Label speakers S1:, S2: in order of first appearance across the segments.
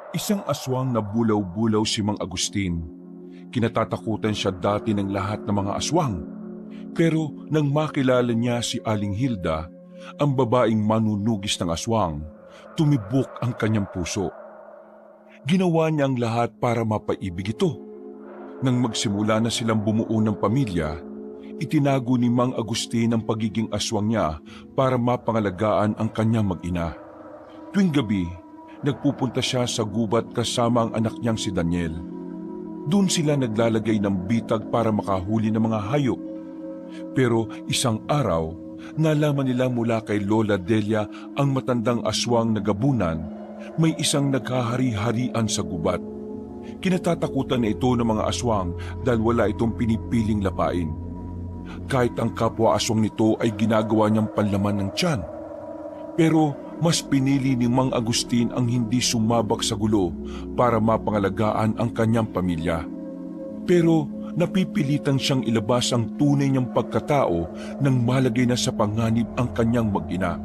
S1: Isang aswang na bulaw-bulaw si Mang Agustin. Kinatatakutan siya dati ng lahat ng mga aswang. Pero nang makilala niya si Aling Hilda, ang babaeng manunugis ng aswang, tumibok ang kanyang puso. Ginawa niya ang lahat para mapaibig ito. Nang magsimula na silang bumuo ng pamilya, itinago ni Mang Agustin ang pagiging aswang niya para mapangalagaan ang kanyang mag-ina. Tuwing gabi, nagpupunta siya sa gubat kasama ang anak niyang si Daniel. Doon sila naglalagay ng bitag para makahuli ng mga hayop. Pero isang araw, nalaman nila mula kay Lola Delia ang matandang aswang na gabunan, may isang naghahari-harian sa gubat. Kinatatakutan na ito ng mga aswang dahil wala itong pinipiling lapain. Kahit ang kapwa aswang nito ay ginagawa niyang panlaman ng tiyan. Pero mas pinili ni Mang Agustin ang hindi sumabak sa gulo para mapangalagaan ang kanyang pamilya. Pero napipilitan siyang ilabas ang tunay niyang pagkatao nang malagay na sa panganib ang kanyang mag-ina.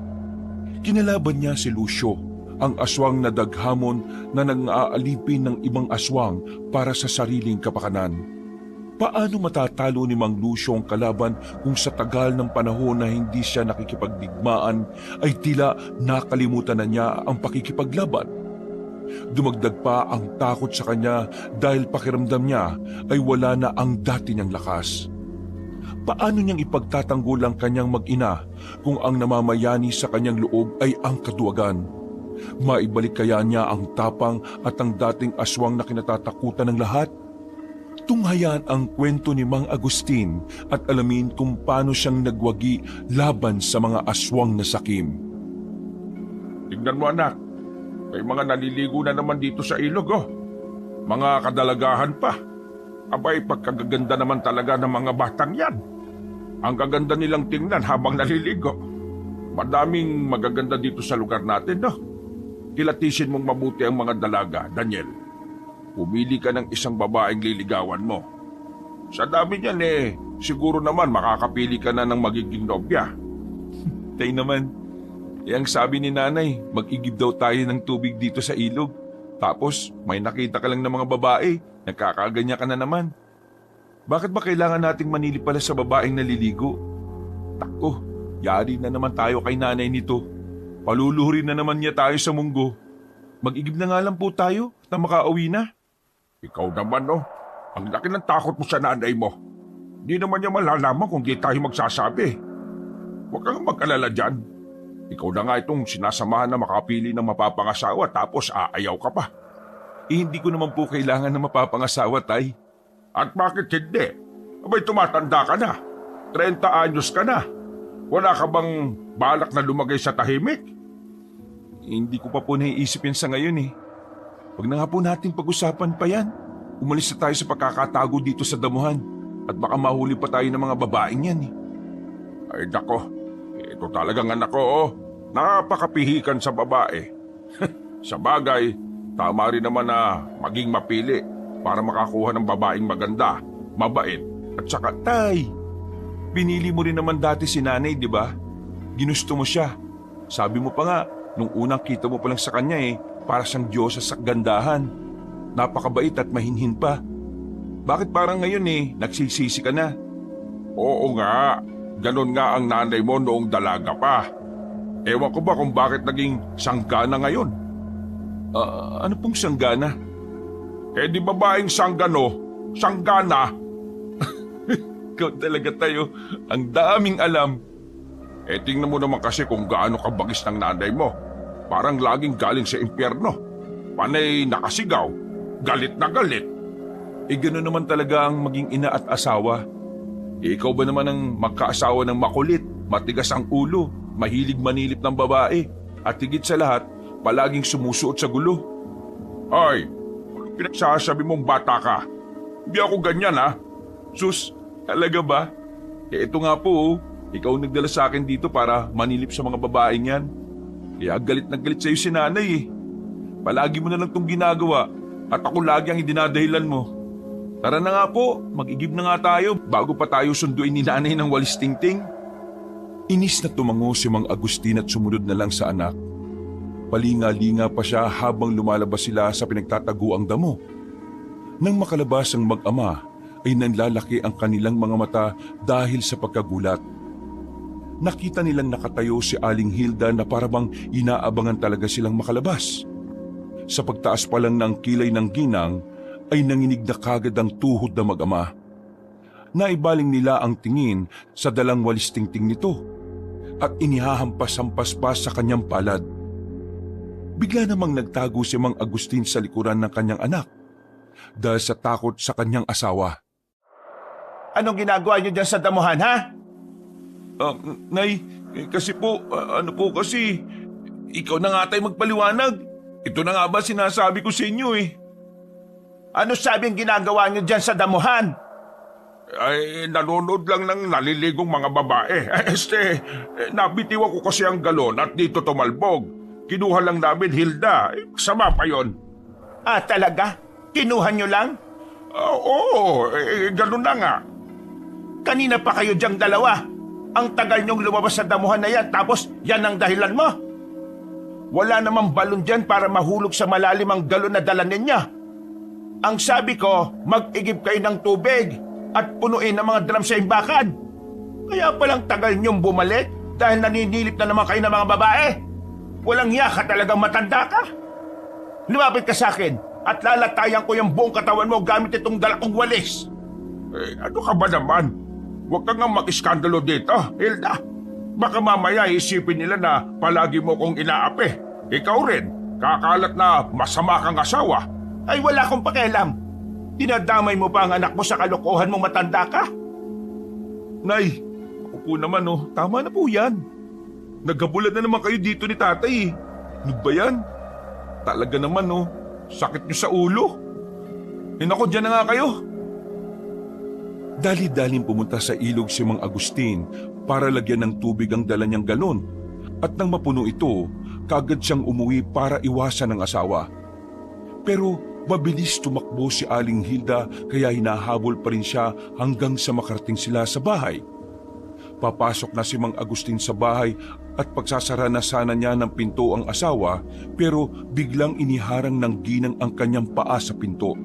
S1: Kinalaban niya si Lucio, ang aswang na daghamon na nang-aalipin ng ibang aswang para sa sariling kapakanan. Paano matatalo ni Mang Lucio ang kalaban kung sa tagal ng panahon na hindi siya nakikipagdigmaan ay tila nakalimutan na niya ang pakikipaglaban? Dumagdag pa ang takot sa kanya dahil pakiramdam niya ay wala na ang dati niyang lakas. Paano niyang ipagtatanggol ang kanyang mag-ina kung ang namamayani sa kanyang loob ay ang kaduwagan? Maibalik kaya niya ang tapang at ang dating aswang na kinatatakutan ng lahat? Tunghayan ang kwento ni Mang Agustin at alamin kung paano siyang nagwagi laban sa mga aswang na sakim.
S2: Tingnan mo anak, may mga naliligo na naman dito sa ilog oh. Mga kadalagahan pa. Abay, pagkagaganda naman talaga ng mga batang yan. Ang gaganda nilang tingnan habang naliligo. Madaming magaganda dito sa lugar natin no. Kilatisin mong mabuti ang mga dalaga, Daniel. Pumili ka ng isang babaeng liligawan mo. Sa dami niyan siguro naman makakapili ka na ng magiging nobya.
S1: Tay naman, ang sabi ni nanay, mag-igib daw tayo ng tubig dito sa ilog. Tapos may nakita ka lang ng mga babae, nagkakaganya ka na naman. Bakit ba kailangan nating manili pala sa babaeng naliligo? Tako, yari na naman tayo kay nanay nito. Paluluhurin na naman niya tayo sa munggo. Mag-igib na nga lang po tayo na makauwi na.
S2: Ikaw naman no, ang laki ng takot mo sa nanay mo. Di naman niya malalaman kung di tayo magsasabi. Huwag kang mag-alala dyan. Ikaw na nga itong sinasamahan na makapili ng mapapangasawa tapos aayaw ka pa.
S1: Hindi ko naman po kailangan na mapapangasawa, tay.
S2: At bakit hindi? Abay tumatanda ka na. 30 anyos ka na. Wala ka bang balak na lumagay sa tahimik?
S1: Hindi ko pa po naiisip yan sa ngayon eh. Huwag na nga po natin pag-usapan pa yan. Umalis na tayo sa pagkakatago dito sa damuhan at baka mahuli pa tayo ng mga babaeng yan eh.
S2: Ay nako, ito talagang anak ko oh. Napakapihikan sa babae. Sa bagay, tama rin naman na maging mapili para makakuha ng babaeng maganda, mabait at saka
S1: Tay, pinili mo rin naman dati si nanay, di ba? Ginusto mo siya. Sabi mo pa nga, nung unang kita mo pa lang sa kanya para siyang diyosa sa gandahan. Napakabait at mahinhin pa. Bakit parang ngayon nagsisisi ka na?
S2: Oo nga, ganun nga ang nanay mo noong dalaga pa. Ewan ko ba kung bakit naging sanggana ngayon?
S1: Ano pong sanggana?
S2: Di babaeng sanggano, sanggana.
S1: Ikaw talaga tayo, ang daming alam.
S2: Tingnan mo naman kasi kung gaano kabagis ng nanay mo. Parang laging galing sa impyerno. Panay nakasigaw, galit na galit.
S1: Gano'n naman talaga ang maging ina at asawa. Ikaw ba naman ang magkaasawa ng makulit, matigas ang ulo, mahilig manilip ng babae, at higit sa lahat, palaging sumusuot sa gulo?
S2: Ay, pinagsasabi mong bata ka. Hindi ako ganyan ha.
S1: Sus, talaga ba? Ito nga po, ikaw nagdala sa akin dito para manilip sa mga babaeng yan. Kaya galit na galit sa'yo si nanay Palagi mo na lang itong ginagawa at ako lagi ang idinadahilan mo. Tara na nga po, mag-igib na nga tayo bago pa tayo sunduin ni nanay ng walis tingting. Inis na tumango si Mang Agustin at sumunod na lang sa anak. Nagpapalinga-linga pa siya habang lumalabas sila sa pinagtataguang damo. Nang makalabas ang mag-ama ay nanlalaki ang kanilang mga mata dahil sa pagkagulat. Nakita nilang nakatayo si Aling Hilda na parabang inaabangan talaga silang makalabas. Sa pagtaas pa lang ng kilay ng ginang ay nanginig na kagad ang tuhod na mag-ama. Naibaling nila ang tingin sa dalang walis tingting nito at inihahampas-hampas pa sa kanyang palad. Bigla namang nagtago si Mang Agustin sa likuran ng kanyang anak dahil sa takot sa kanyang asawa.
S2: Anong ginagawa niyo dyan sa damuhan, ha?
S1: Nay, kasi po, kasi, ikaw na nga tayo magpaliwanag. Ito na nga ba sinasabi ko sa inyo eh.
S2: Ano sabing ginagawa niyo dyan sa damuhan?
S1: Ay, nanonood lang ng naliligong mga babae. Nabitiw ako kasi ang galon at dito tumalbog. Kinuha lang namin, Hilda. Sama pa yon.
S2: Ah, talaga? Kinuha niyo lang?
S1: Oo, ganun na nga.
S2: Kanina pa kayo diyang dalawa. Ang tagal niyong lumabas sa damuhan na yan, tapos yan ang dahilan mo. Wala namang balon dyan para mahulog sa malalim ang galon na dala ninyo. Ang sabi ko, mag-igib kayo ng tubig at punuin ang mga drum sa imbakan. Kaya palang tagal niyong bumalik dahil naninilip na naman kayo ng mga babae. Walang hiya ka, talagang matanda ka. Lumapit ka sa akin at lalatayan ko yung buong katawan mo gamit itong dala kong walis.
S1: Ano ka ba naman? Huwag kang nga mag-iskandalo dito, Hilda. Baka mamaya isipin nila na palagi mo kong inaapi. Ikaw rin, kakalat na masama kang asawa.
S2: Ay, wala akong pakialam. Dinadamay mo pa ang anak mo sa kalokohan mong matanda ka?
S1: Nay, ako po naman tama na po yan. Nagkabulan na naman kayo dito ni tatay eh. Ano ba yan? Talaga naman sakit niyo sa ulo. Naku, dyan na nga kayo. Dali-daling pumunta sa ilog si Mang Agustin para lagyan ng tubig ang dala niyang galon. At nang mapuno ito, kagad siyang umuwi para iwasan ng asawa. Pero mabilis tumakbo si Aling Hilda kaya hinahabol pa rin siya hanggang sa makarating sila sa bahay. Papasok na si Mang Agustin sa bahay at pagsasara na sana niya ng pinto ang asawa pero biglang iniharang ng ginang ang kanyang paa sa pinto.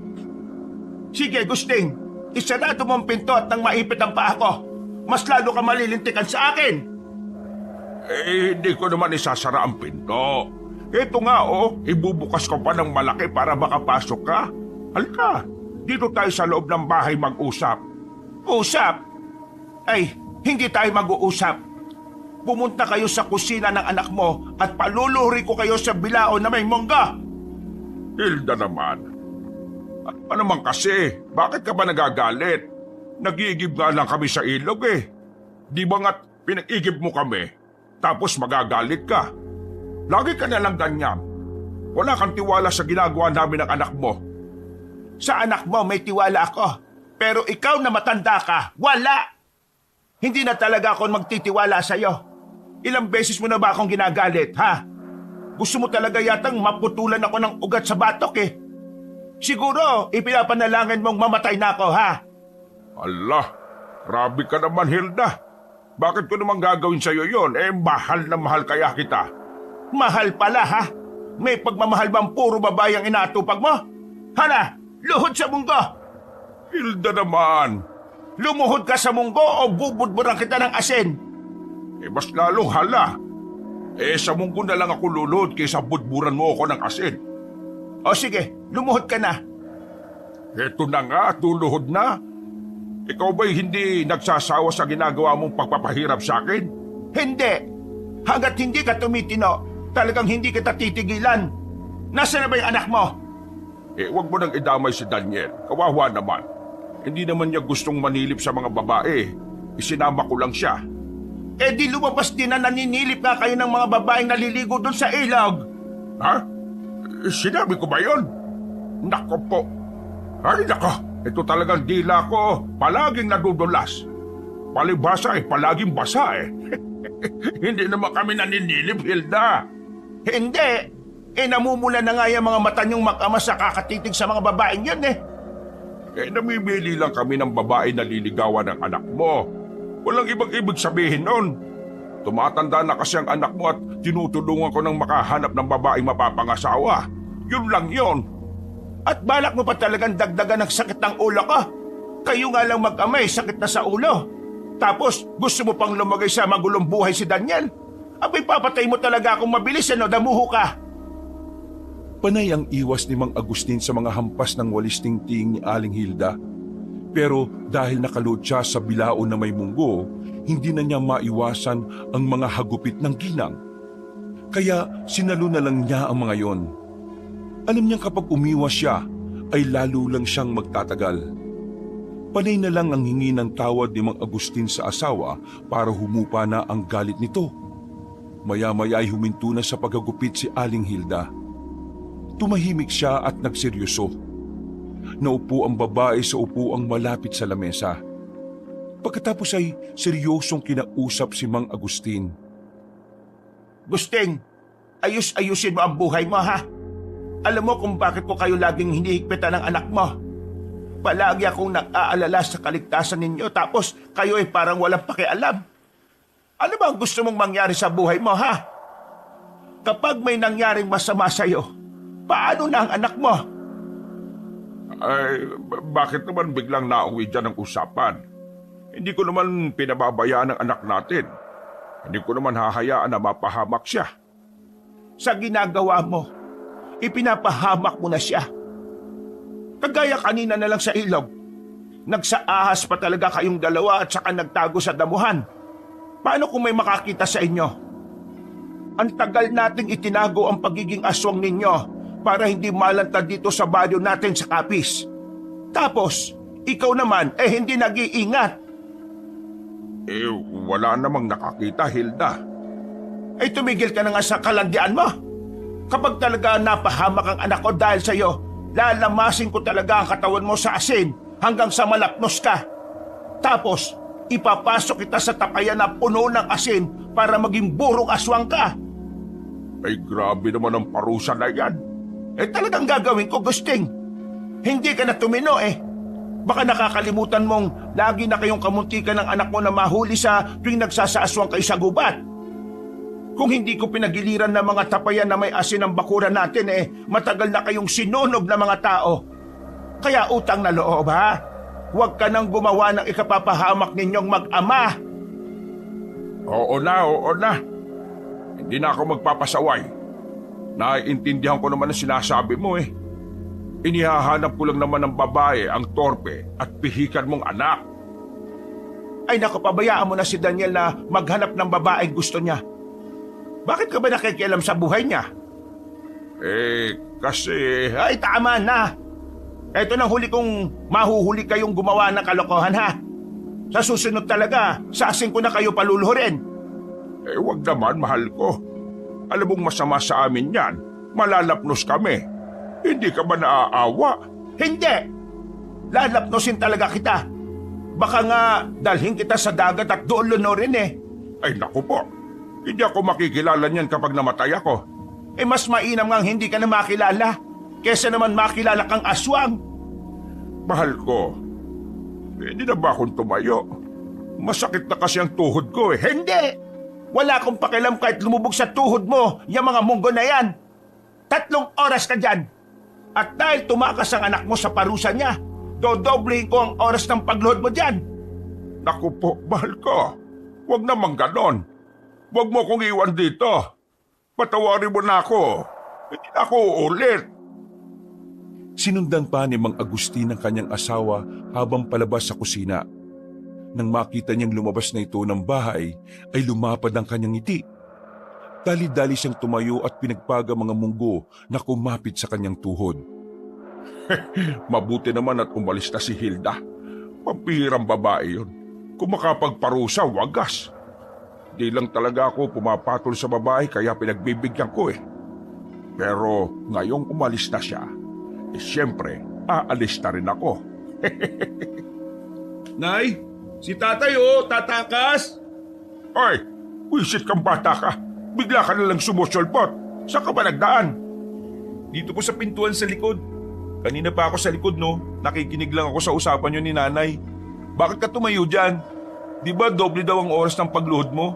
S2: Sige, Agustin, isarado mo ang pinto at nang maipit ang paa ko, mas lalo ka malilintikan sa akin.
S1: Hindi ko naman isasara ang pinto. Ito nga ibubukas ko pa ng malaki para makapasok ka. Halika, dito tayo sa loob ng bahay mag-usap.
S2: Usap? Ay, hindi tayo mag-uusap. Pumunta kayo sa kusina ng anak mo at paluluhuri ko kayo sa bilao na may mongga.
S1: Hilda naman. Ano naman kasi? Bakit ka ba nagagalit? Nag-iigib nga lang kami sa ilog eh. Di ba nga't pinag-igib mo kami? Tapos magagalit ka. Lagi ka nalang ganyan. Wala kang tiwala sa ginagawa namin ng anak mo.
S2: Sa anak mo may tiwala ako. Pero ikaw na matanda ka, wala! Hindi na talaga ako magtitiwala sa'yo. Ilang beses mo na ba akong ginagalit, ha? Gusto mo talaga yatang maputulan ako ng ugat sa batok eh. Siguro, ipinapanalangin mong mamatay na ako, ha?
S1: Allah, grabe ka naman, Hilda. Bakit ko naman gagawin sa'yo yon? Mahal na mahal kaya kita.
S2: Mahal pala, ha? May pagmamahal bang puro babae ang inaatupag mo? Hala, luhod sa munggo!
S1: Hilda naman.
S2: Lumuhod ka sa munggo o bubudburan kita ng asin?
S1: Mas lalong hala. Sa munggo na lang ako luluhod kaysa budburan mo ako ng asin.
S2: O sige, lumuhod ka na.
S1: Eto na nga, tuluhod na. Ikaw ba'y hindi nagsasawa sa ginagawa mong pagpapahirap sa akin?
S2: Hindi. Hanggat hindi ka tumitino, talagang hindi kita titigilan. Nasaan na ba yung anak mo?
S1: Wag mo nang idamay si Daniel. Kawawa naman. Hindi naman niya gustong manilip sa mga babae. Isinama ko lang siya.
S2: Di lumabas din na naninilip nga kayo ng mga babaeng naliligo doon sa ilog.
S1: Ha? Sinabi ko ba yun? Nako po. Ay nako, ito talagang dila ko. Palaging nadudulas. Palibasa palaging basa Hindi naman kami naninilip, Hilda.
S2: Hindi. Namumula na nga yung mga mata niyong mag-ama sa kakatitig sa mga babaeng yan
S1: Namimili lang kami ng babae na liligawan ng anak mo. Walang ibang ibig sabihin nun.
S2: Tumatanda na kasi ang anak mo at tinutulungan ko ng makahanap ng babaeng mapapangasawa. Yun lang yun.
S3: At balak mo pa talagang dagdagan ng sakit ng ulo ko? Kayo nga lang mag-amay, sakit na sa ulo. Tapos gusto mo pang lumagay sa magulong buhay si Daniel? Abay papatay mo talaga akong mabilis, damuho ka.
S1: Panay ang iwas ni Mang Agustin sa mga hampas ng walis tingting ni Aling Hilda. Pero dahil nakalood siya sa bilao na may munggo, hindi na niya maiwasan ang mga hagupit ng ginang. Kaya sinalo na lang niya ang mga yon. Alam niyang kapag umiwas siya, ay lalo lang siyang magtatagal. Panay na lang ang hingi ng tawad ni Mang Agustin sa asawa para humupa na ang galit nito. Maya-maya ay huminto na sa paghagupit si Aling Hilda. Tumahimik siya at nagseryoso. Naupo ang babae sa upuang malapit sa lamesa. Pagkatapos ay seryosong kinausap si Mang Agustin.
S3: Gusting, ayusin mo ang buhay mo, ha? Alam mo kung bakit ko kayo laging hinihigpitan ng anak mo. Palagi akong nag-aalala sa kaligtasan ninyo tapos kayo ay parang walang pakialam. Ano ba ang gusto mong mangyari sa buhay mo, ha? Kapag may nangyaring masama sa'yo, paano na ang anak mo?
S2: Ay, bakit naman biglang nauwi dyan ang usapan? Hindi ko naman pinababayaan ang anak natin. Hindi ko naman hahayaan na mapahamak siya.
S3: Sa ginagawa mo, ipinapahamak mo na siya. Kagaya kanina na lang sa ilog. Nagsaahas pa talaga kayong dalawa at saka nagtago sa damuhan. Paano kung may makakita sa inyo? Ang tagal nating itinago ang pagiging aswang ninyo para hindi malantad dito sa baryo natin sa Capiz. Tapos, ikaw naman hindi nag-iingat.
S2: Wala namang nakakita, Hilda.
S3: Tumigil ka na nga sa kalandian mo. Kapag talaga napahamak ang anak ko dahil sa'yo, lalamasin ko talaga ang katawan mo sa asin hanggang sa malapnos ka. Tapos, ipapasok kita sa tapayan na puno ng asin para maging burong aswang ka.
S2: Ay, grabe naman ang parusa na yan.
S3: Talagang gagawin ko, Gusting. Hindi ka na tumino. Baka nakakalimutan mong lagi na kayong kamuntikan ng anak mo na mahuli sa tuwing nagsasaaswang kayo sa gubat. Kung hindi ko pinagiliran ng mga tapayan na may asin ang bakuran natin, matagal na kayong sinunog na mga tao. Kaya utang na loob, ha? Huwag ka nang gumawa ng ikapapahamak ninyong mag-ama.
S2: Oo na. Hindi na ako magpapasaway. Naiintindihan ko naman ang sinasabi mo. Inihahanap ko lang naman ng babae ang torpe at pihikan mong anak.
S3: Ay naku, pabayaan mo na si Daniel na maghanap ng babaeng gusto niya. Bakit ka ba nakikialam sa buhay niya?
S2: Kasi...
S3: Ay, tama na. Ito nang huli kong mahuhuli kayong gumawa ng kalokohan, ha? Sa susunod talaga, sasing ko na kayo paluluhurin.
S2: Wag naman, mahal ko. Alam mong masama sa amin yan. Malalapnos kami. Hindi ka ba naaawa?
S3: Hindi! Lalapnosin talaga kita. Baka nga dalhin kita sa dagat at doon lunurin.
S2: Ay naku po. Hindi ako makikilala niyan kapag namatay ako.
S3: Mas mainam nga hindi ka na makilala kesa naman makilala kang aswang.
S2: Mahal ko, hindi na ba akong tumayo? Masakit na kasi ang tuhod ko.
S3: Hindi! Wala akong pakialam kahit lumubog sa tuhod mo yung mga munggo na yan. 3 oras ka dyan. At dahil tumakas ang anak mo sa parusa niya, dodoblehin ko ang oras ng pagluhod mo dyan.
S2: Naku po, mahal ko. Huwag namang ganon. Huwag mo kong iwan dito. Patawarin mo na ako. Hindi na ako uulit.
S1: Sinundan pa ni Mang Agustin ang kanyang asawa habang palabas sa kusina. Nang makita niyang lumabas na ito ng bahay, ay lumapad ang kanyang ngiti. Dali-dali siyang tumayo at pinagpaga mga munggo na kumapit sa kanyang tuhod.
S2: Mabuti naman at umalis na si Hilda. Pampihirang babae yun. Kung makapagparusa, wagas. Di lang talaga ako pumapatol sa babae kaya pinagbibigyan ko. Pero ngayong umalis na siya, siyempre, aalis na rin ako.
S3: Nay, si tatay tatakas.
S2: Ay, wisit kang bata ka. Bigla ka nalang sumusulpot. Saan ka ba nagdaan?
S4: Dito po sa pintuan sa likod. Kanina pa ako sa likod, no? Nakikinig lang ako sa usapan niyo ni nanay. Bakit ka tumayo dyan? Di ba doble daw ang oras ng pagluhod mo?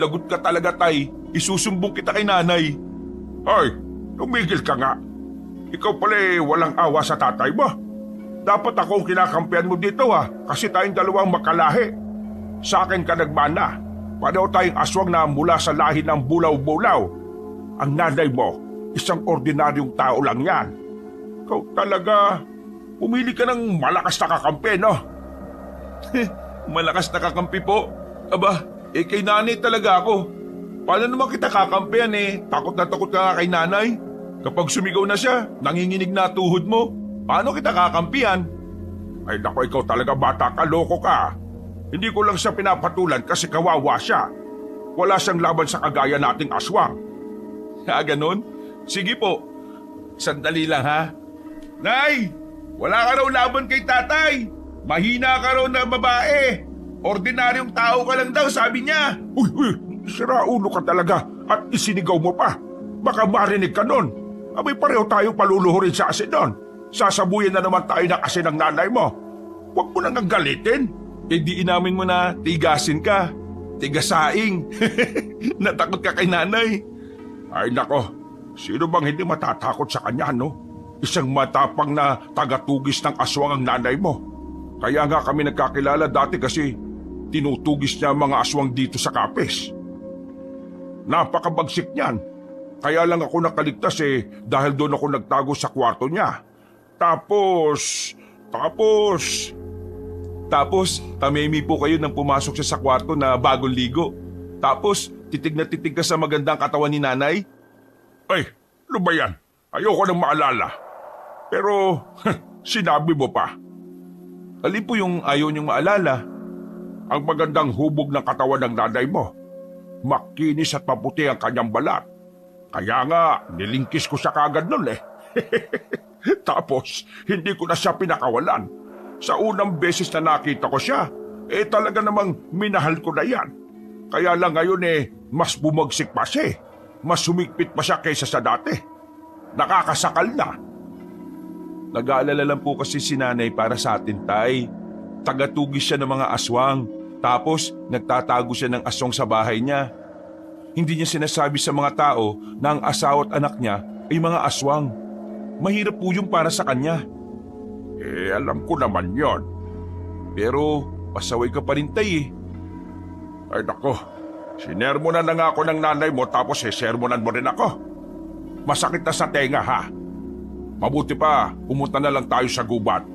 S1: Lagot ka talaga, tay. Isusumbong kita kay nanay.
S2: Ay, tumigil ka nga. Ikaw pala walang awa sa tatay mo. Dapat ako ang kinakampihan mo dito kasi tayong dalawang makalahi. Sa akin ka nagmana. Pareho tayong aswang na mula sa lahi ng bulaw-bulaw. Ang nanay mo, isang ordinaryong tao lang yan. Ikaw talaga, pumili ka ng malakas na kakampi, no?
S1: Malakas na kakampi po. Aba, kay nanay talaga ako. Paano naman kita kakampihan Takot na takot ka nga kay nanay. Kapag sumigaw na siya, nanginginig na tuhod mo. Paano kita kakampihan?
S2: Ay naku, ikaw talaga bata ka, loko ka. Hindi ko lang siya pinapatulan kasi kawawa siya. Wala siyang laban sa kagaya nating aswang.
S1: Ganon? Sige po. Sandali lang ha. Nay! Wala ka raw laban kay tatay. Mahina ka raw na babae. Ordinaryong tao ka lang daw, sabi niya.
S2: Uy, sira ulo ka talaga at isinigaw mo pa. Baka marinig ka nun. Abay pareho tayong paluluhurin sa asin nun. Sasabuyan na naman tayo ng asin ng nanay mo. Huwag mo nang galitin.
S1: Di inamin mo na tigasin ka. Tigasaing. Natakot ka kay nanay.
S2: Ay nako, sino bang hindi matatakot sa kanya, no? Isang matapang na tagatugis ng aswang ang nanay mo. Kaya nga kami nagkakilala dati kasi tinutugis niya ang mga aswang dito sa Kapis. Napakabagsik niyan. Kaya lang ako nakaligtas dahil doon ako nagtago sa kwarto niya. Tapos, tamemi po kayo nang pumasok siya sa kwarto na bagong ligo. Tapos, titig na titig ka sa magandang katawan ni nanay. Ay, ano ba yan? Ayoko nang maalala. Pero, sinabi mo pa.
S1: Alin po yung ayaw niyong maalala?
S2: Ang magandang hubog ng katawan ng nanay mo. Makinis at maputi ang kanyang balat. Kaya nga, nilingkis ko siya kagad nun Tapos, hindi ko na siya pinakawalan. Sa unang beses na nakita ko siya, talaga namang minahal ko na yan. Kaya lang ngayon mas bumagsik pa siya. Mas sumigpit pa siya kaysa sa dati. Nakakasakal na.
S1: Nag-aalala lang po kasi si nanay para sa atin, tay. Tagatugis siya ng mga aswang. Tapos, nagtatago siya ng aswang sa bahay niya. Hindi niya sinasabi sa mga tao na ang asawa at anak niya ay mga aswang. Mahirap po yung para sa kanya.
S2: Alam ko naman yon.
S1: Pero, pasaway ka pa rin, tay
S2: Ay nako, sinermonan na nga ako ng nanay mo tapos sermonan mo rin ako. Masakit na sa tenga ha. Mabuti pa, pumunta na lang tayo sa gubat.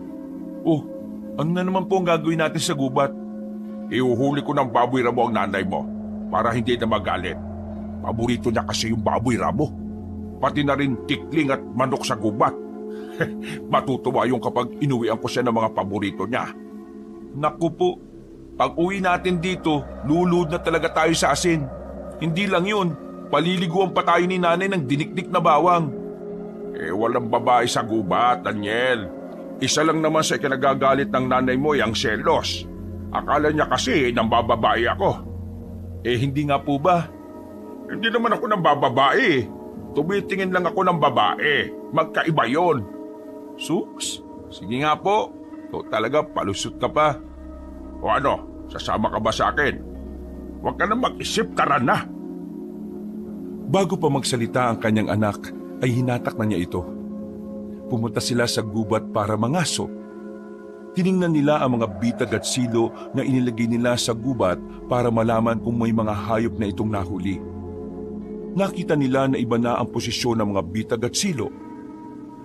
S1: Oh, ano na naman po ang gagawin natin sa gubat?
S2: Iuhuli ko ng baboy ramo ang nanay mo para hindi na magalit. Paborito niya kasi yung baboy ramo. Pati na rin tikling at manok sa gubat. Matutuwa yung kapag inuwian ko siya ng mga paborito niya.
S1: Naku po, pag uwi natin dito, lulud na talaga tayo sa asin. Hindi lang yun, paliliguan pa tayo ni nanay ng dinikdik na bawang.
S2: Walang babae sa gubat, Daniel. Isa lang naman sa kinagagalit ng nanay mo ang selos. Akala niya kasi nambababae ako.
S1: Hindi nga po ba?
S2: Hindi naman ako nambababae. Tumitingin lang ako ng babae. Magkaiba yon.
S1: Sus, sige nga po. Ito talaga palusot ka pa.
S2: O ano, sasama ka ba sa akin? Huwag ka na mag-isip, tara na.
S1: Bago pa magsalita ang kanyang anak, ay hinatak na niya ito. Pumunta sila sa gubat para mangaso. Tiningnan nila ang mga bitag at silo na inilagay nila sa gubat para malaman kung may mga hayop na itong nahuli. Nakita nila na iba na ang posisyon ng mga bitag at silo.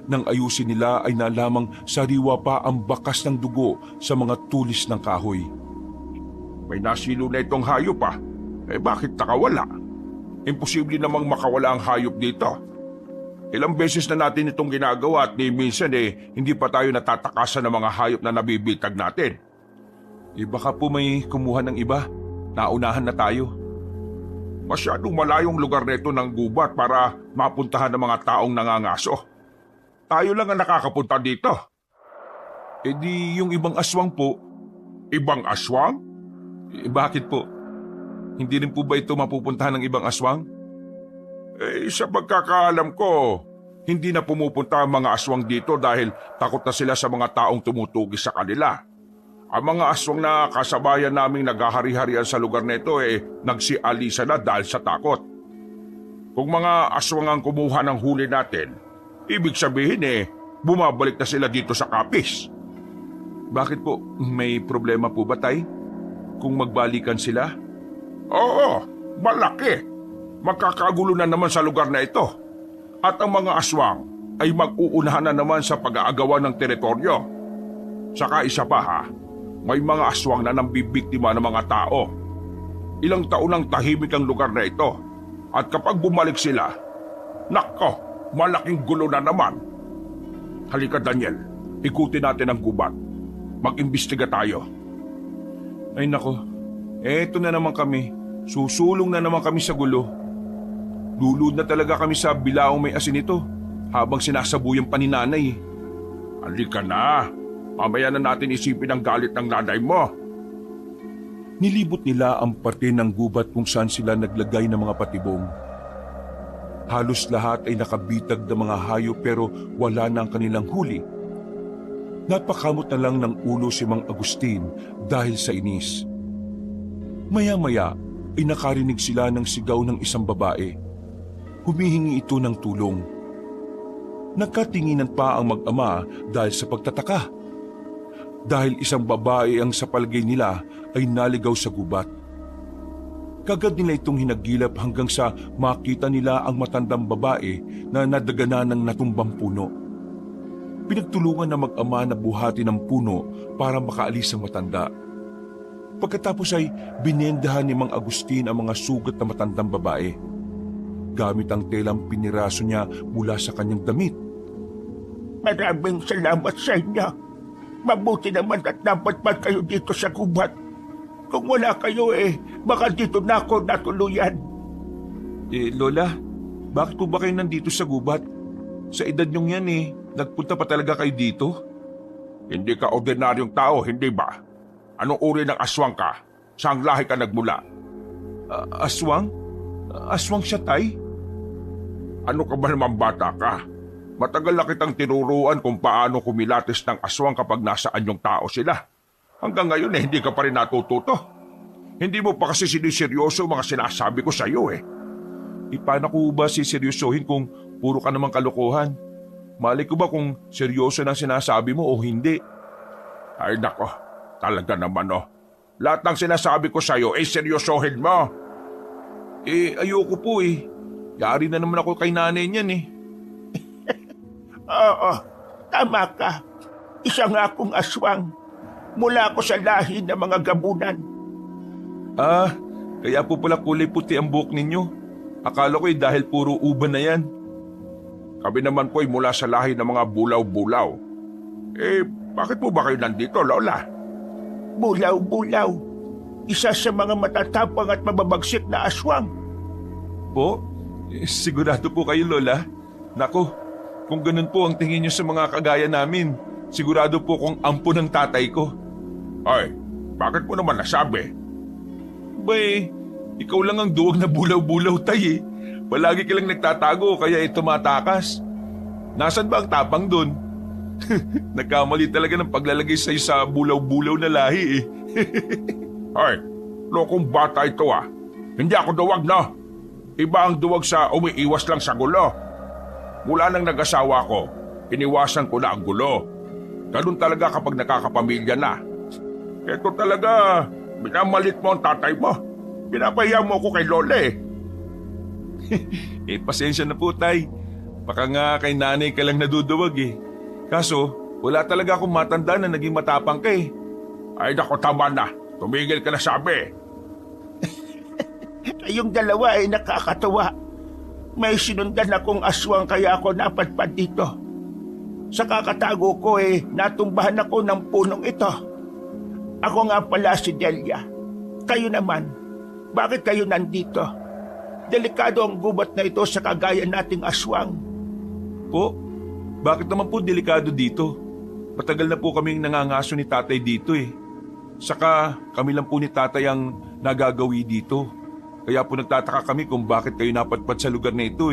S1: Nang ayusin nila ay nalamang sariwa pa ang bakas ng dugo sa mga tulis ng kahoy.
S2: May nasilo na itong hayop bakit nakawala? Imposible namang makawala ang hayop dito. Ilang beses na natin itong ginagawa at minsan hindi pa tayo natatakasan ng mga hayop na nabibitag natin.
S1: Baka po may kumuha ng iba. Naunahan na tayo.
S2: Masyadong malayong lugar nito ng gubat para mapuntahan ng mga taong nangangaso. Tayo lang ang nakakapunta dito.
S1: Di yung ibang aswang po.
S2: Ibang aswang?
S1: Bakit po? Hindi rin po ba ito mapupuntahan ng ibang aswang?
S2: Sa pagkakaalam ko, hindi na pumupunta ang mga aswang dito dahil takot na sila sa mga taong tumutugis sa kanila. Ang mga aswang na kasabayan naming naghahari-harian sa lugar na ito nagsialisa na dahil sa takot. Kung mga aswang ang kumuha ng huli natin, ibig sabihin bumabalik na sila dito sa Capiz.
S1: Bakit po? May problema po ba, Tay? Kung magbalikan sila?
S2: Oo, malaki. Magkakagulo na naman sa lugar na ito. At ang mga aswang ay mag-uunahan na naman sa pag-aagawan ng teritoryo. Saka isa pa ha, may mga aswang na nambibiktima ng mga tao. Ilang taon nang tahimik ang lugar na ito. At kapag bumalik sila, nako, malaking gulo na naman. Halika Daniel, ikutin natin ang gubat. Mag-imbestiga tayo.
S1: Ay nako, eto na naman kami. Susulong na naman kami sa gulo. Lulud na talaga kami sa bilaong may asin ito habang sinasabuyan pa ni nanay.
S2: Halika na, mamaya na natin isipin ang galit ng nanay mo.
S1: Nilibot nila ang parte ng gubat kung saan sila naglagay ng mga patibong. Halos lahat ay nakabitag ng mga hayop pero wala na ang kanilang huli. Napakamot na lang ng ulo si Mang Agustin dahil sa inis. Maya-maya ay nakarinig sila ng sigaw ng isang babae. Humihingi ito ng tulong. Nagkatinginan pa ang mag-ama dahil sa pagtataka. Dahil isang babae ang sa palagay nila ay naligaw sa gubat. Kagad nila itong hinagilap hanggang sa makita nila ang matandang babae na nadaganan ng natumbang puno. Pinagtulungan ng mag-ama na buhati ng puno para makaalis ang matanda. Pagkatapos ay binendahan ni Mang Agustin ang mga sugat na matandang babae. Gamit ang telang piniraso niya mula sa kanyang damit.
S3: Maraming salamat sa inyo. Mabuti naman at dapat pa kayo dito sa gubat. Kung wala kayo baka dito na ako natuluyan.
S1: Lola, bakit po ba kayo nandito sa gubat? Sa edad niyong yan nagpunta pa talaga kayo dito?
S2: Hindi ka ordinaryong tao, hindi ba? Anong uri ng aswang ka? Saang lahi ka nagmula?
S1: Aswang? Aswang siya, Tay?
S2: Ano ka ba naman bata ka? Matagal na kitang tinuruan kung paano kumilatis ng aswang kapag nasaan yung tao sila. Hanggang ngayon hindi ka pa rin natututo. Hindi mo pa kasi siniseryoso mga sinasabi ko sa iyo
S1: Paano ko ba siseryosohin kung puro ka namang kalokohan? Malay ko ba kung seryoso na sinasabi mo o hindi?
S2: Ay nako, talaga naman Lahat ng sinasabi ko sa iyo seryosohin mo.
S1: Ayoko po Yari na naman ako kay nanay niyan
S3: Oo, tama ka. Isa nga akong aswang. Mula ako sa lahi ng mga gabunan.
S1: Kaya po pala kulay puti ang buhok ninyo. Akala ko dahil puro uban na yan.
S2: Kami naman po mula sa lahi ng mga bulaw-bulaw. Bakit po ba kayo nandito, Lola?
S3: Bulaw-bulaw. Isa sa mga matatapang at mababagsik na aswang.
S1: Po? Sigurado po kayo, Lola? Nako, kung ganun po ang tingin niyo sa mga kagaya namin, sigurado po kung ampo ng tatay ko.
S2: Ay, bakit mo naman nasabi?
S1: Ikaw lang ang duwag na bulaw-bulaw, Tay Palagi ka lang nagtatago kaya tumatakas. Nasaan ba ang tapang doon? Nagkamali talaga ng paglalagay sa'yo sa bulaw-bulaw na lahi
S2: Ay, lokong bata ito Hindi ako duwag Iba ang duwag sa umiiwas lang sa gulo. Mula nang nag-asawa ko, iniwasan ko na ang gulo. Ganun talaga kapag nakakapamilya na. Ito talaga, minamalit mo ang tatay mo. Pinapahiya mo ako kay Lola
S1: Pasensya na po, Tay. Baka nga kay nanay ka lang naduduwag Kaso, wala talaga akong matanda na naging matapang ka
S2: Ay nako, tama na. Tumigil ka na sabi.
S3: Kayong dalawa ay nakakatawa. May sinundan akong aswang kaya ako napadpad dito. Sa kakatago ko natumbahan ako ng punong ito. Ako nga pala si Delia. Kayo naman, bakit kayo nandito? Delikado ang gubat na ito sa kagaya nating aswang.
S1: Po, bakit naman po delikado dito? Matagal na po kaming nangangaso ni tatay dito Saka kami lang po ni tatay ang nagagawi dito. Kaya po nagtataka kami kung bakit kayo napadpad sa lugar na ito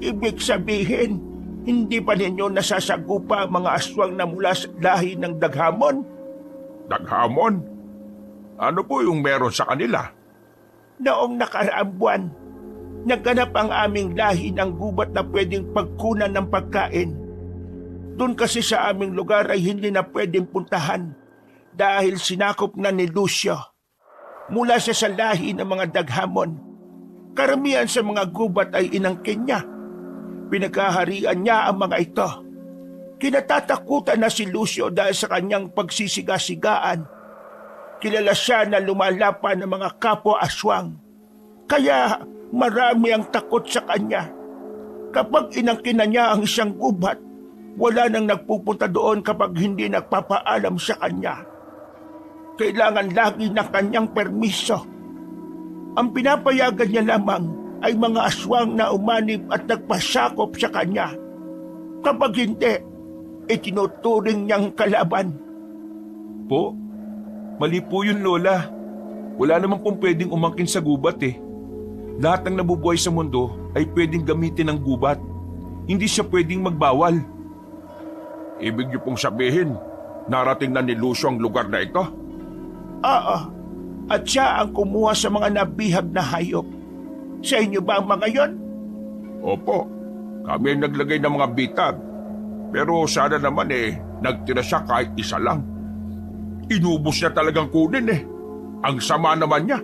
S3: Ibig sabihin, hindi pa ninyo nasasagupa ang mga aswang na mula sa lahi ng Daghamon?
S2: Daghamon? Ano po yung meron sa kanila?
S3: Noong nakaraang buwan, nagganap ang aming lahi ng gubat na pwedeng pagkunan ng pagkain. Doon kasi sa aming lugar ay hindi na pwedeng puntahan dahil sinakop na ni Lucio. Mula siya sa lahi ng mga Daghamon. Karamihan sa mga gubat ay inangkin niya. Pinagkaharian niya ang mga ito. Kinatatakutan na si Lucio dahil sa kanyang pagsisiga-sigaan. Kilala siya na lumalapan ng mga kapwa aswang. Kaya marami ang takot sa kanya. Kapag inangkin na niya ang isang gubat, wala nang nagpupunta doon kapag hindi nagpapaalam sa kanya. Kailangan lagi ng kanyang permiso. Ang pinapayagan niya lamang ay mga aswang na umanib at nagpasakop sa kanya. Kapag hindi, itinuturing niyang kalaban.
S4: Po, mali po yun, Lola. Wala naman pong pwedeng umangkin sa gubat eh. Lahat ng nabubuhay sa mundo ay pwedeng gamitin ng gubat. Hindi siya pwedeng magbawal.
S2: Ibig niyo pong sabihin, narating na ni Lucio ang lugar na ito?
S3: Oo, at siya ang kumuha sa mga nabihag na hayop. Sa inyo ba ang mga yon?
S2: Opo, kami ang naglagay ng mga bitag. Pero sana naman nagtira siya kahit isa lang. Inubos niya talagang kunin eh. Ang sama naman niya.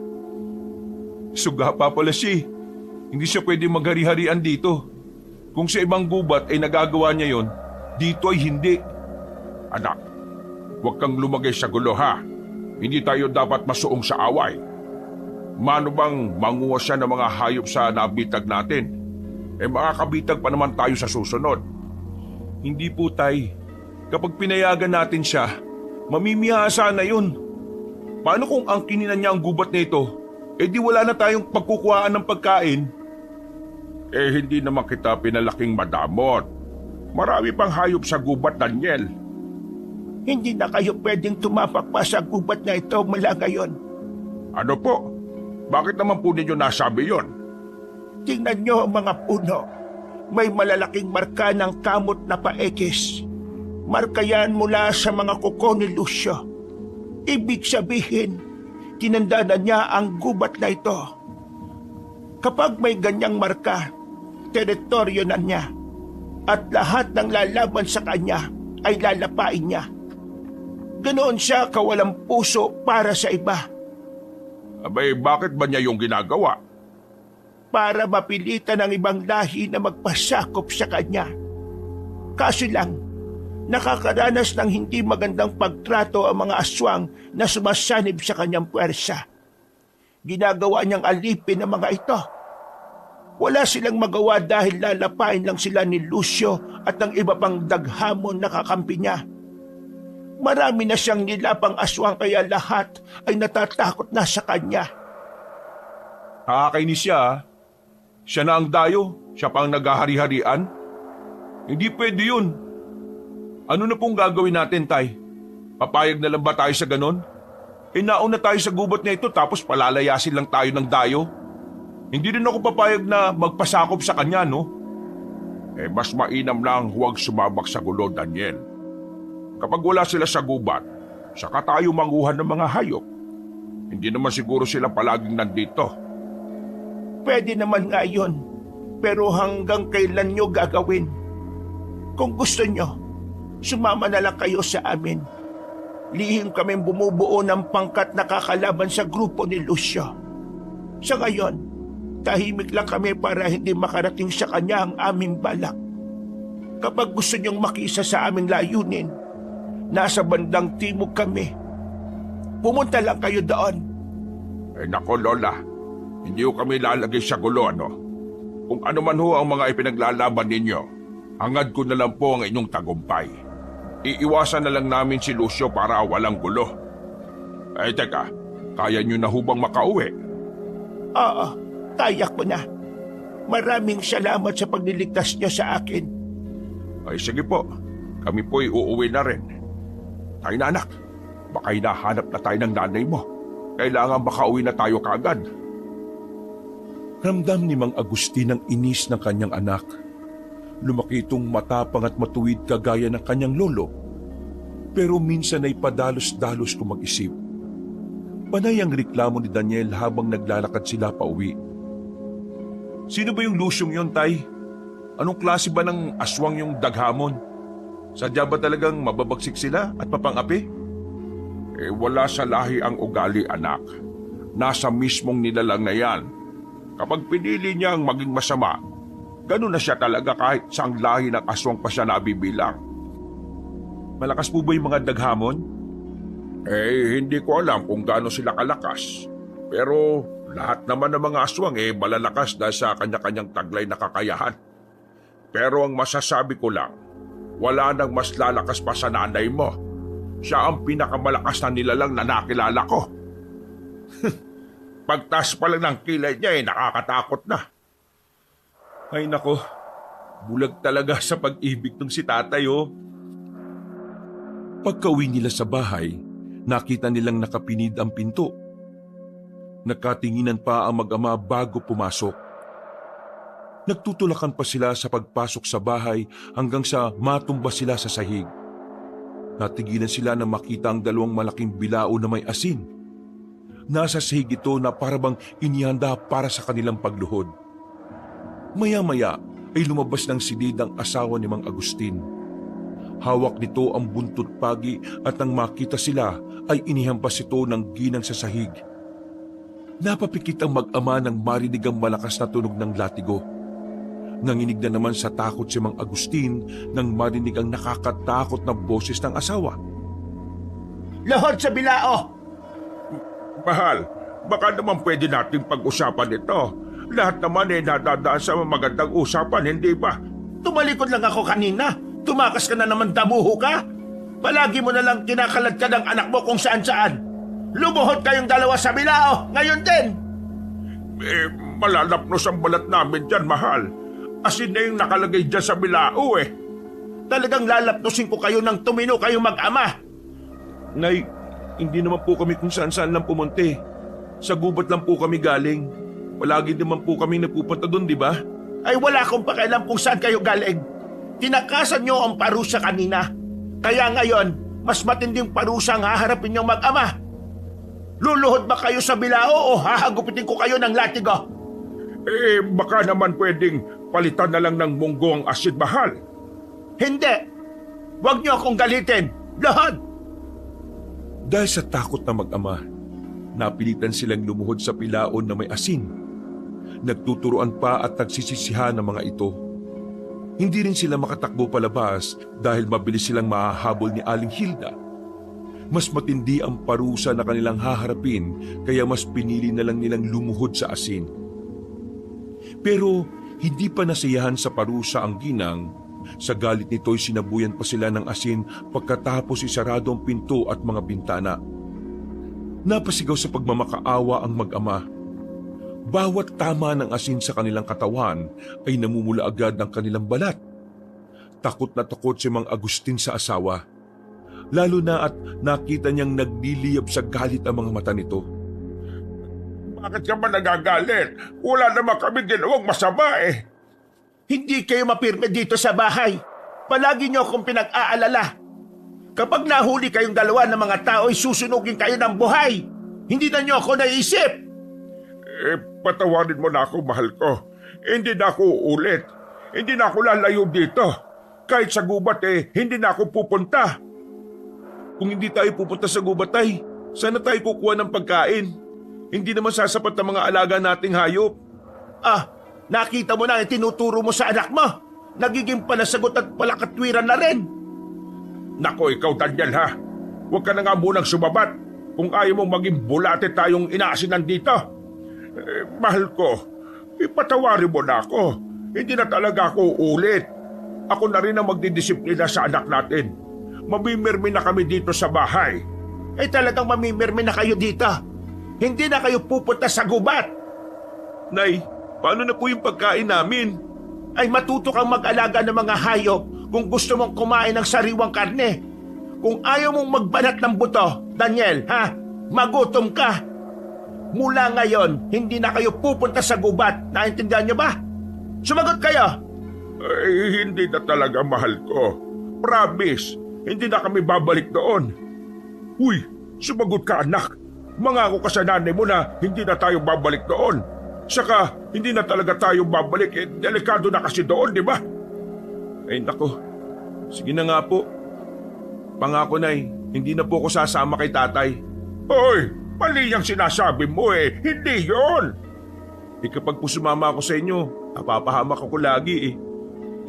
S4: Suga pa pala siya. Hindi siya pwedeng maghari-harian dito. Kung sa ibang gubat ay nagagawa niya yon, dito ay hindi.
S2: Anak, huwag kang lumagay sa gulo ha. Hindi tayo dapat masuong sa away. Mano bang manguha siya ng mga hayop sa nabitag natin? Makakabitag pa naman tayo sa susunod.
S4: Hindi po, Tay. Kapag pinayagan natin siya, mamimihasa na yun. Paano kung angkinin niya ang gubat na ito? Di wala na tayong pagkukuhaan ng pagkain.
S2: Hindi naman kita pinalaking madamot. Marami pang hayop sa gubat, Daniel.
S3: Hindi na kayo pwedeng tumapak pa sa gubat na ito mula ngayon.
S2: Ano po? Bakit naman po ninyo nasabi yon?
S3: Tingnan niyo ang mga puno. May malalaking marka ng kamot na paekis. Marka yan mula sa mga kuko ni Lucio. Ibig sabihin, tinandaan niya ang gubat na ito. Kapag may ganyang marka, teritoryo na niya. At lahat ng lalaban sa kanya ay lalapain niya. Ganoon siya kawalang puso para sa iba.
S2: Abay, bakit ba niya yung ginagawa?
S3: Para mapilitan ng ibang lahi na magpasakop sa kanya. Kaso lang, nakakaranas ng hindi magandang pagtrato ang mga aswang na sumasanib sa kanyang puwersa. Ginagawa niyang alipin ang mga ito. Wala silang magawa dahil lalapain lang sila ni Lucio at ng iba pang Daghamon na kakampi niya. Marami na siyang nilapang aswang kaya lahat ay natatakot na sa kanya.
S4: Nakakainis siya, ah. Siya na ang dayo, siya pang naghahari-harian. Hindi pwede yun. Ano na pong gagawin natin, Tay? Papayag na lang ba tayo sa ganon? Nauna tayo sa gubat na ito tapos palalayasin lang tayo ng dayo. Hindi rin ako papayag na magpasakop sa kanya, no?
S2: Mas mainam lang huwag sumabak sa gulo, Daniel. Kapag wala sila sa gubat, saka tayo manguhan ng mga hayop. Hindi naman siguro sila palaging nandito.
S3: Pwede naman nga yun, pero hanggang kailan nyo gagawin? Kung gusto nyo, sumama na lang kayo sa amin. Lihim kaming bumubuo ng pangkat na kakalaban sa grupo ni Lucio. Sa ngayon, tahimik lang kami para hindi makarating sa kanya ang aming balak. Kapag gusto nyong makisa sa aming layunin, nasa bandang timog kami. Pumunta lang kayo doon.
S2: Nako, Lola. Hindi ko kami lalagay sa gulo, ano? Kung ano man ho ang mga ipinaglalaban ninyo, hangad ko na lang po ang inyong tagumpay. Iiwasan na lang namin si Lucio para walang gulo. Teka, kaya nyo na hubang makauwi?
S3: Oo, kaya ko na. Maraming salamat sa pagliligtas niyo sa akin.
S2: Sige po, kami po'y uuwi na rin. Tayo na, anak. Baka hinahanap na tayo ng nanay mo. Kailangan makauwi na tayo kaagad.
S1: Ramdam ni Mang Agustin ang inis ng kanyang anak. Lumaki itong matapang at matuwid kagaya ng kanyang lolo. Pero minsan ay padalos-dalos ko mag-isip. Panay ang reklamo ni Daniel habang naglalakad sila pauwi. Sino ba yung Lusyong yon, Tay? Anong klase ba ng aswang yung daghamon? Sadya ba talagang mababagsik sila at mapangapi?
S2: Wala sa lahi ang ugali, anak. Nasa mismong nilalang na yan. Kapag pinili niyang maging masama, ganun na siya talaga kahit saang lahi ng aswang pa siya nabibilang.
S1: Malakas po ba yung mga daghamon?
S2: Hindi ko alam kung gaano sila kalakas. Pero lahat naman ng mga aswang malalakas dahil sa kanya-kanyang taglay na kakayahan. Pero ang masasabi ko lang, wala nang mas lalakas pa sa nanay mo. Siya ang pinakamalakas na nilalang na nakilala ko. Pagtas pa lang ng kilay niya nakakatakot na.
S1: Ay nako, bulag talaga sa pag-ibig ng si tatay oh. Pagka-uwi nila sa bahay, nakita nilang nakapinid ang pinto. Nakatinginan pa ang mag-ama bago pumasok. Nagtutulakan pa sila sa pagpasok sa bahay hanggang sa matumba sila sa sahig. Natigilan sila na makita ang dalawang malaking bilao na may asin. Nasa sahig ito na parabang inihanda para sa kanilang pagluhod. Maya-maya ay lumabas ng silid ang asawa ni Mang Agustin. Hawak nito ang buntot pagi at nang makita sila ay inihampas ito ng ginang sa sahig. Napapikit ang mag-ama nang marinig ang malakas na tunog ng latigo. Nanginig na naman sa takot si Mang Agustin nang marinig ang nakakatakot na boses ng asawa.
S3: Lahod sa bilao!
S2: Mahal, baka naman pwede nating pag-usapan ito. Lahat naman nadadaan sa magandang usapan, hindi ba?
S3: Tumalikod lang ako kanina. Tumakas ka na naman, damuho ka. Palagi mo na lang kinakalat ka ng anak mo kung saan-saan. Lumuhod kayong dalawa sa bilao, ngayon din.
S2: Malalapnos ang balat namin dyan, mahal. Asin na yung nakalagay dyan sa bilao
S3: Talagang lalapnosin ko kayo nang tumino kayong mag-ama.
S1: Nay, hindi naman po kami kung saan-saan lang pumunti. Sa gubat lang po kami galing. Palagi naman po kami napupunta doon, di ba?
S3: Ay wala akong pakialam kung saan kayo galing. Tinakasan nyo ang parusa kanina. Kaya ngayon, mas matinding parusa ang haharapin niyong mag-ama. Luluhod ba kayo sa bilao o hahagupitin ko kayo ng latigo?
S2: Baka naman pwedeng palitan na lang ng munggo ang asid, mahal.
S3: Hindi! Huwag niyo akong galitin! Lahod!
S1: Dahil sa takot na mag-ama, napilitan silang lumuhod sa pilaon na may asin. Nagtuturoan pa at nagsisisihan ng mga ito. Hindi rin sila makatakbo palabas dahil mabilis silang mahahabol ni Aling Hilda. Mas matindi ang parusa na kanilang haharapin kaya mas pinili na lang nilang lumuhod sa asin. Pero hindi pa nasiyahan sa parusa ang ginang. Sa galit nito'y sinabuyan pa sila ng asin pagkatapos isarado ang pinto at mga bintana. Napasigaw sa pagmamakaawa ang mag-ama. Bawat tama ng asin sa kanilang katawan ay namumula agad ang kanilang balat. Takot na takot si Mang Agustin sa asawa. Lalo na at nakita niyang nagliliyab sa galit ang mga mata nito.
S2: Bakit ka ba nagagalit? Wala naman kami ginawang masama
S3: Hindi kayo mapirme dito sa bahay. Palagi niyo akong pinag-aalala. Kapag nahuli kayong dalawa ng mga tao ay susunugin kayo ng buhay. Hindi na niyo ako naisip.
S2: Patawarin mo na ako, mahal ko. Hindi na ako uulit. Hindi na ako lalayo dito. Kahit sa gubat hindi na ako pupunta.
S1: Kung hindi tayo pupunta sa gubat, Tay, sana tayo kukuha ng pagkain. Hindi naman sasapat ang mga alaga nating hayop.
S3: Nakita mo na ang tinuturo mo sa anak mo. Nagiging palasagot at palakatwiran na rin.
S2: Nako, ikaw Daniel ha. Huwag ka na nga munang sumabat kung ayaw mong maging bulate tayong inaasinan dito. Mahal ko, ipatawarin mo na ako. Hindi na talaga ako ulit. Ako na rin ang magdidisiplina sa anak natin. Mamimirmi na kami dito sa bahay.
S3: Talagang mamimirmi na kayo dito. Hindi na kayo pupunta sa gubat.
S1: Nay, paano na po yung pagkain namin?
S3: Ay matuto kang mag-alaga ng mga hayop kung gusto mong kumain ng sariwang karne. Kung ayaw mong magbanat ng buto, Daniel, magutom ka. Mula ngayon, hindi na kayo pupunta sa gubat. Naintindihan niyo ba? Sumagot kayo!
S2: Hindi na talaga, mahal ko. Promise, hindi na kami babalik doon. Uy, sumagot ka anak. Mangako ka sa nanay mo na hindi na tayo babalik doon. Saka, hindi na talaga tayo babalik. Delikado na kasi doon, di ba?
S4: Ay nako, sige na nga po. Pangako nay, hindi na po ako sasama kay tatay.
S2: Hoy, mali yung sinasabi mo Hindi yon.
S4: Kapag po sumama ako sa inyo, napapahamak ako lagi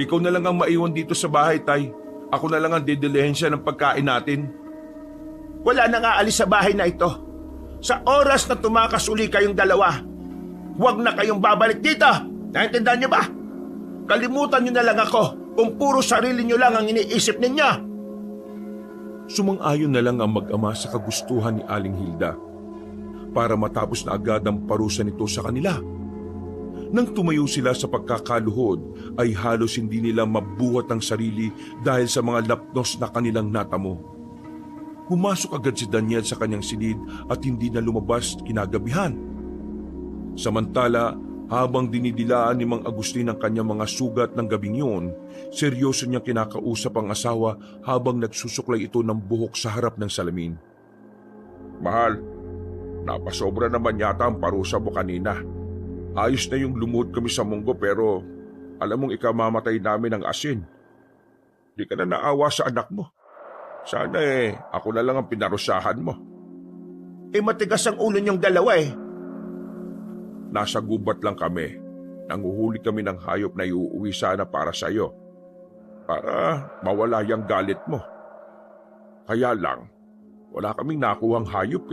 S4: Ikaw na lang ang maiwan dito sa bahay, tay. Ako na lang ang didilihensya ng pagkain natin.
S3: Wala nang aalis sa bahay na ito. Sa oras na tumakas uli kayong dalawa, huwag na kayong babalik dito. Naintindihan niyo ba? Kalimutan niyo na lang ako kung puro sarili niyo lang ang iniisip ninyo.
S1: Sumang-ayon na lang ang mag-ama sa kagustuhan ni Aling Hilda para matapos na agad ang parusa nito sa kanila. Nang tumayo sila sa pagkakaluhod ay halos hindi nila mabuhat ang sarili dahil sa mga lapnos na kanilang natamo. Pumasok agad si Daniel sa kanyang silid at hindi na lumabas kinagabihan. Samantala, habang dinidilaan ni Mang Agustin ang kanyang mga sugat ng gabing yun, seryoso niyang kinakausap ang asawa habang nagsusuklay ito ng buhok sa harap ng salamin.
S2: Mahal, napasobra naman yata ang parusa mo kanina. Ayos na yung lumuhod kami sa munggo pero alam mong ikamamatay namin ng asin. Di ka na naawa sa anak mo. Sana ako na lang ang pinarusahan mo.
S3: Matigas ang ulo niyong dalawa
S2: Nasa gubat lang kami. Nanguhuli kami ng hayop na iuuwi sana para sa'yo. Para mawala yung galit mo. Kaya lang, wala kaming nakuhang hayop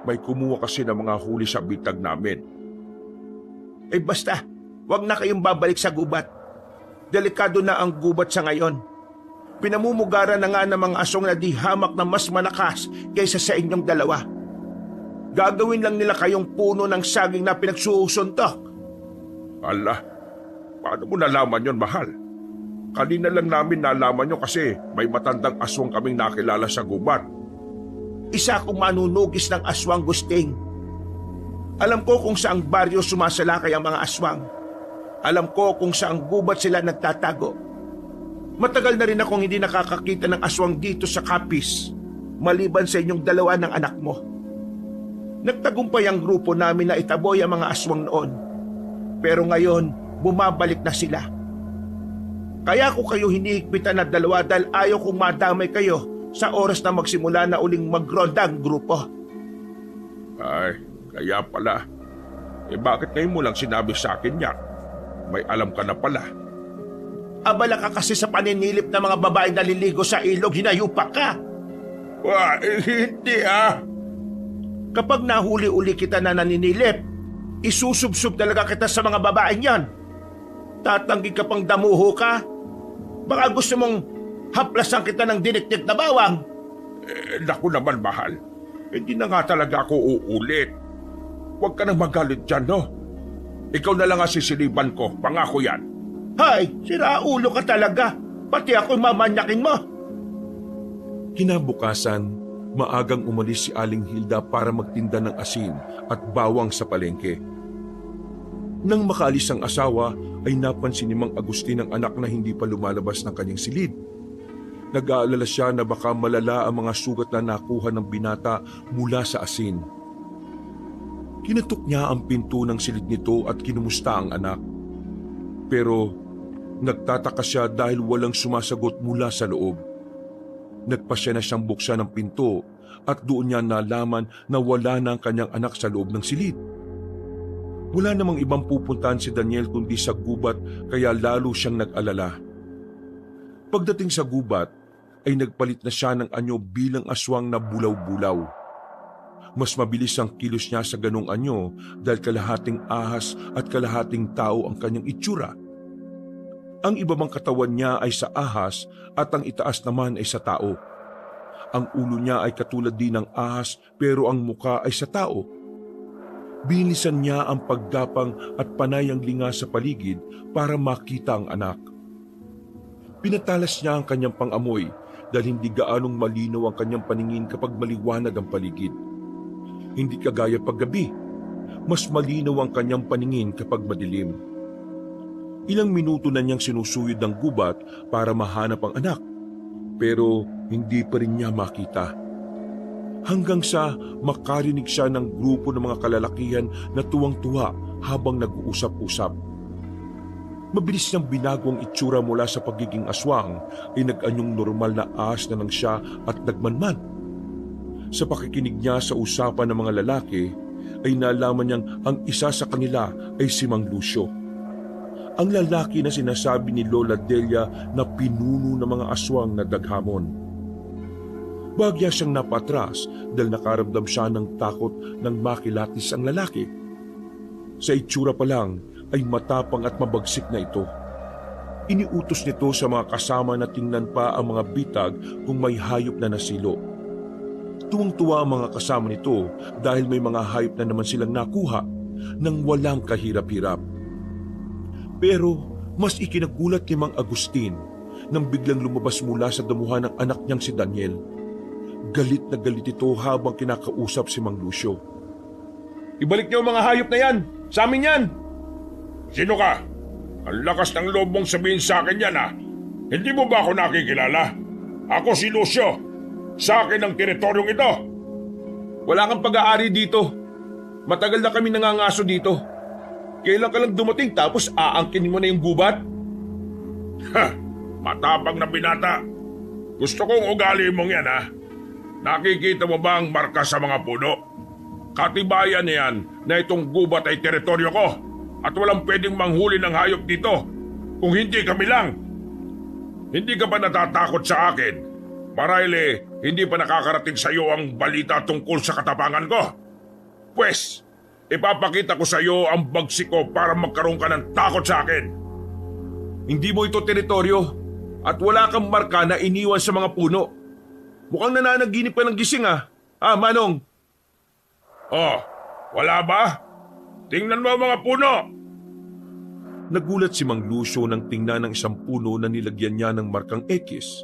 S2: May kumuha kasi ng mga huli sa bitag namin.
S3: Basta, huwag na kayong babalik sa gubat. Delikado na ang gubat sa ngayon. Pinamumugaran na nga ng mga asong na di hamak na mas malakas kaysa sa inyong dalawa. Gagawin lang nila kayong puno ng saging na pinagsusuntok.
S2: Ala, paano mo nalaman yon, mahal? Kanina lang namin nalaman nyo kasi may matandang aswang kaming nakilala sa gubat.
S3: Isa akong manunugis ng aswang, Gusting. Alam ko kung saang baryo sumasalakay ang mga aswang. Alam ko kung saang gubat sila nagtatago. Matagal na rin akong hindi nakakakita ng aswang dito sa Capiz, maliban sa inyong dalawa ng anak mo. Nagtagumpay ang grupo namin na itaboy ang mga aswang noon. Pero ngayon, bumabalik na sila. Kaya ko kayo hinihigpitan na dalawa dahil ayaw kong madamay kayo sa oras na magsimula na uling magronda ang grupo.
S2: Ay, kaya pala. Bakit ngayon mo lang sinabi sa akin yan? May alam ka na pala.
S3: Abala ka kasi sa paninilip ng mga babaeng naliligo sa ilog, hinayupak ka.
S2: Hindi
S3: Kapag nahuli-uli kita na naninilip, isusubsub talaga kita sa mga babaeng yan. Tatanggi ka pang damuho ka? Baka gusto mong haplasan kita ng dinikdik na bawang.
S2: Naku naman, mahal. Hindi na nga talaga ako uulit. Huwag ka nang magalit dyan, no? Ikaw na lang ang sisiliban ko, pangako yan.
S3: Hay, siraulo ka talaga. Pati ako'y mamanyakin mo.
S1: Kinabukasan, maagang umalis si Aling Hilda para magtinda ng asin at bawang sa palengke. Nang makaalis ang asawa, ay napansin ni Mang Agustin ang anak na hindi pa lumalabas ng kanyang silid. Nag-aalala siya na baka malala ang mga sugat na nakuha ng binata mula sa asin. Kinatok niya ang pinto ng silid nito at kinumusta ang anak. Pero nagtataka siya dahil walang sumasagot mula sa loob. Nagpasya na siyang buksan ang pinto at doon niya nalaman na wala na ang kanyang anak sa loob ng silid. Wala namang ibang pupuntahan si Daniel kundi sa gubat kaya lalo siyang nag-alala. Pagdating sa gubat ay nagpalit na siya ng anyo bilang aswang na bulaw-bulaw. Mas mabilis ang kilos niya sa ganong anyo dahil kalahating ahas at kalahating tao ang kanyang itsura. Ang ibabang katawan niya ay sa ahas at ang itaas naman ay sa tao. Ang ulo niya ay katulad din ng ahas pero ang muka ay sa tao. Binisan niya ang paggapang at panay ang linga sa paligid para makita ang anak. Pinatalas niya ang kanyang pangamoy dahil hindi gaanong malinaw ang kanyang paningin kapag maliwanag ang paligid. Hindi kagaya paggabi, mas malinaw ang kanyang paningin kapag madilim. Ilang minuto na niyang sinusuyod ang gubat para mahanap ang anak. pero hindi pa rin niya makita. Hanggang sa makarinig siya ng grupo ng mga kalalakihan na tuwang-tuwa habang nag-uusap-usap. Mabilis niyang binago ang itsura mula sa pagiging aswang ay nag-anyong normal na ahas na lang siya at nagmanman. Sa pakikinig niya sa usapan ng mga lalaki ay nalaman niyang ang isa sa kanila ay si Mang Lucio. Ang lalaki na sinasabi ni Lola Delia na pinuno ng mga aswang na daghamon. Bagya siyang napatras dahil nakaramdam siya ng takot nang makilatis ang lalaki. Sa itsura pa lang ay matapang at mabagsik na ito. Iniutos nito sa mga kasama na tingnan pa ang mga bitag kung may hayop na nasilo. Tuwang-tuwa ang mga kasama nito dahil may mga hayop na naman silang nakuha nang walang kahirap-hirap. Pero mas ikinagulat ni Mang Agustin nang biglang lumabas mula sa damuhan ng anak niyang si Daniel. Galit na galit ito habang kinakausap si Mang Lucio.
S2: Ibalik niyo ang mga hayop na yan! Sa amin yan! Sino ka? Ang lakas ng loob mong sabihin sa akin yan, ha? Hindi mo ba ako nakikilala? Ako si Lucio. Sa akin ang teritoryong ito.
S4: Wala kang pag-aari dito. Matagal na kami nangangaso dito. Kailan ka lang dumating tapos aangkinin mo na yung gubat?
S2: Ha! Matapang na binata. Gusto kong ugali mong yan, ha? Nakikita mo ba ang marka sa mga puno? Katibayan niyan na itong gubat ay teritoryo ko at walang pwedeng manghuli ng hayop dito kung hindi kami lang. Hindi ka ba natatakot sa akin? Marahil hindi pa nakakarating sa iyo ang balita tungkol sa katapangan ko. Pwes, ipapakita ko sa iyo ang bagsik ko para magkaroon ka ng takot sa akin.
S4: Hindi mo ito teritoryo at wala kang marka na iniwan sa mga puno. Mukhang nananaginip ka ng gising Manong.
S2: Oh, wala ba? Tingnan mo ang mga puno.
S1: Nagulat si Mang Lucio nang tingnan ng isang puno na nilagyan niya ng markang X.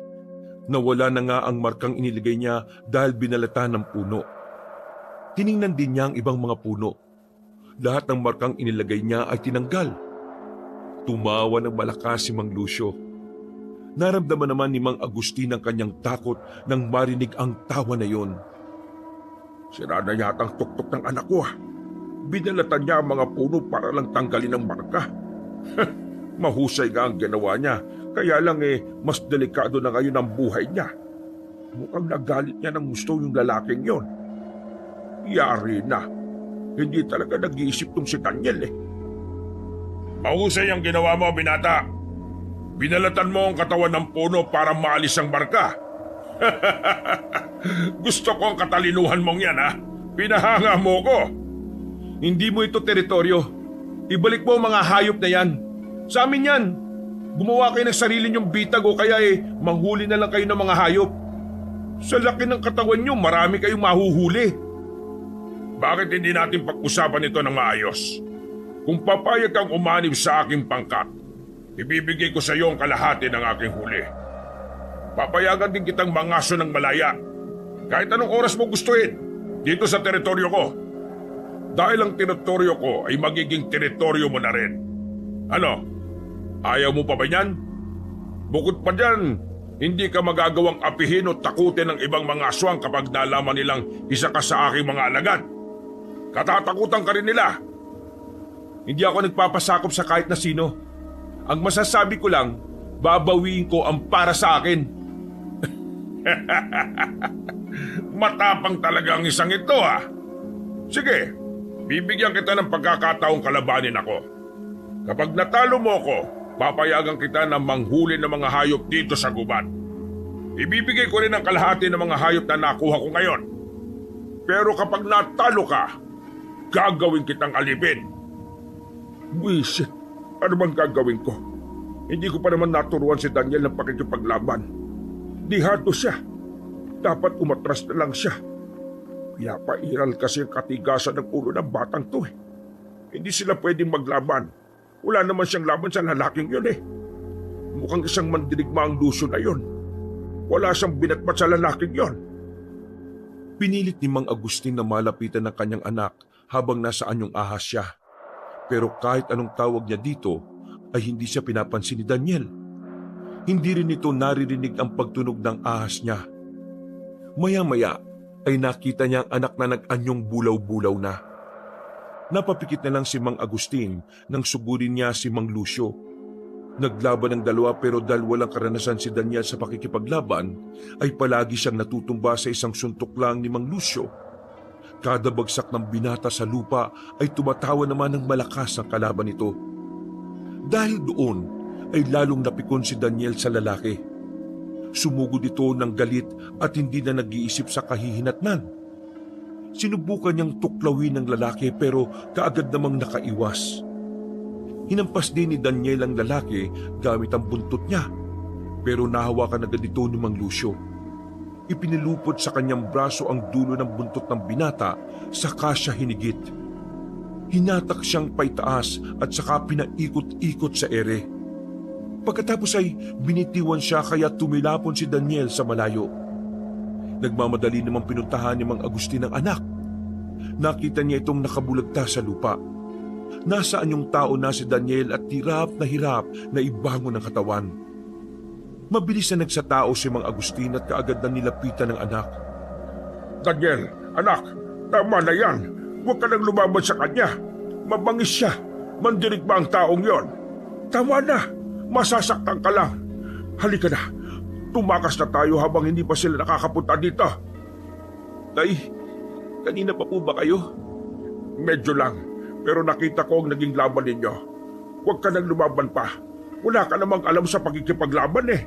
S1: Nawala na nga ang markang inilagay niya dahil binalatan ng puno. Tiningnan din niya ang ibang mga puno. Lahat ng markang inilagay niya ay tinanggal. Tumawa ng malakas si Mang Lucio. Naramdaman naman ni Mang Agustin ang kanyang takot nang marinig ang tawa na yon.
S2: Sira na yata ang tuktok ng anak ko. Binalatan niya ang mga puno para lang tanggalin ang marka. Mahusay nga ang ginawa niya. Kaya lang mas delikado na ngayon ang buhay niya. Mukhang nagalit niya ng gusto yung lalaking yon. Yari na. Hindi talaga nag-iisip tong si Daniel Mahusay ang ginawa mo, binata. Binalatan mo ang katawan ng puno para maalis ang marka. Gusto ko ang katalinuhan mong yan, ha? Pinahanga mo ko.
S4: Hindi mo ito teritoryo. Ibalik mo ang mga hayop na yan. Sa amin yan. Gumawa kayo ng sarili niyong bitag o kaya manghuli na lang kayo ng mga hayop. Sa laki ng katawan niyo, marami kayong mahuhuli.
S2: Bakit hindi natin pag-usapan ito ng maayos? Kung papayag kang umanib sa aking pangkat, ibibigay ko sa iyo ang kalahati ng aking huli. Papayagan din kitang mangaso ng malaya. Kahit anong oras mo gustuhin, dito sa teritoryo ko. Dahil ang teritoryo ko ay magiging teritoryo mo na rin. Ano? Ayaw mo pa ba yan? Bukod pa dyan, hindi ka magagawang apihin o takutin ng ibang mga aswang kapag nalaman nilang isa ka sa aking mga alagad. Katatakutan ka rin nila.
S4: Hindi ako nagpapasakop sa kahit na sino. Ang masasabi ko lang, babawiin ko ang para sa akin.
S2: Matapang talaga ang isang ito, ha? Sige, bibigyan kita ng pagkakataong kalabanin ako. Kapag natalo mo ako, papayagan kita na manghuli ng mga hayop dito sa gubat. Ibibigay ko rin ang kalahati ng mga hayop na nakuha ko ngayon. Pero kapag natalo ka, gagawin kitang alipin. Wish, ano bang gagawin ko? Hindi ko pa naman naturuan si Daniel ng pakikipaglaban. Dihado siya. Dapat umatras na lang siya. Pinapairal kasi ang katigasan ng ulo ng batang to Hindi sila pwedeng maglaban. Wala naman siyang laban sa lalaking yun Mukhang isang mandirigma ang Lucio na yun. Wala siyang binatbat sa lalaking yon.
S1: Pinilit ni Mang Agustin na malapitan ng kanyang anak habang nasa anyong ahas siya. Pero kahit anong tawag niya dito, ay hindi siya pinapansin ni Daniel. Hindi rin ito naririnig ang pagtunog ng ahas niya. Maya-maya ay nakita niya ang anak na nag-anyong bulaw-bulaw na. Napapikit na lang si Mang Agustin nang sugurin niya si Mang Lucio. Naglaban ang dalawa pero dahil walang karanasan si Daniel sa pakikipaglaban, ay palagi siyang natutumba sa isang suntok lang ni Mang Lucio. Kada bagsak ng binata sa lupa ay tumatawa naman ng malakas ang kalaban nito. Dahil doon ay lalong napikon si Daniel sa lalaki. Sumugod ito ng galit at hindi na nag-iisip sa kahihinatnan. Sinubukan niyang tuklawin ng lalaki pero kaagad namang nakaiwas. Hinampas din ni Daniel ang lalaki gamit ang buntot niya, pero nahawakan agad ito ni Mang Lucio. Ipinilupot sa kanyang braso ang dulo ng buntot ng binata, saka siya hinigit. Hinatak siyang paitaas at saka pinaikot-ikot sa ere. Pagkatapos ay binitiwan siya kaya tumilapon si Daniel sa malayo. Nagmamadali namang pinuntahan ni Mang Agustin ang anak. Nakita niya itong nakabulagta sa lupa. Nasaan yung tao na si Daniel at hirap na ibangon ang katawan. Mabilis na nagsatao si Mang Agustin at kaagad na nilapitan ng anak.
S2: Daniel, anak, tama na yan. Huwag ka nang lumaban sa kanya. Mabangis siya. Mandirig ba ang taong yon? Tama na. Masasaktan ka lang. Halika na. Tumakas na tayo habang hindi pa sila nakakapunta dito.
S4: Tay, kanina pa po ba kayo?
S2: Medyo lang. Pero nakita ko ang naging laban ninyo. Huwag ka nang lumaban pa. Wala ka namang alam sa pagkikipaglaban eh.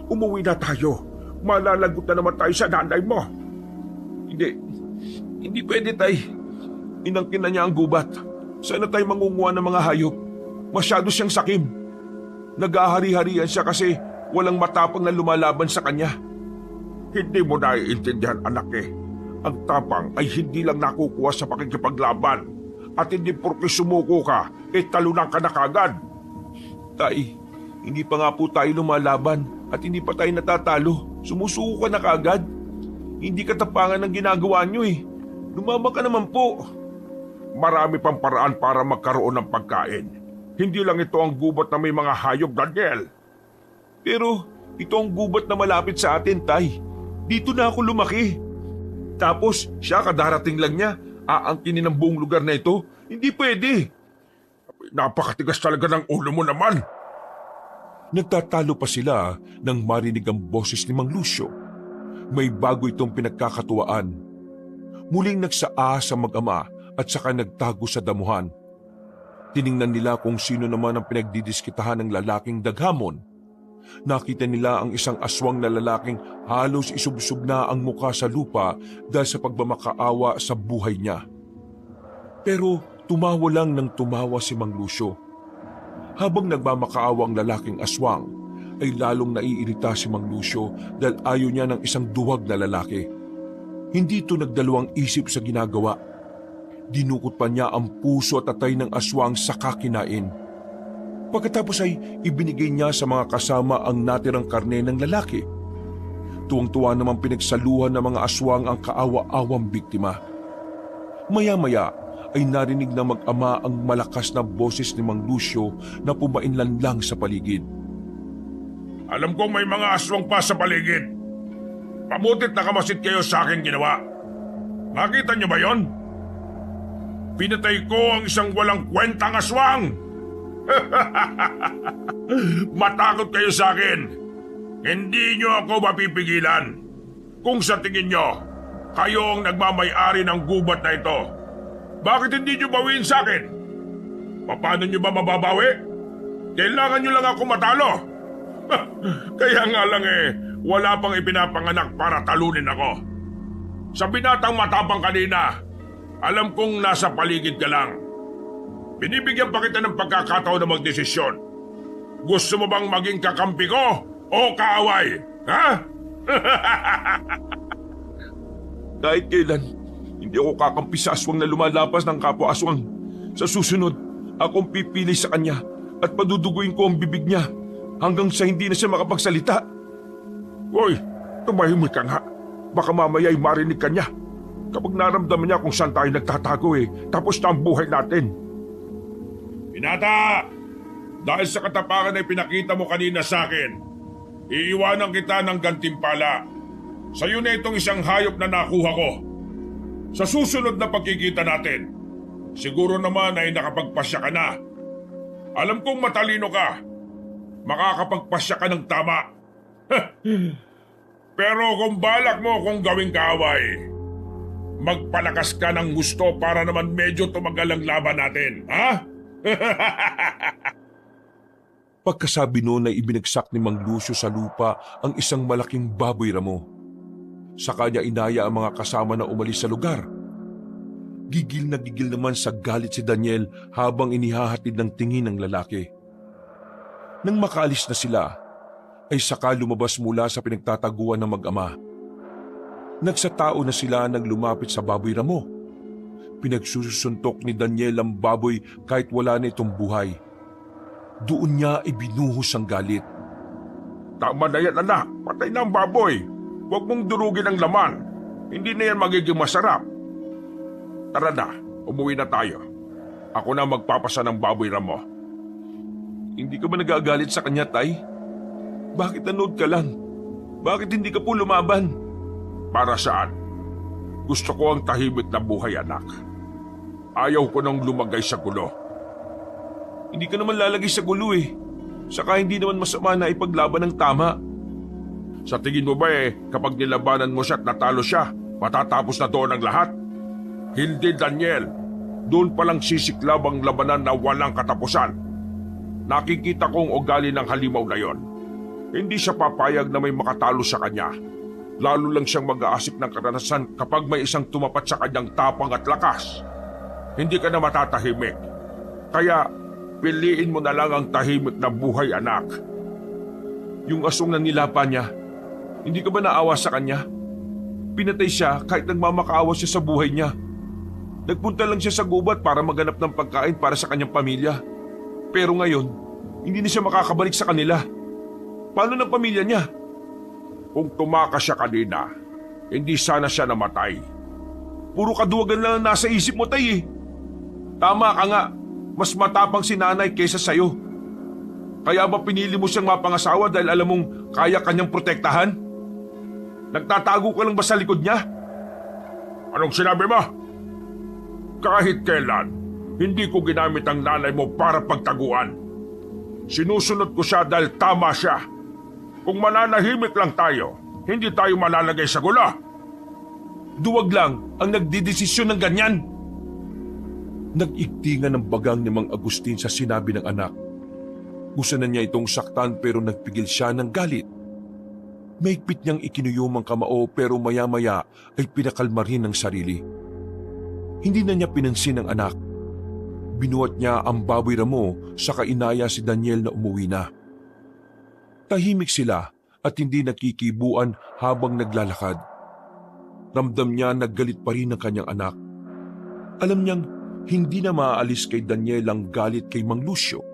S2: Umuwi na tayo. Malalagot na naman tayo sa nanay mo.
S4: Hindi pwede, tay. Inangkin na niya ang gubat. Sana tayo mangunguha ng mga hayop? Masyado siyang sakim. Nag-ahari-harian siya kasi walang matapang na lumalaban sa kanya.
S2: Hindi mo naiintindihan, anak eh. Ang tapang ay hindi lang nakukuha sa pakikipaglaban. At hindi porke sumuko ka, talunan ka na kagad.
S4: Tay, hindi pa nga po tayo lumalaban at hindi pa tayo natatalo. Sumusuko ka na kagad. Hindi katapangan ang ginagawa niyo eh. Lumama ka naman po.
S2: Marami pang paraan para magkaroon ng pagkain. Hindi lang ito ang gubat na may mga hayop, Daniel.
S4: Pero ito ang gubat na malapit sa atin, tay. Dito na ako lumaki. Tapos siya kadarating lang niya, aangkinin ang buong lugar na ito. Hindi pwede.
S2: Napakatigas talaga ng ulo mo naman.
S1: Nagtatalo pa sila nang marinig ang boses ni Mang Lucio. May bago itong pinagkakatuwaan. Muling nagsaahas ang mag-ama at saka nagtago sa damuhan. Tiningnan nila kung sino naman ang pinagdidiskitahan ng lalaking daghamon. Nakita nila ang isang aswang na lalaking halos isubsob na ang muka sa lupa dahil sa pagmamakaawa sa buhay niya. Pero tumawa lang ng tumawa si Mang Lucio. Habang nagmamakaawa ang lalaking aswang, ay lalong naiirita si Mang Lucio dahil ayaw niya ng isang duwag na lalaki. Hindi ito nagdalawang isip sa ginagawa. Dinukot pa niya ang puso at atay ng aswang sa kakinain. Pagkatapos ay ibinigay niya sa mga kasama ang natirang karne ng lalaki. Tuwang-tuwa namang pinagsaluhan ng mga aswang ang kaawa-awang biktima. Maya-maya ay narinig na mag-ama ang malakas na boses ni Mang Lucio na pumainlanlang sa paligid.
S2: Alam kong may mga aswang pa sa paligid. Pabutit na kamasit kayo sa aking ginawa. Makita niyo ba yon? Pinatay ko ang isang walang kwentang aswang. Matakot kayo sa akin. Hindi niyo ako mapipigilan. Kung sa tingin niyo, kayo ang nagmamay-ari ng gubat na ito, bakit hindi niyo bawiin sa akin? Paano niyo ba mababawi? Kailangan niyo lang ako matalo. Kaya nga lang wala pang ipinapanganak para talunin ako. Sa binatang matapang kanina, alam kong nasa paligid ka lang. Binibigyan pa kita ng pagkakataon na magdesisyon. Gusto mo bang maging kakampi ko o kaaway? Ha?
S4: Kahit kailan, hindi ako kakampi sa aswang na lumalapas ng kapwa-aswang. Sa susunod, akong pipili sa kanya at paduduguin ko ang bibig niya hanggang sa hindi na siya makapagsalita.
S2: Hoy, tumahimik ka nga. Baka mamaya ay marinig ka niya. Kapag naramdaman niya kung saan tayo nagtatago tapos na ang buhay natin. Binata! Dahil sa katapangan na ipinakita mo kanina sa akin, iiwanan kita ng gantimpala. Sa'yo na itong isang hayop na nakuha ko. Sa susunod na pagkikita natin, siguro naman ay nakapagpasya ka na. Alam kong matalino ka. Makakapagpasya ka ng tama. Pero kung balak mo kung gawing kaaway, magpalakas ka ng gusto para naman medyo tumagal ang laban natin, ha?
S1: Pagkasabi noon ay ibinagsak ni Mang Lucio sa lupa ang isang malaking baboy ramo. Sa kanya inaya ang mga kasama na umalis sa lugar. Gigil na gigil naman sa galit si Daniel habang inihahatid ng tingin ng lalaki. Nang makaalis na sila, ay saka lumabas mula sa pinagtataguan ng mag-ama. Nagsatao na sila nang lumapit sa baboy ramo. Pinagsusuntok ni Daniel ang baboy kahit wala na itong buhay. Doon niya ibinuhos ang galit.
S2: Tama na yan, anak. Patay na ang baboy. Huwag mong durugin ang laman. Hindi na yan magiging masarap. Tara na, umuwi na tayo. Ako na magpapasa ng baboy ramo.
S1: Hindi ka ba nagagalit sa kanya, Tay? Bakit nanood ka lang? Bakit hindi ka po lumaban?
S2: Para saan? Gusto ko ang tahimik na buhay, anak. Ayaw ko nang lumagay sa gulo.
S1: Hindi ka naman lalagay sa gulo eh. Saka hindi naman masama na ipaglaban ng tama.
S2: Sa tingin mo ba kapag nilabanan mo siya at natalo siya, matatapos na doon ang lahat? Hindi, Daniel. Doon palang sisiklab ang labanan na walang katapusan. Nakikita kong ugali ng halimaw na yon. Hindi siya papayag na may makatalo sa kanya. Lalo lang siyang mag-aasik ng karanasan kapag may isang tumapat sa kanyang tapang at lakas. Hindi ka na matatahimik. Kaya, piliin mo na lang ang tahimik na buhay, anak.
S1: Yung asong na nilapa niya, hindi ka ba naawa sa kanya? Pinatay siya kahit nagmamakaawa siya sa buhay niya. Nagpunta lang siya sa gubat para maganap ng pagkain para sa kanyang pamilya. Pero ngayon, hindi na siya makakabalik sa kanila. Paano ng pamilya niya?
S2: Kung tumakas siya kanina, hindi sana siya namatay.
S1: Puro kaduwagan lang ang nasa isip mo, Tay eh. Tama ka nga, mas matapang si nanay kaysa sayo. Kaya ba pinili mo siyang mapangasawa dahil alam mong kaya kanyang protektahan? Nagtatago ka lang ba sa likod niya?
S2: Anong sinabi mo? Kahit kailan, hindi ko ginamit ang nanay mo para pagtaguan. Sinusunod ko siya dahil tama siya. Kung mananahimik lang tayo, hindi tayo malalagay sa gulo.
S1: Duwag lang ang nagdidesisyon ng ganyan. Nag-igtingan ng bagang ni Mang Agustin sa sinabi ng anak. Gusto na niya itong saktan pero nagpigil siya ng galit. Mahigpit niyang ikinuyom ang kamao pero maya-maya ay pinakalma rin ng sarili. Hindi na niya pinansin ang anak. Binuhat niya ang baboy ramo sa kainaya si Daniel na umuwi na. Tahimik sila at hindi nakikibuan habang naglalakad. Ramdam niya naggalit pa rin ang kanyang anak. Alam niyang hindi na maaalis kay Daniel ang galit kay Mang Lucio.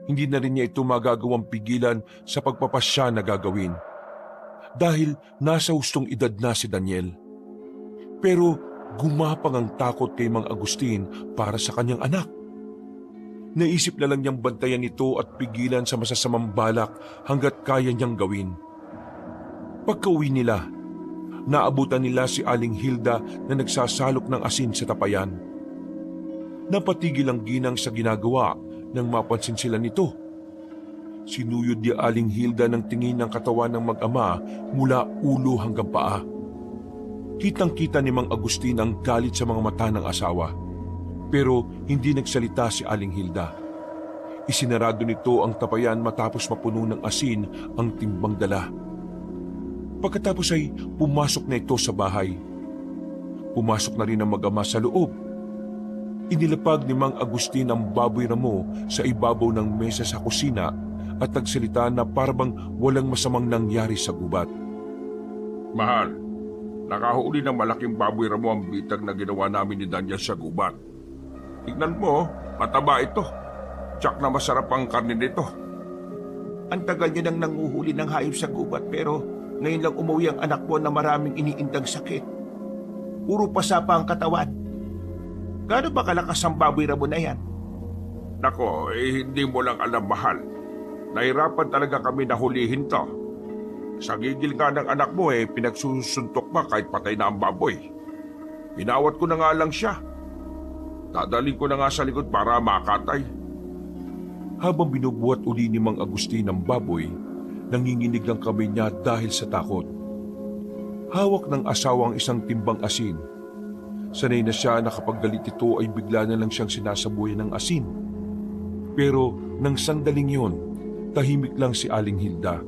S1: Hindi na rin niya ito magagawang pigilan sa pagpapasya na gagawin. Dahil nasa hustong edad na si Daniel. Pero gumapang ang takot kay Mang Agustin para sa kanyang anak. Naisip na lang niyang bantayan ito at pigilan sa masasamang balak hanggat kaya niyang gawin. Pagka-uwi nila, naabutan nila si Aling Hilda na nagsasalok ng asin sa tapayan. Napatigil ang ginang sa ginagawa nang mapansin sila nito. Sinuyod ni Aling Hilda ng tingin ng katawan ng mag-ama mula ulo hanggang paa. Kitang-kita ni Mang Agustin ang galit sa mga mata ng asawa. Pero hindi nagsalita si Aling Hilda. Isinarado nito ang tapayan matapos mapuno ng asin ang timbang dala. Pagkatapos ay pumasok na ito sa bahay. Pumasok na rin ang mag-ama sa loob. Inilapag ni Mang Agustin ang baboy ramo sa ibabaw ng mesa sa kusina at nagsalita na parabang walang masamang nangyari sa gubat.
S2: Mahal, nakahuli ng malaking baboy ramo ang bitag na ginawa namin ni Daniel sa gubat. Tignan mo, mataba ito. Tsak na masarap ang karne nito.
S3: Ang tagal niyo nang nanguhuli ng hayop sa gubat pero ngayon lang umuwi ang anak mo na maraming iniindang sakit. Puro pasa pa ang katawan. Gaano ba kalakas ang baboy ramo na yan?
S2: Nako, hindi mo lang alam, mahal. Nahirapan talaga kami na hulihin to. Sa gigil nga ng anak mo pinagsusuntok pa kahit patay na ang baboy. Inawat ko na nga lang siya. Dadaling ko na nga sa likod para makatay.
S1: Habang binubuhat uli ni Mang Agustin ang baboy, nanginginig ang kamay niya dahil sa takot. Hawak ng asawa ang isang timbang asin. Sanay na siya na kapag galit ito ay bigla na lang siyang sinasabuyan ng asin. Pero nang sandaling yun, tahimik lang si Aling Hilda.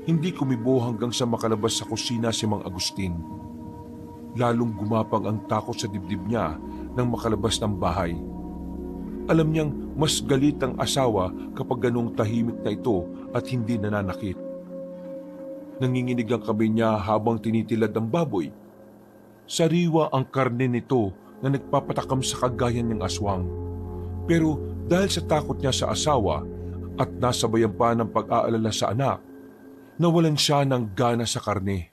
S1: Hindi kumibo hanggang sa makalabas sa kusina si Mang Agustin. Lalong gumapang ang takot sa dibdib niya nang makalabas ng bahay. Alam niyang mas galit ang asawa kapag ganong tahimik na ito at hindi nananakit. Nanginginig ang kamay niya habang tinitilad ang baboy. Sariwa ang karne nito na nagpapatakam sa kagayan ng aswang. Pero dahil sa takot niya sa asawa at nasabayan pa ng pag-aalala sa anak, nawalan siya ng gana sa karne.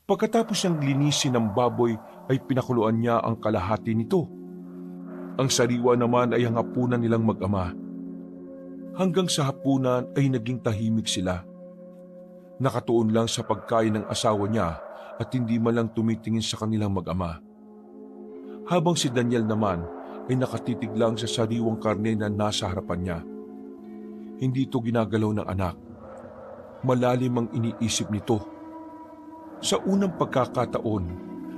S1: Pagkatapos niyang linisin ng baboy ay pinakuluan niya ang kalahati nito. Ang sariwa naman ay ang hapunan nilang mag-ama. Hanggang sa hapunan ay naging tahimik sila. Nakatuon lang sa pagkain ng asawa niya at hindi man lang tumitingin sa kanilang mag-ama. Habang si Daniel naman ay nakatitig lang sa sariwang karne na nasa harapan niya. Hindi ito ginagalaw ng anak. Malalim ang iniisip nito. Sa unang pagkakataon,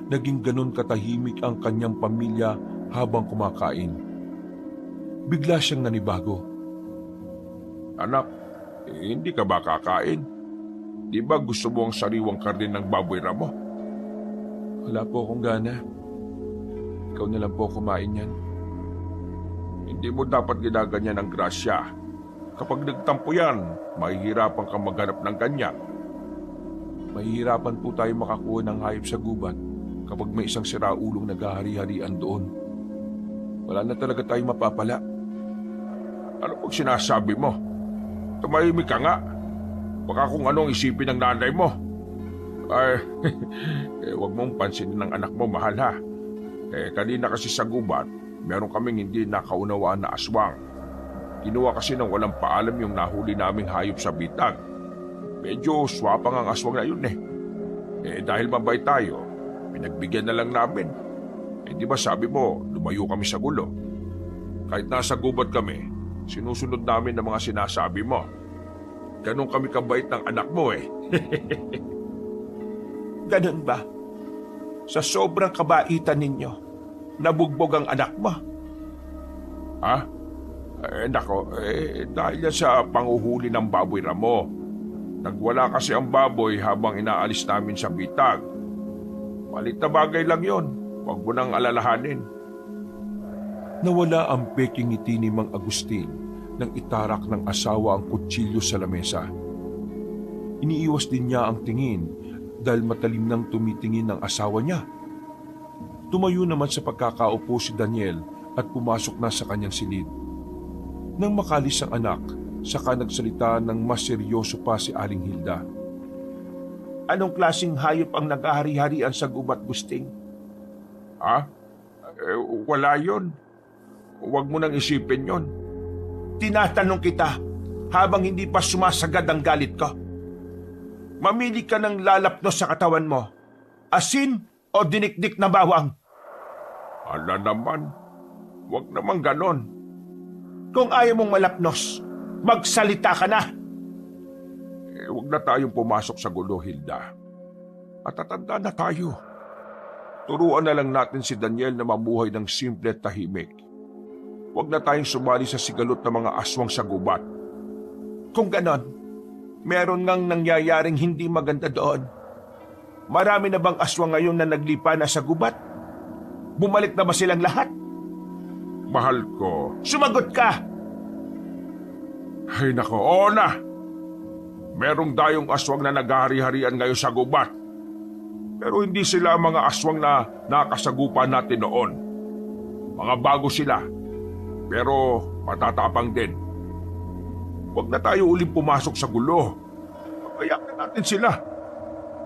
S1: naging ganon katahimik ang kanyang pamilya habang kumakain. Bigla siyang nanibago.
S2: Anak, hindi ka ba kakain? Di ba gusto mo ang sariwang karne ng baboy ramo?
S1: Wala po akong gana. Ikaw na lang po kumain yan.
S2: Hindi mo dapat ginaganyan ang grasya. Kapag nagtampo yan, mahihirapan kang maghanap ng ganyan.
S1: Mahihirapan po tayo makakuha ng hayop sa gubat kapag may isang siraulong naghahari-harian doon. Wala na talaga tayong mapapala.
S2: Ano pag sinasabi mo? Tumahimik ka nga. Baka kung anong isipin ng nanay mo. Ay, huwag mong pansinin ng anak mo, mahal ha. Kanina kasi sa gubat, meron kaming hindi nakaunawaan na aswang. Kinuha kasi ng walang paalam yung nahuli naming hayop sa bitag. Medyo swapang ang aswang na yun dahil mabait tayo, pinagbigyan na lang namin. Di ba sabi mo, lumayo kami sa gulo. Kahit nasa gubat kami, sinusunod namin ang mga sinasabi mo. Ganon kami kabait ng anak mo
S3: Ganon ba? Sa sobrang kabaitan ninyo, nabugbog ang anak mo.
S2: Ha? Nako, dahil yan sa panguhuli ng baboy ramo. Nagwala kasi ang baboy habang inaalis namin sa bitag. Malit na bagay lang yon. Huwag mo nang alalahanin.
S1: Nawala ang peking ngiti ni Mang Agustin nang itarak ng asawa ang kutsilyo sa lamesa. Iniiwas din niya ang tingin dahil matalim nang tumitingin ng asawa niya. Tumayo naman sa pagkakaupo si Daniel at pumasok na sa kanyang silid. Nang makalis ang anak, saka nagsalita ng mas seryoso pa si Aling Hilda.
S3: Anong klaseng hayop ang naghahari-harian sa gubat, Gusting?
S2: Ha? Wala yon. Huwag mo nang isipin yon.
S3: Tinatanong kita habang hindi pa sumasagad ang galit ko. Mamili ka ng lalapnos sa katawan mo. Asin o dinikdik na bawang?
S2: Ala naman. Huwag naman ganon.
S3: Kung ayaw mong malapnos, magsalita ka na.
S2: Huwag na tayong pumasok sa gulo, Hilda. Matatanda na tayo. Turuan na lang natin si Daniel na mamuhay ng simple at tahimik. Huwag na tayong sumali sa sigalot ng mga aswang sa gubat.
S3: Kung ganon, meron ngang nangyayaring hindi maganda doon. Marami na bang aswang ngayon na naglipa na sa gubat? Bumalik na ba silang lahat?
S2: Mahal ko.
S3: Sumagot ka!
S2: Ay nako, oo na. Merong dayong aswang na naghahari-harian ngayon sa gubat. Pero hindi sila ang mga aswang na nakasagupan natin noon. Mga bago sila. Pero matatapang din. Huwag na tayo uling pumasok sa gulo. Papayak na natin sila.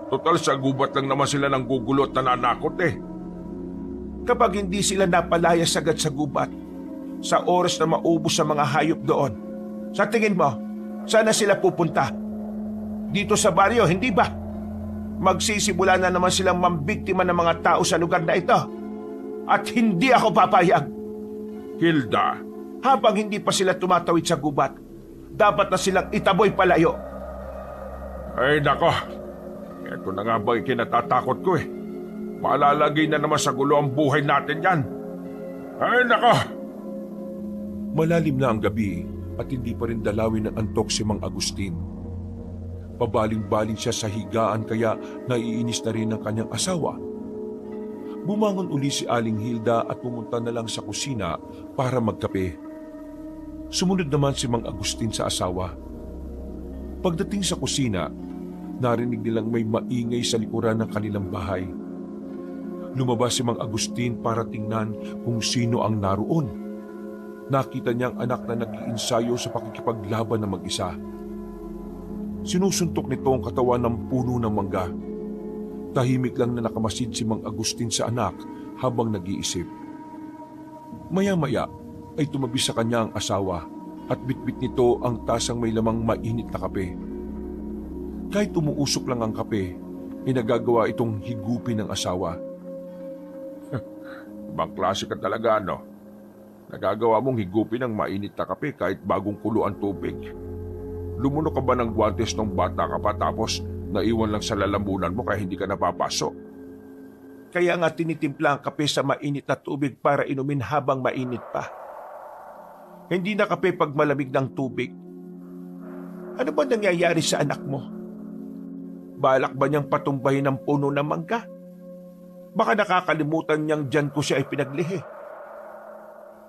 S2: Total sa gubat lang naman sila ng gugulo at nananakot
S3: Kapag hindi sila napalayas agad sa gubat, sa oras na maubos sa mga hayop doon, Sa tingin mo, saan na sila pupunta? Dito sa baryo, hindi ba? Magsisimula na naman silang mambiktima ng mga tao sa lugar na ito. At hindi ako papayag.
S2: Hilda,
S3: Habang hindi pa sila tumatawid sa gubat, dapat na silang itaboy palayo.
S2: ay nako. Ito na nga ba yung kinatatakot ko eh. Malalagay na naman sa gulo ang buhay natin yan. Ay nako.
S1: Malalim na ang gabi at hindi pa rin dalawin ng antok si Mang Agustin. Pabaling-baling siya sa higaan kaya naiinis na rin ang kanyang asawa. Bumangon uli si Aling Hilda at pumunta na lang sa kusina para magkape. Sumunod naman si Mang Agustin sa asawa. Pagdating sa kusina, narinig nilang may maingay sa likuran ng kanilang bahay. Lumabas si Mang Agustin para tingnan kung sino ang naroon. Nakita niya ang anak na nag-iinsayo sa pakikipaglaban na mag-isa. Sinusuntok nito ang katawan ng puno ng mangga. Tahimik lang na nakamasid si Mang Agustin sa anak habang nag-iisip. Maya-maya ay tumabi sa kanya ang asawa at bitbit nito ang tasang may lamang mainit na kape. Kahit umuusok lang ang kape, ay nagagawa itong higupin ng asawa.
S2: Ibang klase ka talaga, no? Nagagawa mong higupin ng mainit na kape kahit bagong kulo ang tubig. Lumuno ka ba ng guwantes nung bata ka pa tapos naiwan lang sa lalamunan mo kaya hindi ka napapasok?
S3: Kaya nga tinitimpla ang kape sa mainit na tubig para inumin habang mainit pa. Hindi na kape pag malamig ng tubig. Ano ba nangyayari sa anak mo? Balak ba niyang patumbahin ang puno ng mangga? Baka nakakalimutan niyang dyan ko siya ay pinaglihi.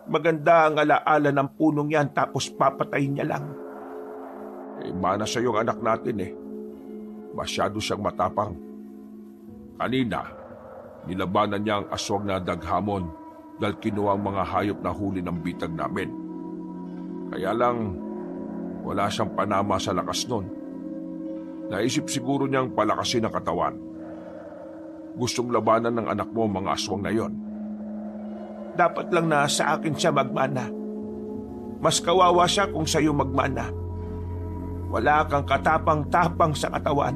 S3: Maganda ang alaala ng punong yan tapos papatayin niya lang.
S2: Mana sa yung anak natin eh. Masyado siyang matapang. Kanina, nilabanan niya ang aswang na daghamon dahil kinuha ang mga hayop na huli ng bitag namin. Kaya lang, wala siyang panama sa lakas nun. Naisip siguro niyang palakasin ang katawan. Gustong labanan ng anak mo ang mga aswang na yon.
S3: Dapat lang na sa akin siya magmana. Mas kawawa siya kung sa'yo magmana. Wala kang katapang-tapang sa katawan.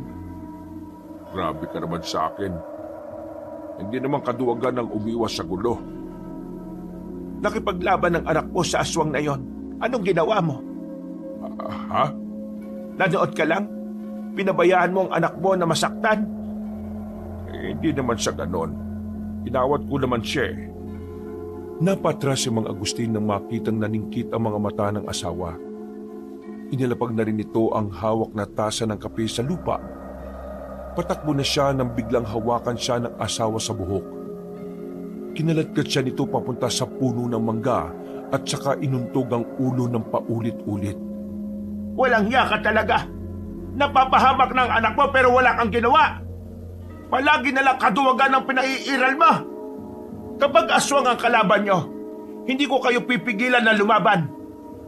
S2: Grabe ka naman sa akin. Hindi naman kaduwagan ng umiwas sa gulo.
S3: Nakipaglaban ng anak mo sa aswang na yon. Anong ginawa mo?
S2: Ha?
S3: Nanood ka lang? Pinabayaan mo ang anak mo na masaktan?
S2: Hindi naman sa ganon. Inawat ko naman siya eh.
S1: Napatras si Mang Agustin nang makitang naningkit ang mga mata ng asawa. Inilapag na rin ito ang hawak na tasa ng kape sa lupa. Patakbo na siya nang biglang hawakan siya ng asawa sa buhok. Kinaladkad siya nito papunta sa puno ng mangga at saka inuntog ang ulo ng paulit-ulit.
S3: Walang hiya ka talaga. Napapahamak ng anak mo pero wala kang ginawa. Palagi na lang kaduwagan ng pinaiiral mo. Kapag aswang ang kalaban nyo, hindi ko kayo pipigilan na lumaban.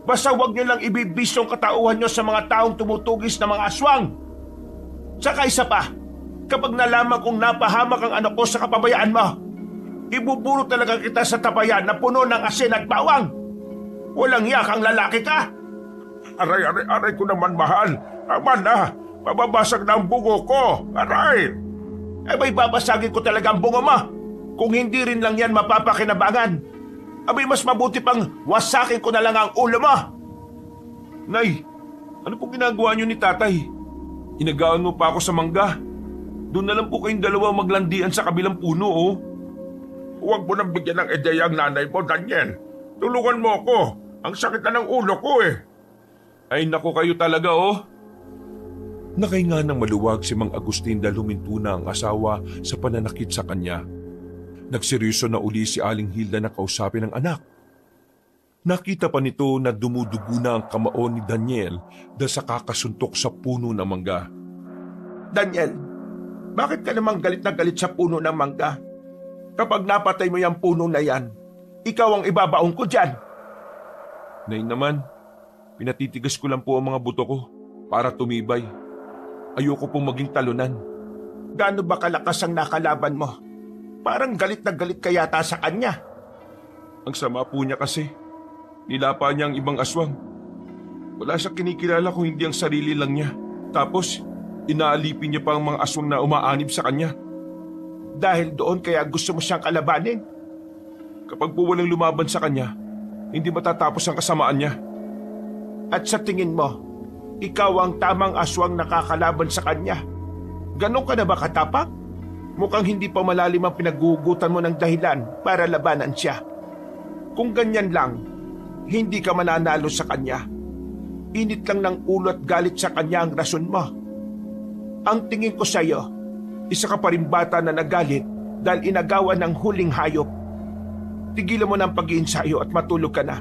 S3: Basta huwag nyo lang ibibis yung katauhan nyo sa mga taong tumutugis na mga aswang. Saka isa pa, kapag nalaman kong napahamak ang anak ko sa kapabayaan mo, ibuburo talaga kita sa tabayan na puno ng asin at bawang. Walang hiya kang lalaki ka.
S2: Aray ko naman, mahal. Tama na. Mababasag na ang bungo ko. Aray!
S3: Abay, babasagin ko talaga ang bungo mo. Kung hindi rin lang yan mapapakinabangan. Abay, mas mabuti pang wasakin ko na lang ang ulo mo.
S1: Nay, ano pong ginagawa niyo ni tatay? Inagaan mo pa ako sa mangga. Doon na lang po kayong dalawa maglandian sa kabilang puno, oh.
S2: Huwag mo nang bigyan ng ideya ang nanay mo, Daniel. Tulungan mo ako. Ang sakit na ng ulo ko eh.
S1: Ay nako kayo talaga, oh. Nakahinga ng maluwag si Mang Agustin dahil huminto na ang asawa sa pananakit sa kanya. Nagseryoso na uli si Aling Hilda na kausapin ang anak. Nakita pa nito na dumudugo na ang kamao ni Daniel dahil sa kakasuntok sa puno ng mangga.
S3: Daniel, bakit ka namang galit na galit sa puno ng mangga? Kapag napatay mo yung puno na yan, ikaw ang ibabaong ko dyan.
S1: Nay naman, pinatitigas ko lang po ang mga buto ko para tumibay. Ayoko pong maging talunan.
S3: Gaano ba kalakas ang nakalaban mo? Parang galit na galit ka yata sa kanya.
S1: Ang sama po niya kasi. Nilapa niya ang ibang aswang. Wala siyang kinikilala kung hindi ang sarili lang niya. Tapos, inaalipin niya pa ang mga aswang na umaanib sa kanya.
S3: Dahil doon kaya gusto mo siyang kalabanin?
S1: Kapag po walang lumaban sa kanya, hindi matatapos ang kasamaan niya.
S3: At sa tingin mo, ikaw ang tamang aswang nakakalaban sa kanya. Ganon ka na ba katapak? Mukhang hindi pa malalim ang pinaghuhugutan mo ng dahilan para labanan siya. Kung ganyan lang, hindi ka mananalo sa kanya. Init lang ng ulo at galit sa kanya ang rason mo. Ang tingin ko sa iyo, isa ka pa rin bata na nagalit dahil inagawan ng huling hayop. Tigilan mo ng pag-iinsayo at matulog ka na.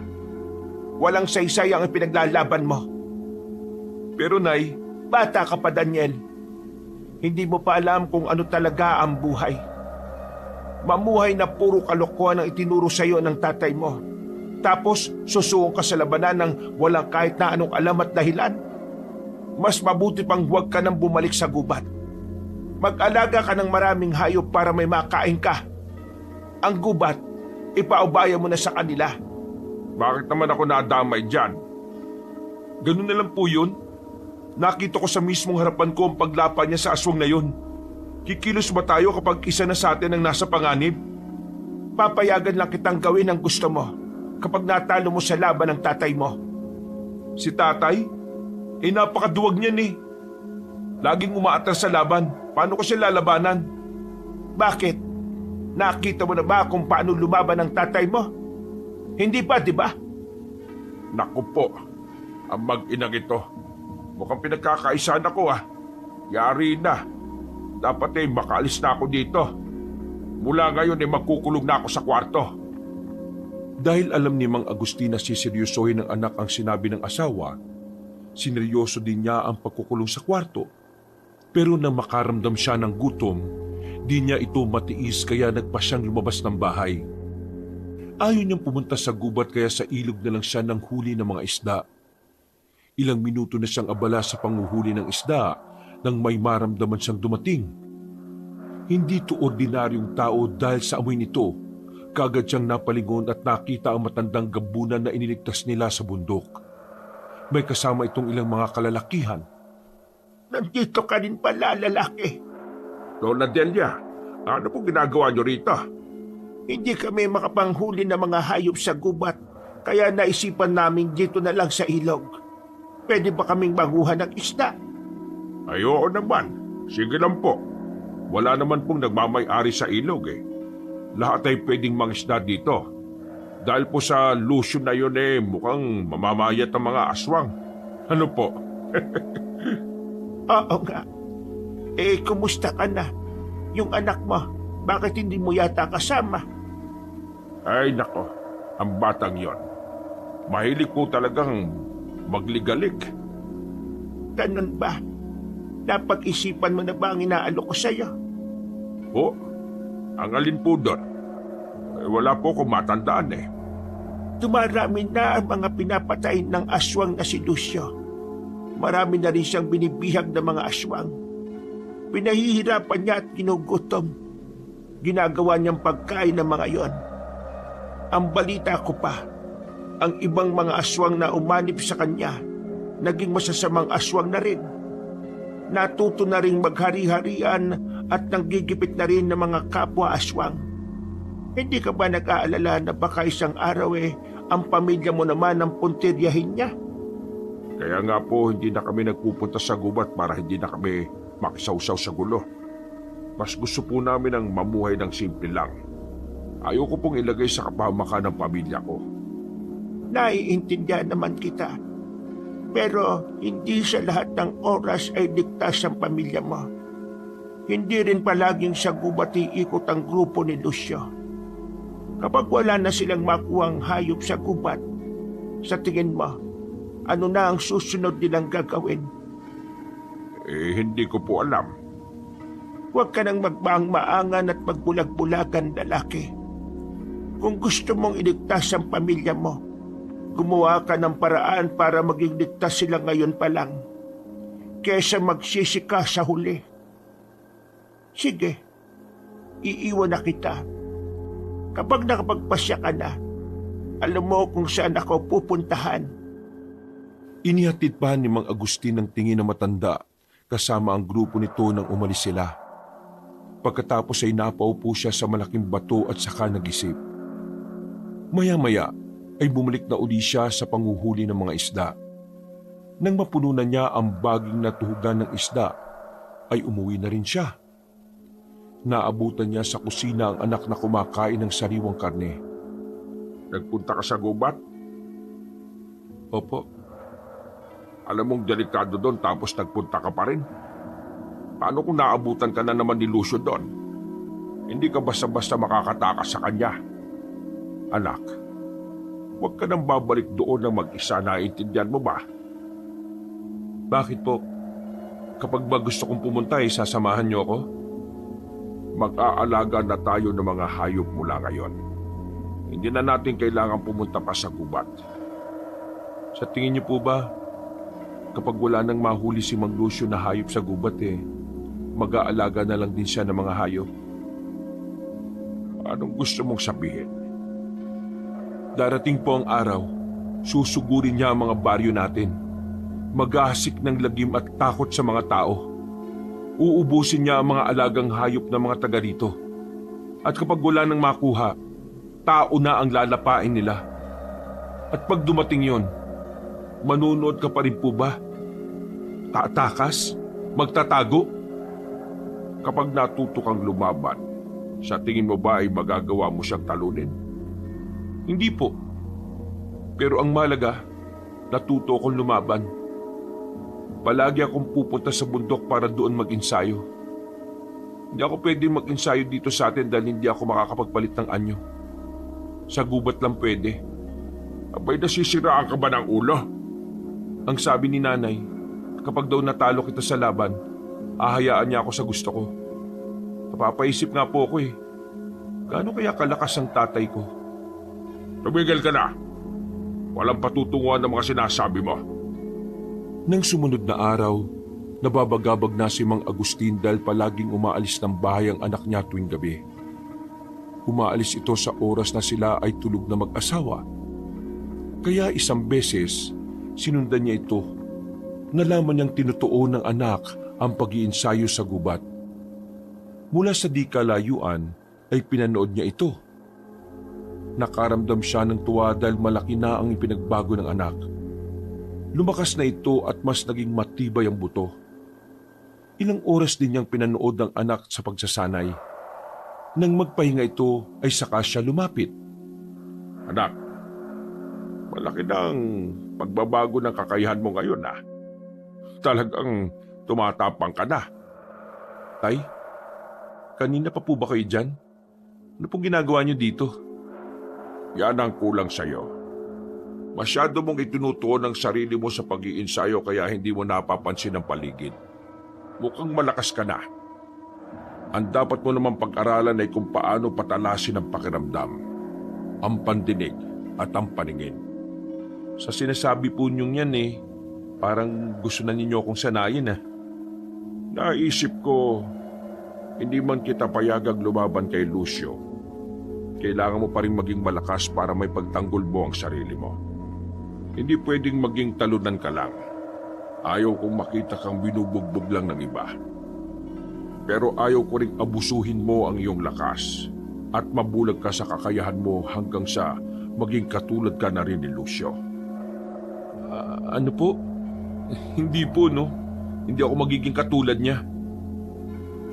S3: Walang saysay ang ipinaglalaban mo.
S1: Pero Nay,
S3: Bata ka pa, Daniel. Hindi mo pa alam kung ano talaga ang buhay. Mamuhay na puro kalokohan ang itinuro sa iyo ng tatay mo. Tapos susuong ka sa labanan ng walang kahit na anong alam at dahilan. Mas mabuti pang huwag ka nang bumalik sa gubat. Mag-alaga ka ng maraming hayop para may makain ka. Ang gubat, ipaubaya mo na sa kanila.
S2: Bakit naman ako nadamay dyan?
S1: ganun na lang po yun. Nakita ko sa mismong harapan ko ang paglapan niya sa aswang na yun. Kikilos ba tayo kapag isa na sa atin ang nasa panganib?
S3: Papayagan lang kitang gawin ang gusto mo kapag natalo mo sa laban ng tatay mo.
S1: Si tatay? Napakaduwag niyan eh. Laging umaatras sa laban. Paano ko siya lalabanan?
S3: Bakit? Nakita mo na ba kung paano lumaban ng tatay mo? Hindi pa, di ba?
S2: Naku po, ang mag-inang ito. Mukhang pinagkakaisaan ako Yari na. Dapat makaalis na ako dito. Mula ngayon magkukulong na ako sa kwarto.
S1: Dahil alam ni Mang Agustin na siseryosohin ng anak ang sinabi ng asawa, sineryoso din niya ang pagkukulong sa kwarto. Pero nang makaramdam siya ng gutom, di niya ito matiis kaya nagpa siyang lumabas ng bahay. Ayaw niyang pumunta sa gubat kaya sa ilog na lang siya nang huli ng mga isda. Ilang minuto na siyang abala sa panguhuli ng isda nang may maramdaman siyang dumating. Hindi to ordinaryong tao dahil sa amoy nito. Kagad siyang napalingon at nakita ang matandang gabunan na iniligtas nila sa bundok. May kasama itong ilang mga kalalakihan.
S3: Nandito ka rin pala, lalaki.
S2: Lola Delia, ano pong ginagawa niyo rito?
S3: Hindi kami makapanghuli ng mga hayop sa gubat, kaya naisipan namin dito na lang sa ilog. Pwede ba kaming manguha ng isda?
S2: Ay, oo naman. Sige lang po. Wala naman pong nagmamay-ari sa ilog Lahat ay pwedeng mangisda dito. Dahil po sa lusyon na yun mukhang mamamayat ang mga aswang. Ano po?
S3: Oo nga. Kumusta ka na? Yung anak mo, bakit hindi mo yata kasama?
S2: Ay, nako. Ang batang yon. Mahilig po talagang magligalig.
S3: Ganun ba? Napag-isipan mo na ba ang inaalok ko sa'yo?
S2: Po? Ang alin po doon? Wala po akong matandaan
S3: Dumarami na ang mga pinapatay ng aswang na si Lucio. Marami na rin siyang binibihag ng mga aswang. Pinahihirapan niya at ginugutom. Ginagawa niyang pagkain ng mga yon. Ang balita ko pa, ang ibang mga aswang na umanib sa kanya, naging masasamang aswang na rin. Natuto na rin maghari-harian at nanggigipit na rin ng mga kapwa aswang. Hindi ka ba nag-aalala na baka isang araw ang pamilya mo naman ang puntiryahin niya?
S2: Kaya nga po hindi na kami nagpupunta sa gubat para hindi na kami makisawsaw sa gulo. Mas gusto po namin ang mamuhay ng simple lang. Ayoko pong ilagay sa kapahamakan ng pamilya ko.
S3: Naiintindihan naman kita. Pero hindi sa lahat ng oras ay ligtas ang pamilya mo. Hindi rin palaging sa gubat iikot ang grupo ni Lucio. Kapag wala na silang makuhang hayop sa gubat, sa tingin mo, ano na ang susunod nilang gagawin?
S2: Hindi ko po alam.
S3: Huwag ka nang magmaang-maangan at magbulag-bulagan, lalaki. Kung gusto mong iligtas ang pamilya mo, gumawa ka ng paraan para maging ligtas sila ngayon pa lang, kesa magsisi ka sa huli. Sige, iiwan na kita. Kapag nakapagpasya ka na, alam mo kung saan ako pupuntahan.
S1: Inihatid pa ni Mang Agustin ng tingin na matanda kasama ang grupo nito nang umalis sila. Pagkatapos ay napaupo siya sa malaking bato at saka nag-isip. Maya-maya ay bumalik na uli siya sa panguhuli ng mga isda. Nang mapuno na niya ang baging natuhugan ng isda, ay umuwi na rin siya. Naabutan niya sa kusina ang anak na kumakain ng sariwang karne.
S2: Nagpunta ka sa gubat?
S1: Opo,
S2: Alam mong delikado doon tapos nagpunta ka pa rin. Paano kung naabutan ka na naman ni Lucio doon? Hindi ka basta-basta makakatakas sa kanya. Anak, huwag ka nang babalik doon ng mag-isa, naiintindihan mo ba?
S1: bakit po? Kapag ba gusto kong pumunta ay sasamahan niyo ako?
S2: Mag-aalaga na tayo ng mga hayop mula ngayon. Hindi na natin kailangan pumunta pa sa gubat.
S1: Sa tingin niyo po ba, kapag wala nang mahuli si Mang Lucio na hayop sa gubat mag-aalaga na lang din siya ng mga hayop?
S2: Anong gusto mong sabihin?
S1: Darating po ang araw, susugurin niya ang mga baryo natin. Maghahasik ng lagim at takot sa mga tao. Uubusin niya ang mga alagang hayop ng mga taga rito. At kapag wala nang makuha, tao na ang lalapain nila. At pag dumating yon, manunood ka pa rin po ba? Taatakas? Magtatago?
S2: Kapag natuto kang lumaban, sa tingin mo ba ay magagawa mo siyang talunin?
S1: Hindi po. Pero ang malaga, natuto akong lumaban. Palagi akong pupunta sa bundok para doon mag-ensayo. Hindi ako pwedeng mag-ensayo dito sa atin dahil hindi ako makakapagpalit ng anyo. Sa gubat lang pwede.
S2: Abay, nasisiraan ka ba ng ulo?
S1: Ang sabi ni nanay, kapag daw natalo kita sa laban, ahayaan niya ako sa gusto ko. Napapaisip nga po ako gaano kaya kalakas ang tatay ko?
S2: Tumigil ka na. Walang patutunguhan ng mga sinasabi mo.
S1: Nang sumunod na araw, nababagabag na si Mang Agustin dahil palaging umaalis ng bahay ang anak niya tuwing gabi. Umaalis ito sa oras na sila ay tulog na mag-asawa. Kaya isang beses, sinundan niya ito. Nalaman niyang tinutuon ng anak ang pag-iensayo sa gubat. Mula sa di kalayuan ay pinanood niya ito. Nakaramdam siya ng tuwa dahil malaki na ang ipinagbago ng anak. Lumakas na ito at mas naging matibay ang buto. Ilang oras din niyang pinanood ng anak sa pagsasanay. Nang magpahinga ito ay saka siya lumapit.
S2: Anak, malaki na ang pagbabago ng kakayahan mo ngayon Talagang tumatapang ka na.
S1: Tay, kanina pa po ba kayo dyan? Ano pong ginagawa niyo dito?
S2: Yan ang kulang sa'yo. Masyado mong itinutuon ang sarili mo sa pag-iinsayo kaya hindi mo napapansin ang paligid. Mukhang malakas ka na. Ang dapat mo naman pag-aralan ay kung paano patalasin ang pakiramdam, ang pandinig at ang paningin.
S1: Sa sinasabi po niyong yan parang gusto na ninyo akong sanayin
S2: Naisip ko, hindi man kita payagag lumaban kay Lucio. Kailangan mo pa rin maging malakas para may pagtanggol mo ang sarili mo. Hindi pwedeng maging talunan ka lang. Ayaw kong makita kang binubugbog lang ng iba. Pero ayaw ko ring abusuhin mo ang iyong lakas at mabulag ka sa kakayahan mo hanggang sa maging katulad ka na rin ni Lucio.
S1: Ano po? Hindi po, no? Hindi ako magiging katulad niya.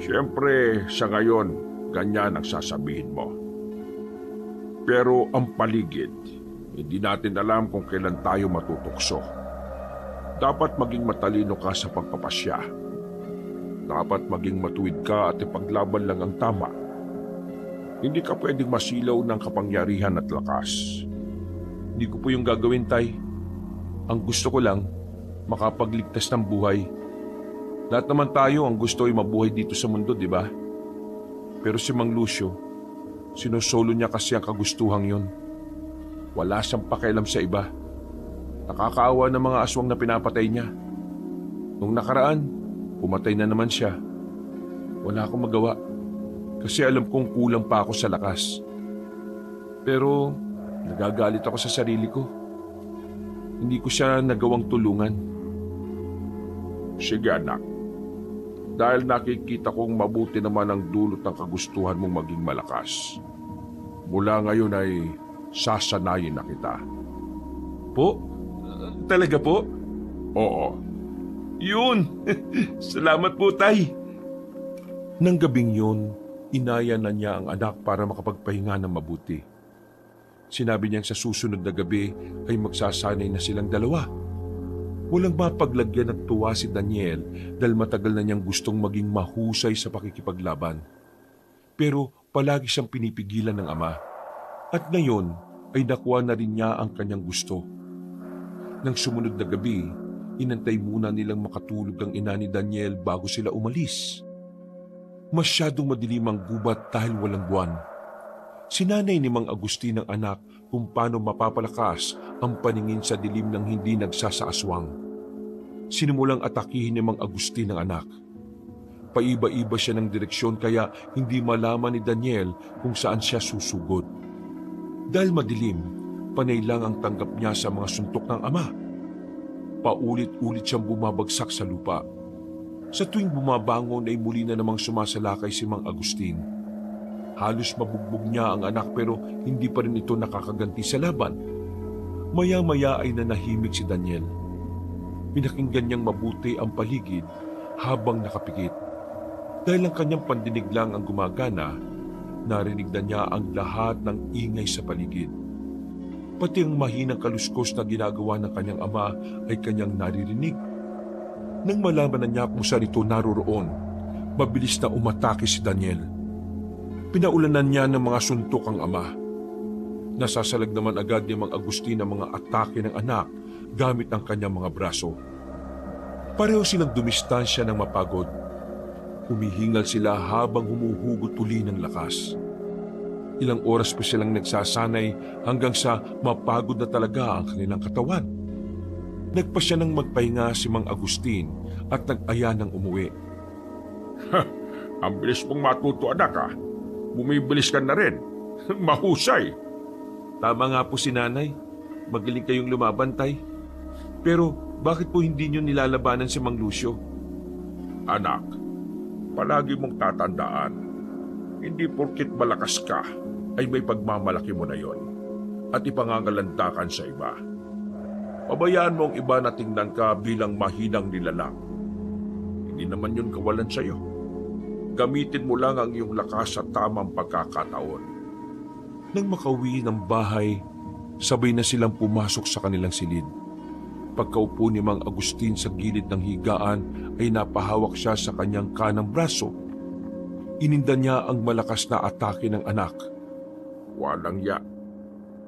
S2: Siyempre, sa ngayon, ganyan ang sasabihin mo. Pero ang paligid, hindi natin alam kung kailan tayo matutukso. Dapat maging matalino ka sa pagpapasya. Dapat maging matuwid ka at ipaglaban lang ang tama. Hindi ka pwedeng masilaw ng kapangyarihan at lakas.
S1: Hindi ko po yung gagawin, Tay. Ang gusto ko lang, makapagligtas ng buhay. Lahat naman tayo ang gusto ay mabuhay dito sa mundo, di ba? Pero si Mang Lucio, sinusolo niya kasi ang kagustuhang yun. Wala siyang pakialam sa iba. Nakakaawa ng mga aswang na pinapatay niya. Nung nakaraan, pumatay na naman siya. Wala akong magawa kasi alam kong kulang pa ako sa lakas. Pero nagagalit ako sa sarili ko. Hindi ko siya nagawang tulungan.
S2: Sige anak, dahil nakikita kong mabuti naman ang dulot ng kagustuhan mong maging malakas. Mula ngayon ay sasanayin na kita.
S1: Po? Talaga po?
S2: Oo,
S1: Yun! Salamat po, Tay! Nang gabing yun, inaya na niya ang anak para makapagpahinga ng mabuti. Sinabi niyang sa susunod na gabi ay magsasanay na silang dalawa. Walang mapaglagyan ng tuwa si Daniel dahil matagal na niyang gustong maging mahusay sa pakikipaglaban. Pero palagi siyang pinipigilan ng ama. At ngayon ay nakuha na rin niya ang kanyang gusto. Nang sumunod na gabi, inantay muna nilang makatulog ang ina ni Daniel bago sila umalis. Masyadong madilim ang gubat dahil walang buwan. Sinanay ni Mang Agustin ang anak kung paano mapapalakas ang paningin sa dilim ng hindi nagsasaaswang. Sinimulang atakihin ni Mang Agustin ang anak. Paiba-iba siya ng direksyon kaya hindi malaman ni Daniel kung saan siya susugod. Dahil madilim, panay lang ang tanggap niya sa mga suntok ng ama. Paulit-ulit siyang bumabagsak sa lupa. Sa tuwing bumabangon ay muli na namang sumasalakay si Mang Agustin. Halos mabugbog niya ang anak pero hindi pa rin ito nakakaganti sa laban. Maya-maya ay nanahimik si Daniel. Pinakinggan niyang mabuti ang paligid habang nakapikit. Dahil ang kanyang pandinig lang ang gumagana, narinig na niya ang lahat ng ingay sa paligid. Pati ang mahinang kaluskos na ginagawa ng kanyang ama ay kanyang naririnig. Nang malaman na niya kung saan ito naroroon, mabilis na umatake si Daniel. Pinaulanan niya ng mga suntok ang ama. Nasasalag naman agad ni Mang Agustin ang mga atake ng anak gamit ang kanyang mga braso. Pareho silang dumistansya ng mapagod. Humihingal sila habang humuhugot uli ng lakas. Ilang oras pa silang nagsasanay hanggang sa mapagod na talaga ang kanilang katawan. Nagpa siya ng magpahinga si Mang Agustin at nag-aya ng umuwi.
S2: ang bilis mong matuto anak ah. Bumibilis ka na rin. Mahusay.
S1: Tama nga po si nanay. Magaling kayong lumaban, Tay. Pero bakit po hindi nyo nilalabanan si Mang Lucio?
S2: Anak, palagi mong tatandaan, hindi porkit malakas ka ay may pagmamalaki mo na yon at ipangangalandakan sa iba. Pabayaan mo ang iba na tingnan ka bilang mahinang nilalang. Hindi naman yun kawalan sa'yo. Gamitin mo lang ang iyong lakas sa tamang pagkakataon.
S1: Nang makauwi ng bahay, sabay na silang pumasok sa kanilang silid. Pagkaupo ni Mang Agustin sa gilid ng higaan ay napahawak siya sa kanyang kanang braso. Ininda niya ang malakas na atake ng anak.
S2: Walang ya.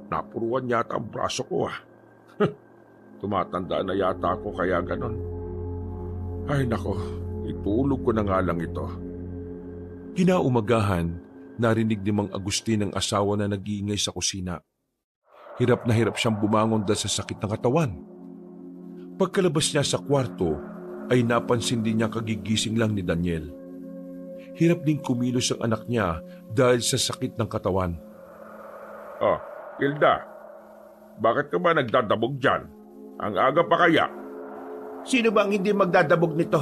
S2: Napuruan yata ang braso ko ah. Tumatanda na yata ako kaya ganon. Ay nako, itulog ko na nga lang ito.
S1: Kinaumagahan, narinig ni Mang Agustin ang asawa na nag-iingay sa kusina. Hirap na hirap siyang bumangon dahil sa sakit ng katawan. Pagkalabas niya sa kwarto, ay napansin din niya kagigising lang ni Daniel. Hirap din kumilos ang anak niya dahil sa sakit ng katawan.
S2: Oh, Hilda, bakit ka ba nagdadabog dyan? Ang aga pa kaya?
S3: Sino bang hindi magdadabog nito?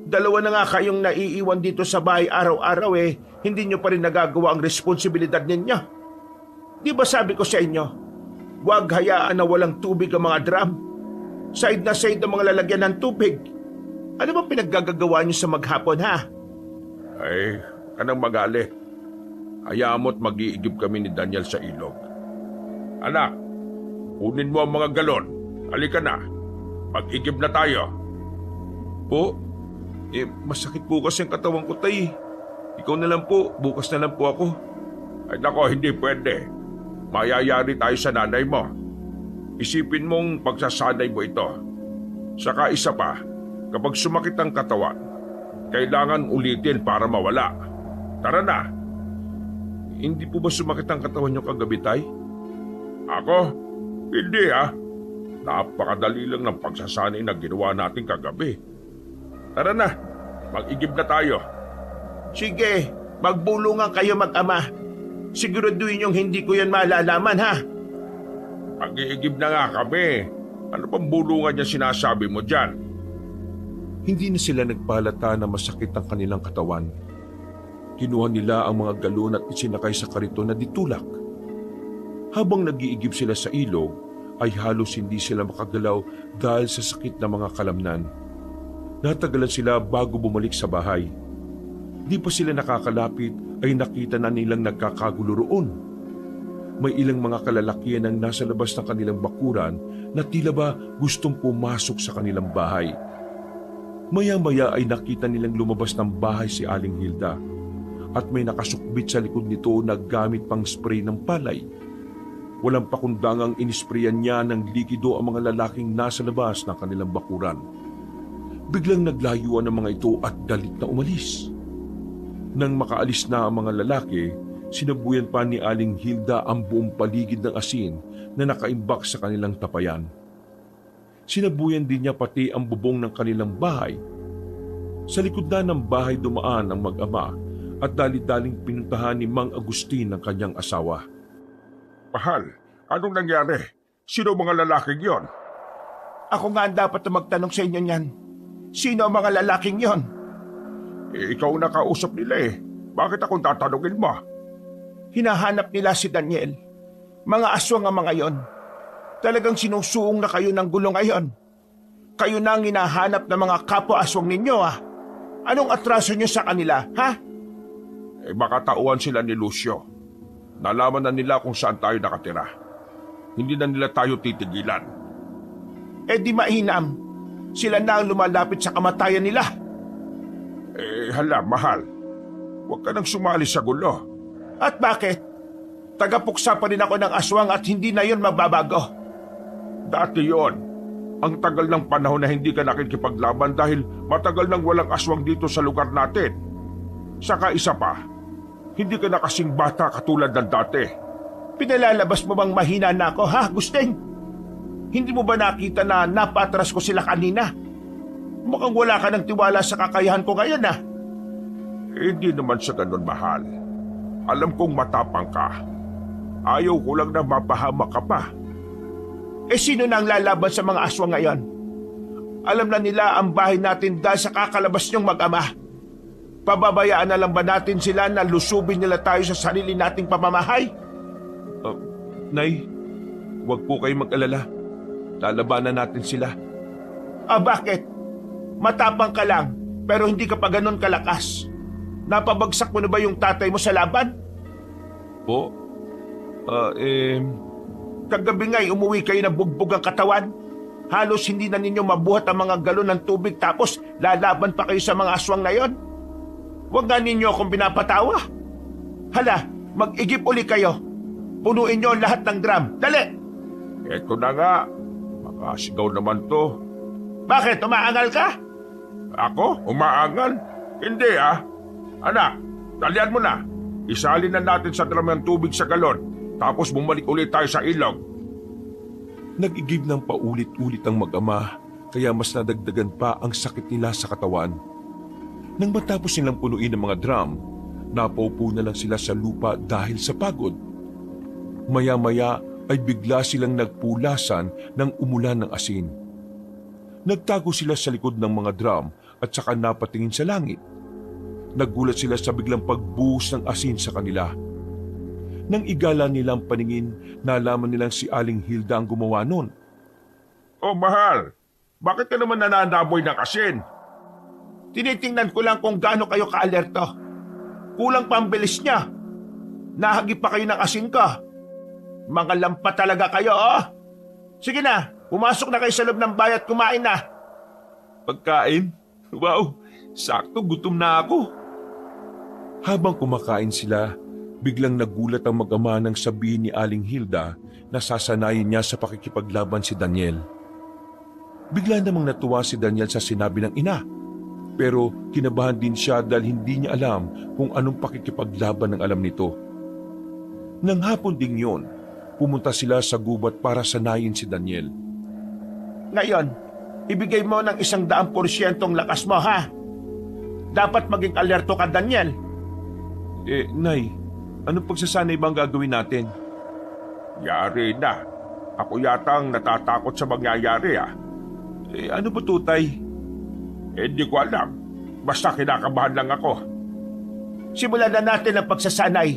S3: Dalawa na nga kayong naiiwan dito sa bahay araw-araw hindi nyo pa rin nagagawa ang responsibilidad ninyo. Di ba sabi ko sa inyo, huwag hayaan na walang tubig ang mga drum. Side na side ang mga lalagyan ng tubig. Ano bang pinaggagawa nyo sa maghapon ha?
S2: Ay, anong magali? Hayaan mo't mag-iigib kami ni Daniel sa ilog. Anak, kunin mo ang mga galon. Halika na. Mag-igib na tayo.
S1: Po, masakit po kasi ang katawan ko, Tay. Ikaw na lang po, bukas na lang po ako.
S2: Ay nako, hindi pwede. Mayayari tayo sa nanay mo. Isipin mong pagsasanay mo ito. Saka isa pa, kapag sumakit ang katawan, kailangan ulitin para mawala. Tara na.
S1: Hindi po ba sumakit ang katawan niyo kagabi, Tay?
S2: Ako? Hindi ah. Napakadali lang ng pagsasanay na ginawa natin kagabi. Tara na, mag-igib na tayo.
S3: Sige, magbulungan kayo mag-ama. Siguraduhin yung hindi ko yan malalaman ha.
S2: Mag-iigib na nga kami. Ano pang bulungan niya sinasabi mo dyan?
S1: Hindi na sila nagpalata na masakit ang kanilang katawan. Kinuha nila ang mga galon at isinakay sa kariton na ditulak. Habang nag-iigib sila sa ilog, ay halos hindi sila makagalaw dahil sa sakit na mga kalamnan. Natagalan sila bago bumalik sa bahay. Di pa sila nakakalapit ay nakita na nilang nagkakagulo roon. May ilang mga kalalakihan ang nasa labas ng kanilang bakuran na tila ba gustong pumasok sa kanilang bahay. Maya-maya ay nakita nilang lumabas ng bahay si Aling Hilda at may nakasukbit sa likod nito na gamit pang spray ng palay. Walang pakundangang inisprayan niya ng likido ang mga lalaking nasa labas ng kanilang bakuran. Biglang naglayuan ang mga ito at galit na umalis. Nang makaalis na ang mga lalaki, sinabuyan pa ni Aling Hilda ang buong paligid ng asin na nakaimbak sa kanilang tapayan. Sinabuyan din niya pati ang bubong ng kanilang bahay. Sa likod na ng bahay dumaan ang mag-ama at dali-daling pinuntahan ni Mang Agustin ang kanyang asawa.
S2: Mahal, anong nangyari? Sino mga lalaking yon?
S3: Ako nga ang dapat na magtanong sa inyo niyan. Sino ang mga lalaking yon?
S2: Ikaw na kausap nila eh. Bakit akong tatanungin mo?
S3: Hinahanap nila si Daniel. Mga aswang ang mga yon. Talagang sinusuong na kayo ng gulo ngayon. Kayo na ang hinahanap ng mga kapwa-aswang ninyo ah. Anong atraso nyo sa kanila, ha?
S2: Baka tauhan sila ni Lucio. Nalaman na nila kung saan tayo nakatira. Hindi na nila tayo titigilan.
S3: Di mainam. Sila na ang lumalapit sa kamatayan nila.
S2: Hala, mahal. Huwag ka nang sumali sa gulo.
S3: At bakit? Tagapuksa pa rin ako ng aswang at hindi na yon mababago.
S2: Dati yon. Ang tagal ng panahon na hindi ka nakikipaglaban dahil matagal nang walang aswang dito sa lugar natin. Saka isa pa, hindi ka na kasing bata katulad ng dati.
S3: Pinalalabas mo bang mahina na ako, ha, Gusting? Hindi mo ba nakita na napatras ko sila kanina? Mukhang wala ka ng tiwala sa kakayahan ko ngayon, ha?
S2: Hindi naman sa ganun, mahal. Alam kong matapang ka. Ayaw ko lang na mapahamak ka pa.
S3: Sino na ang lalaban sa mga aswang ngayon? Alam na nila ang bahay natin dahil sa kakalabas niyong mag-ama. Pababayaan na lang ba natin sila na lusubin nila tayo sa sarili nating pamamahay?
S1: Nay, huwag po kayong mag-alala. Lalabanan natin sila.
S3: Bakit? Matapang ka lang, pero hindi ka pa ganun kalakas. Napabagsak mo na ba yung tatay mo sa laban?
S1: Po?
S3: Kagabi nga'y umuwi kayo na bugbog ang katawan. Halos hindi na ninyo mabuhat ang mga galon ng tubig tapos lalaban pa kayo sa mga aswang na yon. Huwag nga ninyo akong pinapatawa. Hala, mag-igip uli kayo. Punuin nyo lahat ng drum. Dali!
S2: Eto na nga. Makasigaw naman to.
S3: Bakit? Umaangal ka?
S2: Ako? Umaangal? Hindi ah. Anak, dalian mo na. Isalin na natin sa drum ang tubig sa galon. Tapos bumalik ulit tayo sa ilog.
S1: Nag-igib ng paulit-ulit ang mag-ama, kaya mas nadagdagan pa ang sakit nila sa katawan. Nang matapos nilang punuin ang mga drum, napaupo na lang sila sa lupa dahil sa pagod. Maya-maya ay bigla silang nagpulasan ng umulan ng asin. Nagtago sila sa likod ng mga drum at saka napatingin sa langit. Nagulat sila sa biglang pagbuhos ng asin sa kanila. Nang igala nila ang paningin, nalaman nilang si Aling Hilda ang gumawa nun.
S2: Oh, mahal. Bakit ka naman nananaboy ng asin?
S3: Tinitingnan ko lang kung gaano kayo ka-alerto. Kulang pa ang bilis niya. Nahagip pa kayo ng asin ka. Mga lampa talaga kayo, oh. Sige na, pumasok na kayo sa loob ng bahay at kumain na.
S1: Pagkain? Wow, sakto gutom na ako. Habang kumakain sila, biglang nagulat ang mag-ama nang sabihin ni Aling Hilda na sasanayin niya sa pakikipaglaban si Daniel. Bigla namang natuwa si Daniel sa sinabi ng ina. Pero kinabahan din siya dahil hindi niya alam kung anong pakikipaglaban ang alam nito. Nang hapon ding yun, pumunta sila sa gubat para sanayin si Daniel.
S3: Ngayon, ibigay mo ng 100% lakas mo, ha? Dapat maging alerto ka, Daniel.
S1: Nay, anong pagsasanay ba ang gagawin natin?
S2: Yari na. Ako yata ang natatakot sa mangyayari
S4: Ano ba to, Tay?
S2: Hindi ko alam. Basta kinakabahan lang ako.
S3: Simulan na natin ang pagsasanay.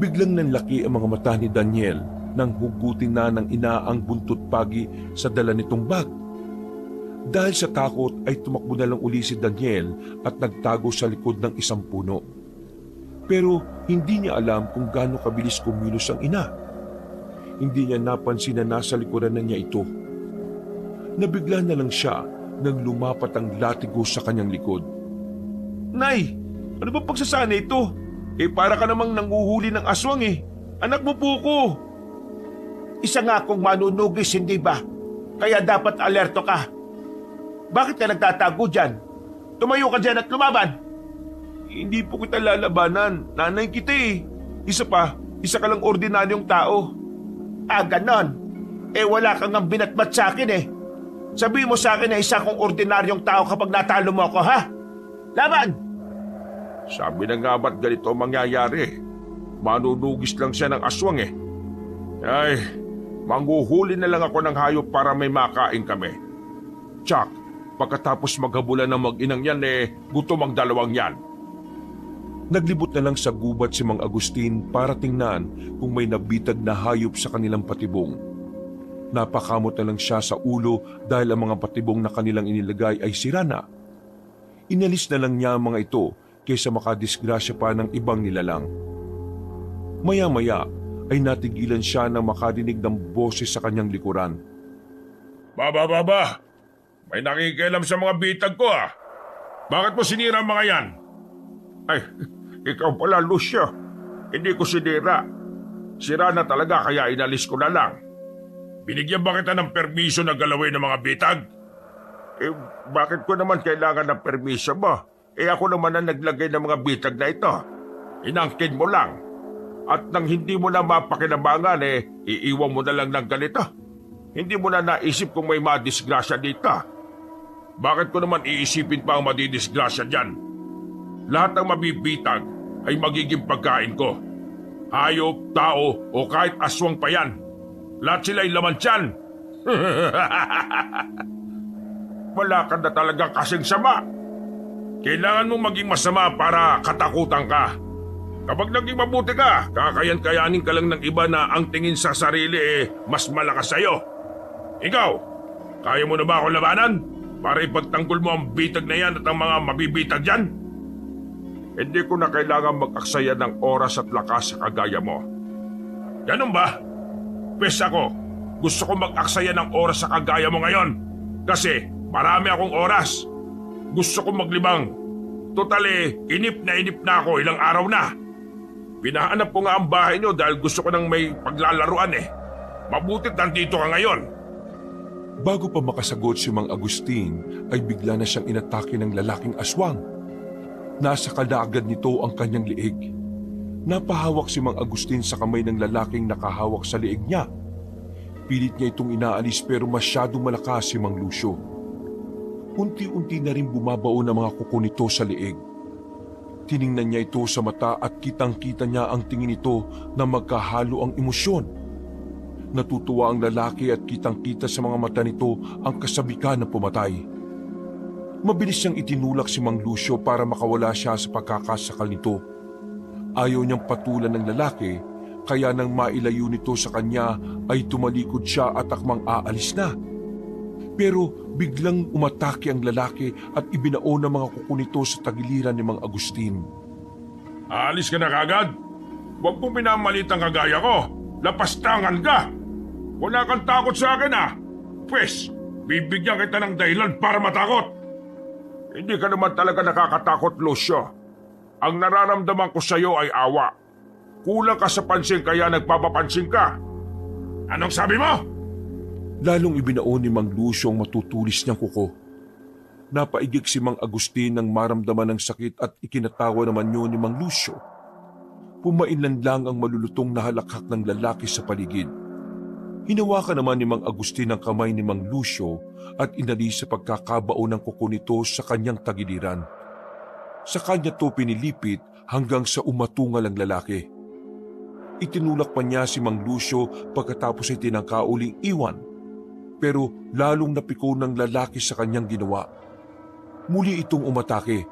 S1: Biglang nanlaki ang mga mata ni Daniel nang hugutin na ng ina ang buntot pagi sa dala nitong bag. Dahil sa takot ay tumakbo na lang uli si Daniel at nagtago sa likod ng isang puno. Pero hindi niya alam kung gaano kabilis kumilos ang ina. Hindi niya napansin na nasa likuran na niya ito. Nabigla na lang siya nang lumapat ang latigo sa kanyang likod.
S4: Nay, ano ba pagsasanay ito? Para ka namang nanguhuli ng aswang Anak mo po ko.
S3: Isa nga akong manunugis, hindi ba? Kaya dapat alerto ka. Bakit ka nagtatago dyan? Tumayo ka dyan at lumaban.
S4: Hindi po kita lalabanan. Nanay kita Isa ka lang ordinaryong tao.
S3: Ganon. Wala kang ang binatbat sa akin Sabi mo sa akin na isa kong ordinaryong tao kapag natalo mo ako, ha? Laban!
S2: Sabi na nga ba't ganito ang mangyayari? Manunugis lang siya ng aswang Ay, manghuhuli na lang ako ng hayop para may makain kami. Tsak, pagkatapos maghabulan ng mag-inang yan gutom ang dalawang yan.
S1: Naglibot na lang sa gubat si Mang Agustin para tingnan kung may nabitag na hayop sa kanilang patibong. Napakamot na lang siya sa ulo dahil ang mga patibong na kanilang inilagay ay sira na. Inalis na lang niya ang mga ito kaysa makadisgrasya pa ng ibang nilalang. Maya-maya ay natigilan siya nang makadinig ng boses sa kanyang likuran.
S2: Baba! May nakikialam sa mga bitag ko Bakit mo sinira ang mga yan? Ay, ikaw pala, Lucio. Hindi ko sinira. Sira na talaga kaya inalis ko na lang. Binigyan ba kita ng permiso na galawin ng mga bitag? Bakit ko naman kailangan ng permiso mo? Ako naman ang naglagay ng mga bitag na ito. Inangkin mo lang. At nang hindi mo na mapakinabangan, iiwan mo na lang ng ganito. Hindi mo na naisip kung may madisgrasya dito. Bakit ko naman iisipin pa ang madidisgrasya dyan? Lahat ng mabibitag ay magiging pagkain ko. Hayop, tao, o kahit aswang pa yan. Lahat sila'y laman tiyan. Wala ka na talagang kasing sama. Kailangan mong maging masama para katakutan ka. Kapag naging mabuti ka, kakayan-kayanin ka lang ng iba na ang tingin sa sarili mas malakas sa'yo. Ikaw, kaya mo na ba ako labanan? Para ipagtanggol mo ang bitag na yan at ang mga mabibitag dyan? Hindi ko na kailangan mag-aksaya ng oras at lakas sa kagaya mo. Ganun ba? Pwes ako, gusto ko mag-aksaya ng oras sa kagaya mo ngayon. Kasi marami akong oras. Gusto ko maglibang. Totally, inip na ako ilang araw na. Pinahanap ko nga ang bahay niyo dahil gusto ko nang may paglalaruan Mabutit nandito ka ngayon.
S1: Bago pa makasagot si Mang Agustin ay bigla na siyang inatake ng lalaking aswang. Nasa kalagad nito ang kanyang liig. Napahawak si Mang Agustin sa kamay ng lalaking nakahawak sa liig niya. Pilit niya itong inaalis pero masyadong malakas si Mang Lucio. Unti-unti na rin bumabaon ang mga kuko nito sa liig. Tiningnan niya ito sa mata at kitang-kita niya ang tingin nito na magkahalo ang emosyon. Natutuwa ang lalaki at kitang-kita sa mga mata nito ang kasabikan na pumatay. Mabilis niyang itinulak si Mang Lucio para makawala siya sa pagkakasakal nito. Ayaw niyang patulan ng lalaki, kaya nang mailayo nito sa kanya ay tumalikod siya at akmang aalis na. Pero biglang umatake ang lalaki at ibinaon ang mga kuko nito sa tagiliran ni Mang Agustin.
S2: Aalis ka na kagad? Huwag mo pinamalit ang kagaya ko. Lapastangan ka! Wala kang takot sa akin Pwes, bibigyan kita ng dahilan para matakot. Hindi ka naman talaga nakakatakot, Lucio. Ang nararamdaman ko sa iyo ay awa. Kulang ka sa pansin kaya nagpapapansin ka. Anong sabi mo?
S1: Lalong ibinaon ni Mang Lucio ang matutulis niyang kuko. Napaigik si Mang Agustin nang maramdaman ng sakit at ikinatawa naman yun ni Mang Lucio. Pumainlan lang ang malulutong na halakhak ng lalaki sa paligid. Hinawakan naman ni Mang Agustin ang kamay ni Mang Lucio at inalis sa pagkakabao ng kuko nito sa kanyang tagiliran. Sa kanya to pinilipit hanggang sa umatungal ang lalaki. Itinulak pa niya si Mang Lucio pagkatapos ay tinangka uling iwan. Pero lalong napiko ng lalaki sa kanyang ginawa. Muli itong umatake.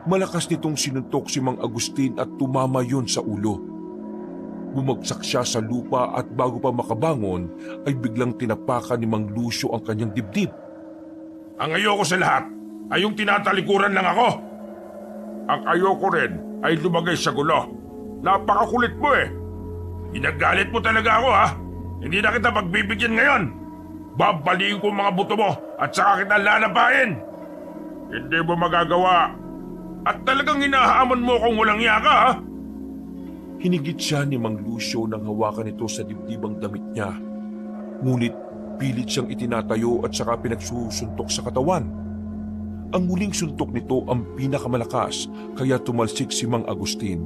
S1: Malakas nitong sinuntok si Mang Agustin at tumama yun sa ulo. Bumagsak siya sa lupa at bago pa makabangon ay biglang tinapakan ni Mang Lucio ang kanyang dibdib.
S2: Ang ayoko sa lahat ay yung tinatalikuran lang ako. Ang ayoko rin ay lumagay sa gulo. Napakakulit mo eh. Inagalit mo talaga ako ha. Hindi na kita pagbibigyan ngayon. Babaliin ko ang mga buto mo at saka kita lalabain. Hindi mo magagawa. At talagang hinahamon mo kung walang yaka ha.
S1: Hinigit siya ni Mang Lucio nang hawakan ito sa dibdibang damit niya. Ngunit pilit siyang itinatayo at saka pinagsusuntok sa katawan. Ang muling suntok nito ang pinakamalakas kaya tumalsik si Mang Agustin.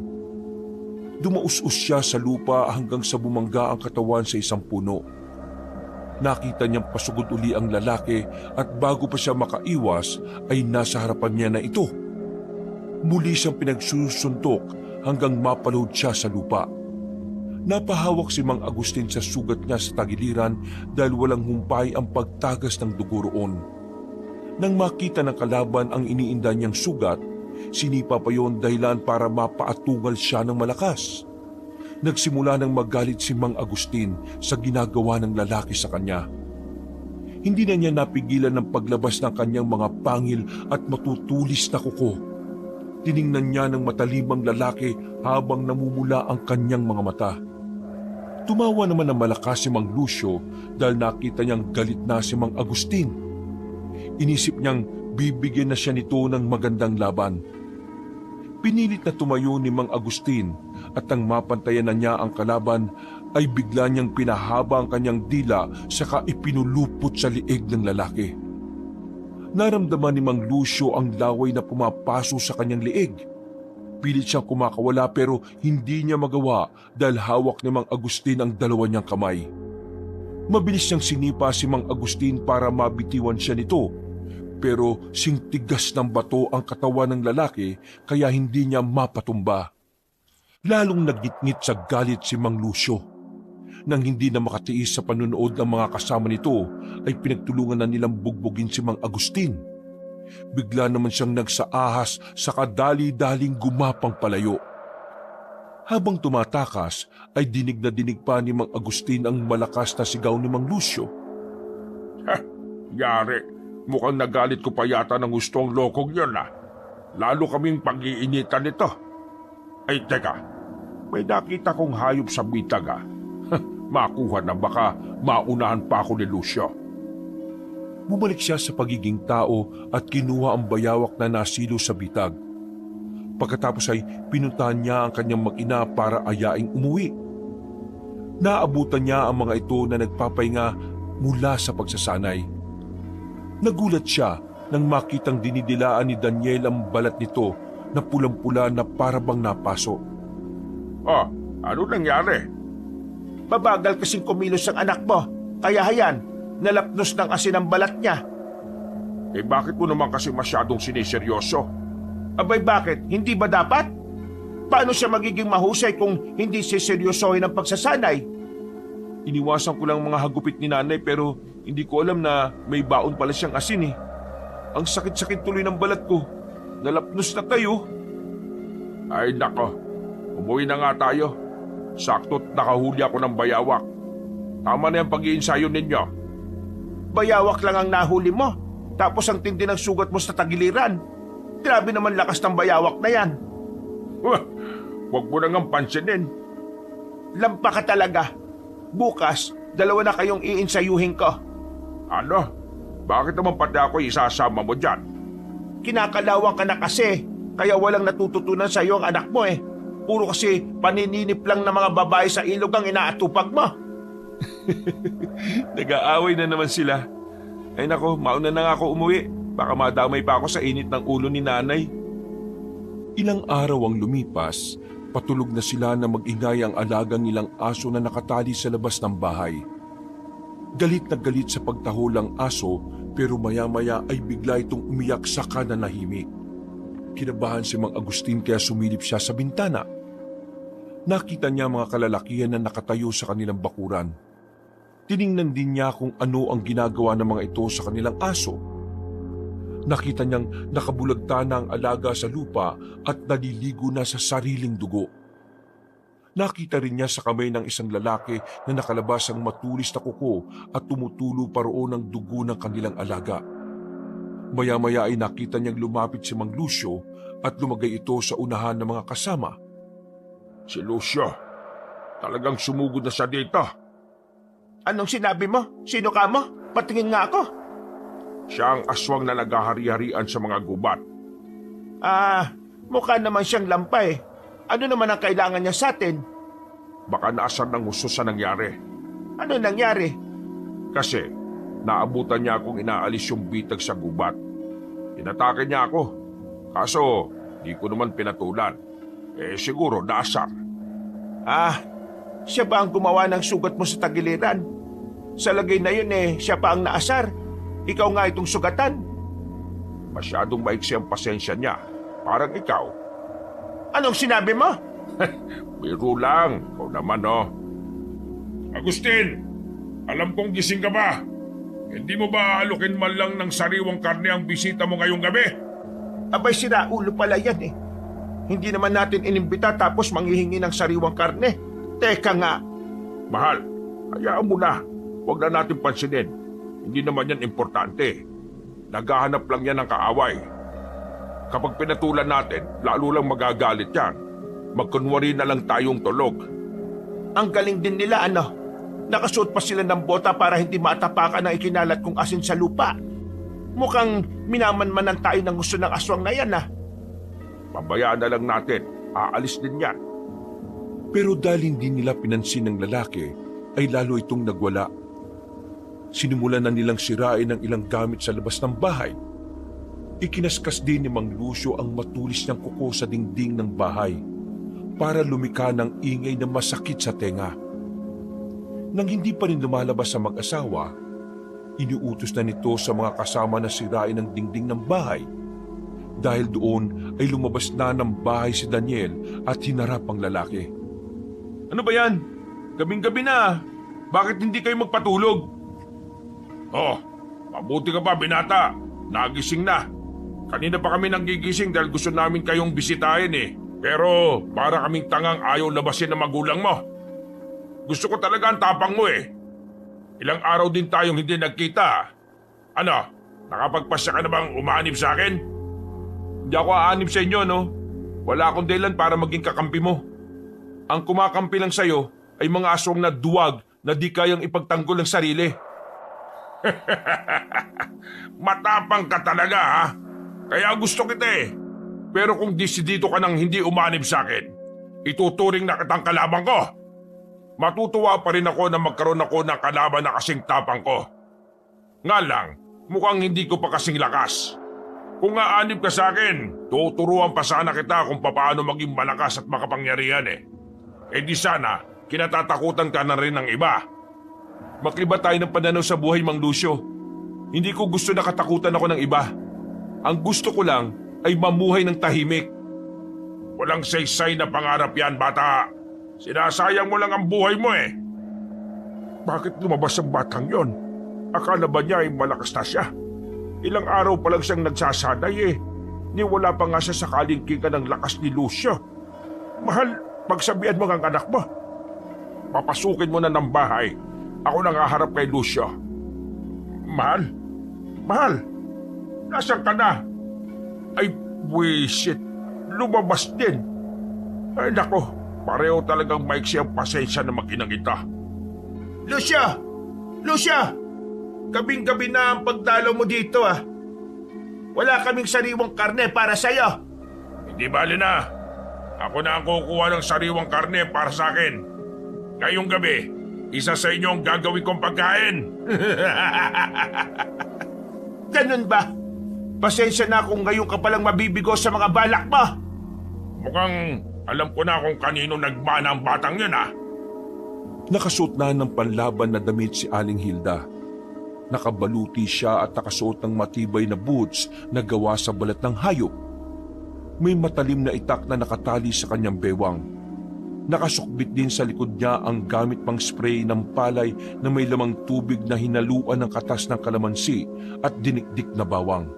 S1: Dumaus-us siya sa lupa hanggang sa bumangga ang katawan sa isang puno. Nakita niyang pasugod uli ang lalaki at bago pa siya makaiwas ay nasa harapan niya na ito. Muli siyang pinagsusuntok hanggang mapalood siya sa lupa. Napahawak si Mang Agustin sa sugat niya sa tagiliran dahil walang humpay ang pagtagas ng dugo roon. Nang makita ng kalaban ang iniinda niyang sugat, sinipa pa yon dahilan para mapaatungal siya ng malakas. Nagsimula nang magalit si Mang Agustin sa ginagawa ng lalaki sa kanya. Hindi na niya napigilan ng paglabas ng kanyang mga pangil at matutulis na kuko. Tiningnan niya ng matalimang lalaki habang namumula ang kanyang mga mata. Tumawa naman ng malakas si Mang Lucio dahil nakita niyang galit na si Mang Agustin. Inisip niyang bibigyan na siya nito ng magandang laban. Pinilit na tumayo ni Mang Agustin at nang mapantayan na niya ang kalaban ay bigla niyang pinahaba ang kanyang dila saka ipinulupot sa liig ng lalaki. Naramdaman ni Mang Lucio ang laway na pumapaso sa kanyang liig. Pilit siyang kumakawala pero hindi niya magawa dahil hawak ni Mang Agustin ang dalawa niyang kamay. Mabilis niyang sinipa si Mang Agustin para mabitiwan siya nito. Pero singtigas ng bato ang katawan ng lalaki kaya hindi niya mapatumba. Lalong nagngit-ngit sa galit si Mang Lucio. Nang hindi na makatiis sa panunood ng mga kasama nito ay pinagtulungan na nilang bugbugin si Mang Agustin. Bigla naman siyang nagsaahas sa kadali-daling gumapang palayo. Habang tumatakas ay dinig na dinig pa ni Mang Agustin ang malakas na sigaw ni Mang Lucio.
S2: Yari. Mukhang nagalit ko pa yata ng gustong lokong yun Lalo kaming pag-iinitan nito. Ay teka, may nakita kong hayop sa bitag Makuha na baka maunahan pa ako ni Lucio.
S1: Bumalik siya sa pagiging tao at kinuha ang bayawak na nasilo sa bitag. Pagkatapos ay pinuntahan niya ang kanyang mag-ina para ayaing umuwi. Naabutan niya ang mga ito na nagpapahinga mula sa pagsasanay. Nagulat siya nang makitang dinidilaan ni Daniel ang balat nito na pulang-pula na parabang napaso.
S2: Oh, ano nangyari?
S3: Mabagal kasing kumilos ang anak mo. Kaya hayan, nalapnos ng asin ang balat niya.
S2: Eh bakit mo naman kasi masyadong siniseryoso?
S3: Abay bakit? Hindi ba dapat? Paano siya magiging mahusay kung hindi siseryosohin ang pagsasanay?
S1: Iniwasan ko lang mga hagupit ni nanay pero hindi ko alam na may baon pala siyang asin eh. Ang sakit-sakit tuloy ng balat ko. Nalapnos na kayo.
S2: Ay nako, umuwi na nga tayo. Sakto't nakahuli ako ng bayawak. Tama na yung pag-iinsayo ninyo.
S3: Bayawak lang ang nahuli mo. Tapos ang tindi ng sugat mo sa tagiliran. Grabe naman lakas ng bayawak na yan.
S2: Huwag mo nang pansinin.
S3: Lampa ka talaga. Bukas, 2 na kayong iinsayuhin ko.
S2: Ano? Bakit naman pati ako isasama mo dyan?
S3: Kinakalawang ka na kasi, kaya walang natututunan sa iyo ang anak mo eh. Puro kasi panininip lang ng mga babae sa ilog ang inaatupag mo.
S1: Nag-aaway na naman sila. Ay nako, mauna na nga ako umuwi. Baka madamay pa ako sa init ng ulo ni nanay. Ilang araw ang lumipas, patulog na sila na mag-ingay ang alagang nilang aso na nakatali sa labas ng bahay. Galit na galit sa pagtahol ang aso pero maya-maya ay bigla itong umiyak saka nanahimik. Kinabahan si Mang Agustin kaya sumilip siya sa bintana. Nakita niya mga kalalakihan na nakatayo sa kanilang bakuran. Tiningnan din niya kung ano ang ginagawa ng mga ito sa kanilang aso. Nakita niyang nakabulagta na ang alaga sa lupa at naliligo na sa sariling dugo. Nakita rin niya sa kamay ng isang lalaki na nakalabas ang matulis na kuko at tumutulo pa roon ang dugo ng kanilang alaga. Maya-maya ay nakita niyang lumapit si Mang Lucio at lumagay ito sa unahan ng mga kasama.
S2: Si Lucio, talagang sumugod na siya dito.
S3: Anong sinabi mo? Sino ka mo? Patingin nga ako.
S2: Siya ang aswang na naghahari-harian sa mga gubat.
S3: Mukha naman siyang lampay. Ano naman ang kailangan niya sa atin?
S2: Baka naasar ng husto sa nangyari.
S3: Ano nangyari?
S2: Kasi naabutan niya akong inaalis yung bitag sa gubat. Inatake niya ako. Kaso di ko naman pinatulan. Siguro naasar.
S3: Siya ba ang gumawa ng sugat mo sa tagiliran? Sa lagay na yun siya pa ang naasar. Ikaw nga itong sugatan.
S2: Masyadong maiksi ang pasensya niya. Parang ikaw.
S3: Anong sinabi mo?
S2: Biro lang. Ikaw naman, oh. Agustin, alam kong gising ka ba? Hindi mo ba alukin man lang ng sariwang karne ang bisita mo ngayong gabi?
S3: Abay, sira ulo pala yan Hindi naman natin inimbita tapos manghihingi ng sariwang karne. Teka nga.
S2: Mahal, hayaan mo na. Huwag na natin pansinin. Hindi naman yan importante. Naghahanap lang yan ng kaaway. Kapag pinatulan natin, lalo lang magagalit yan. Magkunwari na lang tayong tulog.
S3: Ang galing din nila, Nakasuot pa sila ng bota para hindi matapakan ang ikinalat kong asin sa lupa. Mukhang minamanmanan tayo ng gusto ng aswang na yan,
S2: Pabayaan na lang natin. Aalis din yan.
S1: Pero dahil hindi nila pinansin ng lalaki, ay lalo itong nagwala. Sinimulan na nilang sirain ang ilang gamit sa labas ng bahay. Ikinaskas din ni Mang Lucio ang matulis niyang kuko sa dingding ng bahay para lumika ng ingay na masakit sa tenga. Nang hindi pa rin lumalabas sa mag-asawa, iniutos na nito sa mga kasama na sirain ang dingding ng bahay. Dahil doon ay lumabas na ng bahay si Daniel at hinarap ang lalaki.
S4: Ano ba yan? Gabing-gabi na. Bakit hindi kayo magpatulog?
S2: Oh, mabuti ka pa, binata. Nagising na. Kanina pa kami nanggigising dahil gusto namin kayong bisitahin Pero para kaming tangang ayaw labasin ng magulang mo. Gusto ko talaga ang tapang mo Ilang araw din tayong hindi nagkita. Ano, nakapagpasya ka na bang umanib sa akin?
S4: Hindi ako aanib sa inyo, no? Wala akong dahilan para maging kakampi mo. Ang kumakampi lang sa'yo ay mga aswang na duwag na di kayang ipagtanggol ng sarili.
S2: Matapang ka talaga, ha? Kaya gusto kita Pero kung desidido ka nang hindi umanib sa akin, ituturing na kitang kalaban ko. Matutuwa pa rin ako na magkaroon ako ng kalaban na kasing tapang ko. Nga lang, mukhang hindi ko pa kasing lakas. Kung aanib ka sa akin, tuturuan pa sana kita kung paano maging malakas at makapangyarihan di sana, kinatatakutan ka na rin ng iba.
S4: Makliba tayo ng pananaw sa buhay, Mang Lucio. Hindi ko gusto na katakutan ako ng iba. Ang gusto ko lang ay mamuhay ng tahimik.
S2: Walang saysay na pangarap yan, bata. Sinasayang mo lang ang buhay mo Bakit lumabas ang batang yon? Akala ba niya ay malakas na siya? Ilang araw pa lang siyang nagsasanay Ni wala pa nga siya sa kalingkingan ng lakas ni Lucio. Mahal, pagsabihan mo ang anak mo. Papasukin mo na ng bahay. Ako nang haharap kay Lucio. Mahal? Mahal? Nasaan ka na? Ay, buwisit. Lumabas din. Ay, nako. Pareho talagang maiksi ang pasensya na mag-inang ita.
S3: Lucio! Lucio! Gabing-gabi na ang pagdalaw mo dito Wala kaming sariwang karne para sa'yo.
S2: Hindi bali na. Ako na ang kukuha ng sariwang karne para sa akin. Ngayong gabi, isa sa inyo ang gagawin kong pagkain.
S3: Ganun ba? Pasensya na kung ngayon ka palang mabibigo sa mga balak mo.
S2: Mukhang alam ko na kung kanino nagmana ang batang yun
S1: Nakasuot na ng panlaban na damit si Aling Hilda. Nakabaluti siya at nakasuot ng matibay na boots na gawa sa balat ng hayop. May matalim na itak na nakatali sa kanyang bewang. Nakasukbit din sa likod niya ang gamit pang spray ng palay na may lamang tubig na hinaluan ng katas ng kalamansi at dinikdik na bawang.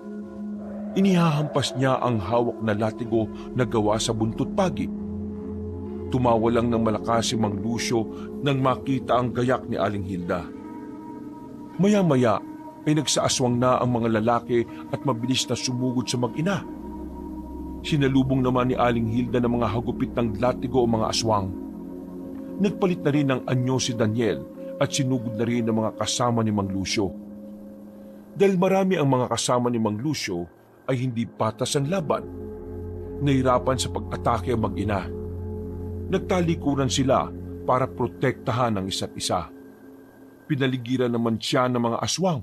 S1: Inihahampas niya ang hawak na latigo na gawa sa buntot pagi. Tumawa lang ng malakas si Mang Lucio nang makita ang gayak ni Aling Hilda. Maya-maya ay nagsaaswang na ang mga lalaki at mabilis na sumugod sa mag-ina. Sinalubong naman ni Aling Hilda ng mga hagupit ng latigo o mga aswang. Nagpalit na rin ng anyo si Daniel at sinugod na rin ang mga kasama ni Mang Lucio. Dahil marami ang mga kasama ni Mang Lucio ay hindi patas ang laban. Nahirapan sa pag-atake ang mag-ina. Nagtalikuran sila para protektahan ang isa't isa. Pinaligiran naman siya ng mga aswang.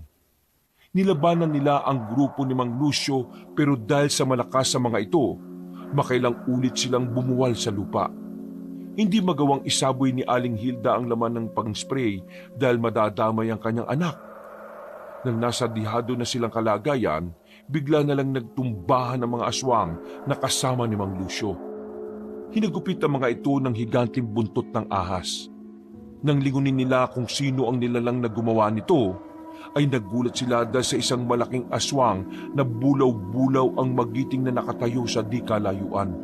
S1: Nilabanan nila ang grupo ni Mang Lucio pero dahil sa malakas sa mga ito, makailang ulit silang bumuwal sa lupa. Hindi magawang isaboy ni Aling Hilda ang laman ng pang-spray dahil madadamay ang kanyang anak. Nang nasa dihado na silang kalagayan, bigla na lang nagtumbahan ang mga aswang na kasama ni Mang Lucio. Hinagupit ang mga ito ng higanting buntot ng ahas. Nang lingunin nila kung sino ang nilalang na gumawa nito, ay nagulat sila dahil sa isang malaking aswang na bulaw-bulaw ang magiting na nakatayo sa di kalayuan.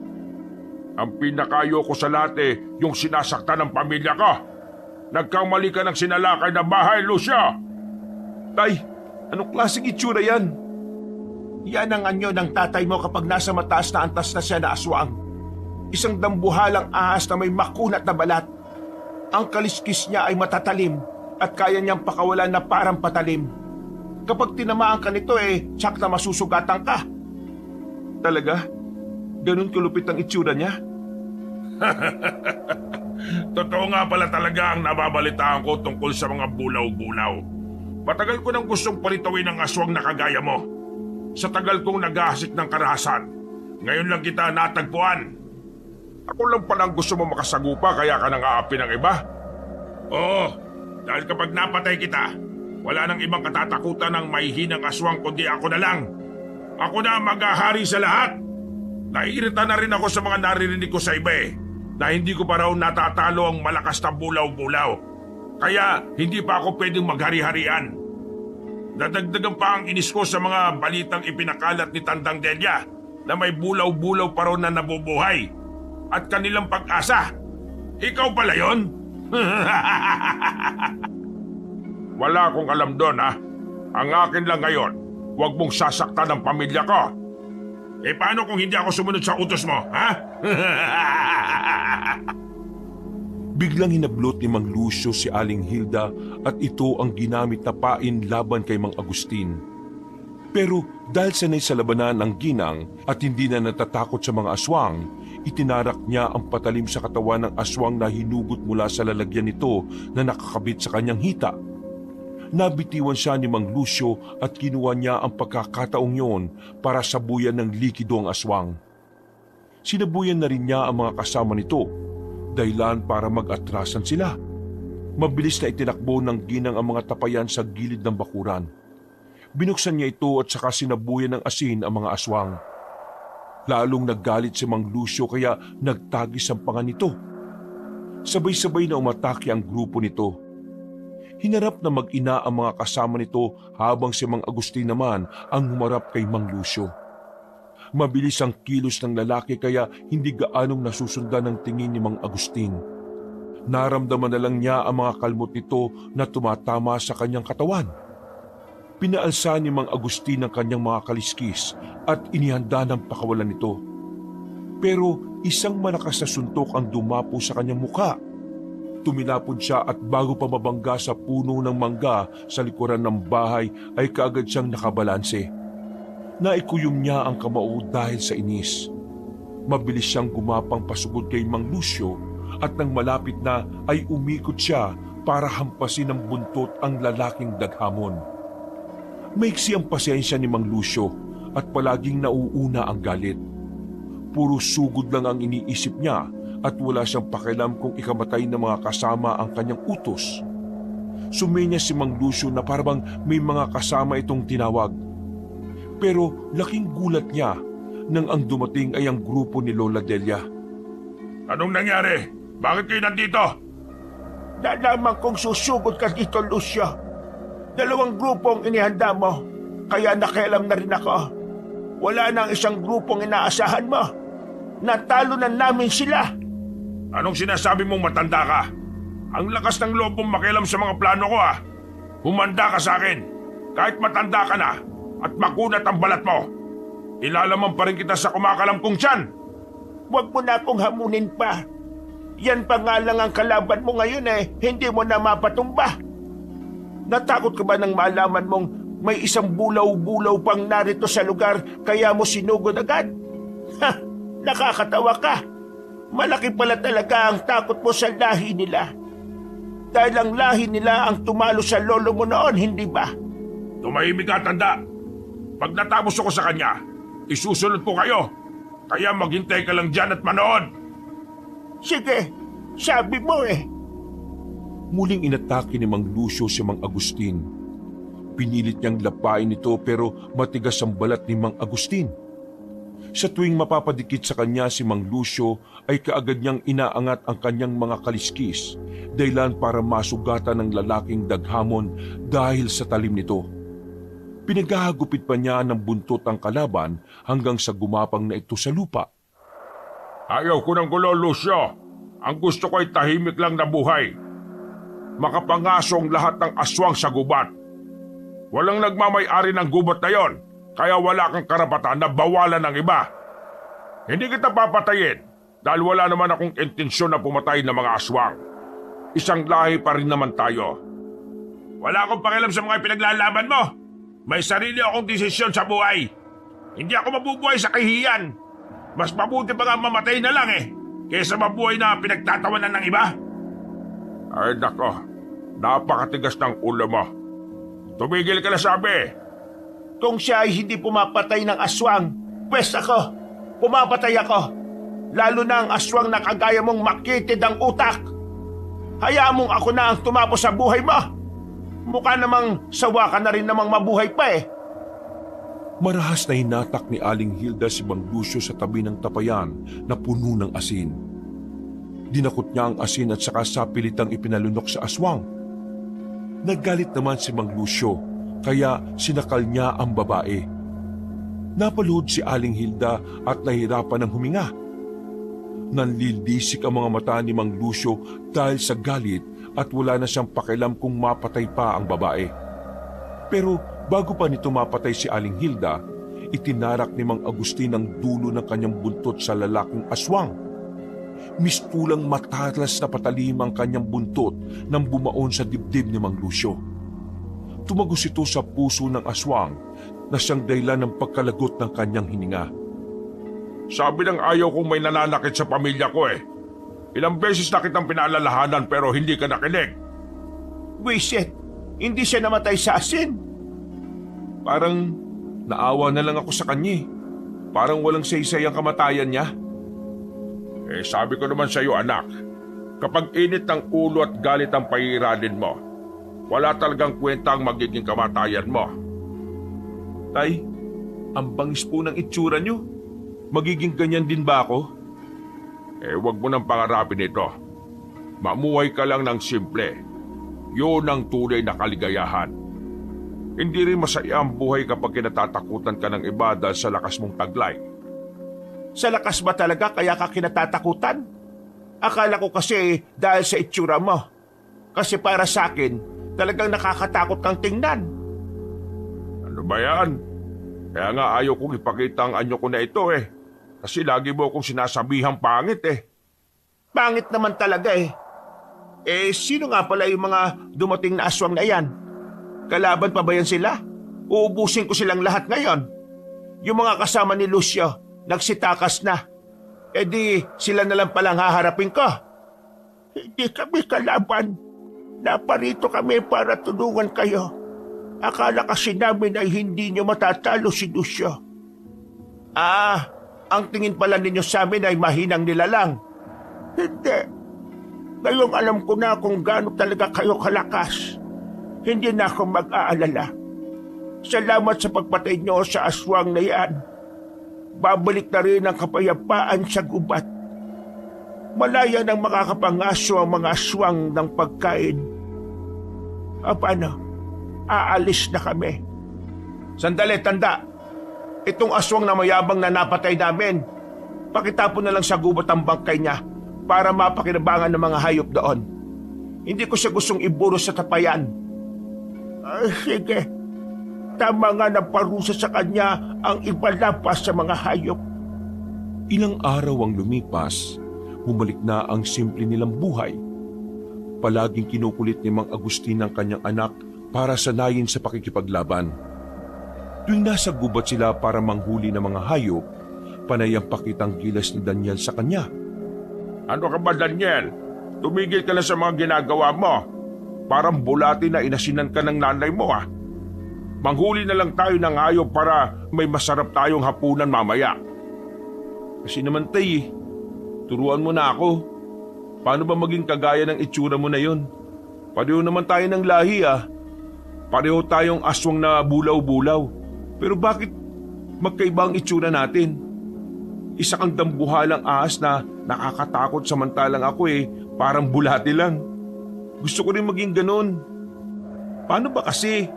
S2: Ang pinakayo ko sa lahat yung sinasaktan ng pamilya ko. Nagkamali ka ng sinalakay na bahay, Lucio!
S3: Tay, anong klaseng itsura yan? Yan ang anyo ng tatay mo kapag nasa mataas na antas na siya na aswang. Isang dambuhalang ahas na may makunat na balat. Ang kaliskis niya ay matatalim at kaya niyang pakawalan na parang patalim. Kapag tinamaan ka nito tsak na masusugatan ka. Talaga? Ganun kalupit ang itsura niya?
S2: Totoo nga pala talaga ang nababalitaan ko tungkol sa mga bulaw-bulaw. Matagal ko nang gustong palitawin ang aswang na kagaya mo. Sa tagal kong naghahasik ng karahasan, ngayon lang kita natagpuan. Ako lang palang gusto mo makasagupa kaya ka nang aapi ng iba. Oo, dahil kapag napatay kita, wala nang ibang katatakutan ng mahihinang aswang kundi ako na lang. Ako na ang maghahari sa lahat. Naiirita na rin ako sa mga naririnig ko sa iba na hindi ko pa raw natatalo ang malakas na bulaw-bulaw. Kaya hindi pa ako pwedeng maghari-harian. Nadagdagan pa ang inis ko sa mga balitang ipinakalat ni Tandang Delia na may bulaw-bulaw pa raw na nabubuhay at kanilang pag-asa. Ikaw pala yon? Wala akong alam doon ha. Ang akin lang ngayon, huwag mong sasaktan ang pamilya ko. Paano kung hindi ako sumunod sa utos mo, ha?
S1: Biglang hinablot ni Mang Lucio si Aling Hilda at ito ang ginamit na pain laban kay Mang Agustin. Pero dahil sanay sa labanan ng ginang at hindi na natatakot sa mga aswang, itinarak niya ang patalim sa katawan ng aswang na hinugot mula sa lalagyan nito na nakakabit sa kanyang hita. Nabitiwan siya ni Mang Lucio at kinuha niya ang pagkakataong yon para sabuyan ng likido ang aswang. Sinabuyan na rin niya ang mga kasama nito, dahilan para mag-atrasan sila. Mabilis na itinakbo ng ginang ang mga tapayan sa gilid ng bakuran. Binuksan niya ito at saka sinabuyan ng asin ang mga aswang. Lalong naggalit si Mang Lucio kaya nagtagis ang panga nito. Sabay-sabay na umatake ang grupo nito. Hinarap na mag-ina ang mga kasama nito habang si Mang Agustin naman ang humarap kay Mang Lucio. Mabilis ang kilos ng lalaki kaya hindi gaanong nasusundan ng tingin ni Mang Agustin. Naramdaman na lang niya ang mga kalmot nito na tumatama sa kanyang katawan. Pinaalsa ni Mang Agustin ang kanyang mga kaliskis at inihanda ng pakawalan nito. Pero isang malakas na suntok ang dumapo sa kanyang mukha. Tumilapon siya at bago pa mabangga sa puno ng mangga sa likuran ng bahay ay kaagad siyang nakabalanse. Naikuyom niya ang kamao dahil sa inis. Mabilis siyang gumapang pasugod kay Mang Lucio at nang malapit na ay umikot siya para hampasin ng buntot ang lalaking daghamon. Maiksi ang pasensya ni Mang Lucio at palaging nauuna ang galit. Puro sugod lang ang iniisip niya at wala siyang pakialam kung ikamatay ng mga kasama ang kanyang utos. Sumenya si Mang Lucio na parang may mga kasama itong tinawag. Pero laking gulat niya nang ang dumating ay ang grupo ni Lola Delia.
S2: Anong nangyari? Bakit kayo nandito?
S3: Nalaman kong susugod ka dito, Lucio. 2 grupo ang inihanda mo, kaya nakialam na rin ako. Wala nang isang grupong inaasahan mo. Natalo na namin sila.
S2: Anong sinasabi mong matanda ka? Ang lakas ng loob mong makialam sa mga plano ko ah. Humanda ka sa akin. Kahit matanda ka na at makunat ang balat mo, ilalaman pa rin kita sa kumakalam kong tiyan.
S3: Huwag mo na akong hamunin pa. Yan pa nga lang ang kalaban mo ngayon hindi mo na mapatumba. Natakot ka ba nang malaman mong may isang bulaw-bulaw pang narito sa lugar kaya mo sinugod agad? Ha! Nakakatawa ka. Malaki pala talaga ang takot mo sa lahi nila. Dahil ang lahi nila ang tumalo sa lolo mo noon, hindi ba?
S2: Tumahimik ka, tanda. Pag natapos ako sa kanya, isusunod ko kayo. Kaya maghintay ka lang dyan at manood.
S3: Sige, sabi mo
S1: Muling inatake ni Mang Lucio si Mang Agustin. Pinilit niyang lapain ito pero matigas ang balat ni Mang Agustin. Sa tuwing mapapadikit sa kanya si Mang Lucio ay kaagad niyang inaangat ang kanyang mga kaliskis, dahilan para masugatan ng lalaking daghamon dahil sa talim nito. Pinagahagupit pa niya ng buntot ang kalaban hanggang sa gumapang na ito sa lupa.
S2: Ayaw ko ng gulo, Lucio. Ang gusto ko ay tahimik lang na buhay. Makapangasong lahat ng aswang sa gubat. Walang nagmamay-ari ng gubat na yon, kaya wala kang karapatan na bawalan ng iba. Hindi kita papatayin dahil wala naman akong intensyon na pumatay ng mga aswang. Isang lahi pa rin naman tayo. Wala akong pakialam sa mga pinaglalaban mo. May sarili akong desisyon sa buhay. Hindi ako mabubuhay sa kahihiyan. Mas mabuti pa nga mamatay na lang kaysa mabuhay na pinagtatawanan ng iba. Ay nako, napakatigas ng ulo mo. Tumigil ka na sabi.
S3: Kung siya ay hindi pumapatay ng aswang, pwes ako, pumapatay ako. Lalo na ang aswang na kagaya mong makitid ang utak. Hayaan mong ako na ang tumapos sa buhay mo. Mukha namang sawa ka na rin namang mabuhay pa
S1: Marahas na hinatak ni Aling Hilda si Mang Lucio sa tabi ng tapayan na puno ng asin. Dinakot niya ang asin at saka sapilitang ipinalunok sa aswang. Naggalit naman si Mang Lucio, kaya sinakal niya ang babae. Napaluhod si Aling Hilda at nahirapan ng huminga. Nanlildisik ang mga mata ni Mang Lucio dahil sa galit at wala na siyang pakialam kung mapatay pa ang babae. Pero bago pa nito mapatay si Aling Hilda, itinarak ni Mang Agustin ang dulo ng kanyang buntot sa lalaking aswang. Mistulang matalas na patalim ang kanyang buntot nang bumaon sa dibdib ni Mang Lucio. Tumagos ito sa puso ng aswang na siyang dahilan ng pagkalagot ng kanyang hininga.
S2: Sabi ng ayaw kong may nananakit sa pamilya ko Ilang beses na kitang pinaalalahanan pero hindi ka nakinig.
S3: Wisit, hindi siya namatay sa asin.
S1: Parang naawa na lang ako sa kanya. Parang walang saysay ang kamatayan niya.
S2: Sabi ko naman sa iyo, anak, kapag init ng ulo at galit ang pairalin mo, wala talagang kwenta ang magiging kamatayan mo.
S1: Tay, ang bangis po ng itsura niyo. Magiging ganyan din ba ako?
S2: Wag mo nang pangarapin ito. Mamuhay ka lang ng simple. Yun ang tunay na kaligayahan. Hindi rin masaya ang buhay kapag kinatatakutan ka ng iba dahil sa lakas mong taglay.
S3: Sa lakas ba talaga kaya ka kinatatakutan? Akala ko kasi dahil sa itsura mo. Kasi para sa akin, talagang nakakatakot kang tingnan.
S2: Ano ba yan? Kaya nga ayaw kong ipakita ang anyo ko na ito Kasi lagi mo akong sinasabihang pangit
S3: Pangit naman talaga sino nga pala yung mga dumating na aswang na yan? Kalaban pa ba yan sila? Uubusin ko silang lahat ngayon. Yung mga kasama ni Lucio, nagsitakas na. Di sila na lang palang haharapin ko. Hindi kami kalaban. Naparito kami para tulungan kayo. Akala kasi namin ay hindi nyo matatalo si Lucio. Ang tingin pala ninyo sa amin ay mahinang nilalang. Hindi. Ngayong alam ko na kung gaano talaga kayo kalakas. Hindi na ako mag-aalala. Salamat sa pagpatay nyo sa aswang na yan. Babalik na rin ang kapayapaan sa gubat. Malaya nang makakapangaso ang mga aswang ng pagkain. Paano? Aalis na kami. Sandali, tanda. Itong aswang na mayabang na napatay namin, pakitapon na lang sa gubat ang bangkay niya para mapakinabangan ng mga hayop doon. Hindi ko siya gustong iburo sa tapayan. Sige. Tama nga na parusa sa kanya ang ipalapas sa mga hayop.
S1: Ilang araw ang lumipas, bumalik na ang simple nilang buhay. Palaging kinukulit ni Mang Agustin ang kanyang anak para sanayin sa pakikipaglaban. Tuwing nasa gubat sila para manghuli ng mga hayop, panay ang pakitang gilas ni Daniel sa kanya.
S2: Ano ka ba, Daniel? Tumigil ka na sa mga ginagawa mo. Parang bulati na inasinan ka ng nanay mo, ah. Manghuli na lang tayo ng hayop para may masarap tayong hapunan mamaya.
S1: Kasi naman tay, turuan mo na ako. Paano ba maging kagaya ng itsura mo na yun? Pareho naman tayo ng lahi ah. Pareho tayong aswang na bulaw-bulaw. Pero bakit magkaiba ang itsura natin? Isa kang dambuhalang ahas na nakakatakot samantalang ako parang bulati lang. Gusto ko rin maging ganun. Paano ba kasi?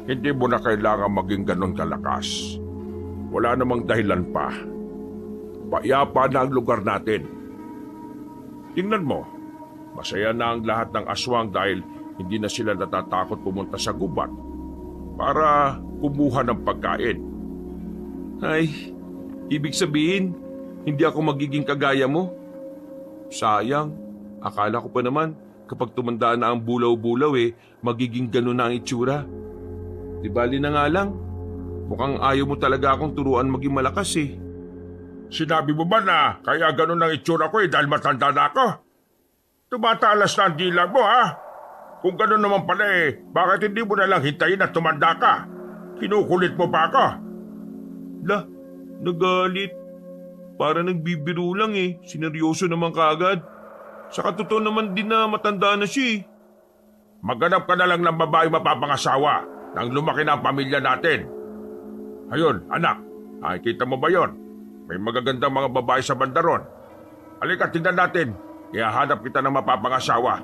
S2: Hindi mo na kailangan maging ganon kalakas. Wala namang dahilan pa. Payapa na ang lugar natin. Tingnan mo, masaya na ang lahat ng aswang dahil hindi na sila natatakot pumunta sa gubat para kumuha ng pagkain.
S1: Ay, ibig sabihin, hindi ako magiging kagaya mo? Sayang, akala ko pa naman kapag tumanda na ang bulaw-bulaw magiging ganun na ang itsura. Di bali na nga lang, mukhang ayaw mo talaga akong turuan maging malakas
S2: Sinabi mo ba na kaya ganon ang itsura ko dahil matanda na ako? Tumatalas na ang dila mo, ha? Kung ganon naman pala bakit hindi mo na lang hintayin na tumanda ka? Kinukulit mo pa ako.
S1: La, nagalit. Para nagbibiro lang sineryoso naman kaagad. Saka totoo naman din na matanda na siya
S2: Maghanap ka na lang ng babae mapapangasawa nang lumaki na ang pamilya natin. Ayun, anak, nakikita mo ba yon? May magagandang mga babae sa bandaron. Halika, tingnan natin. Ihahanap kita ng mapapangasawa.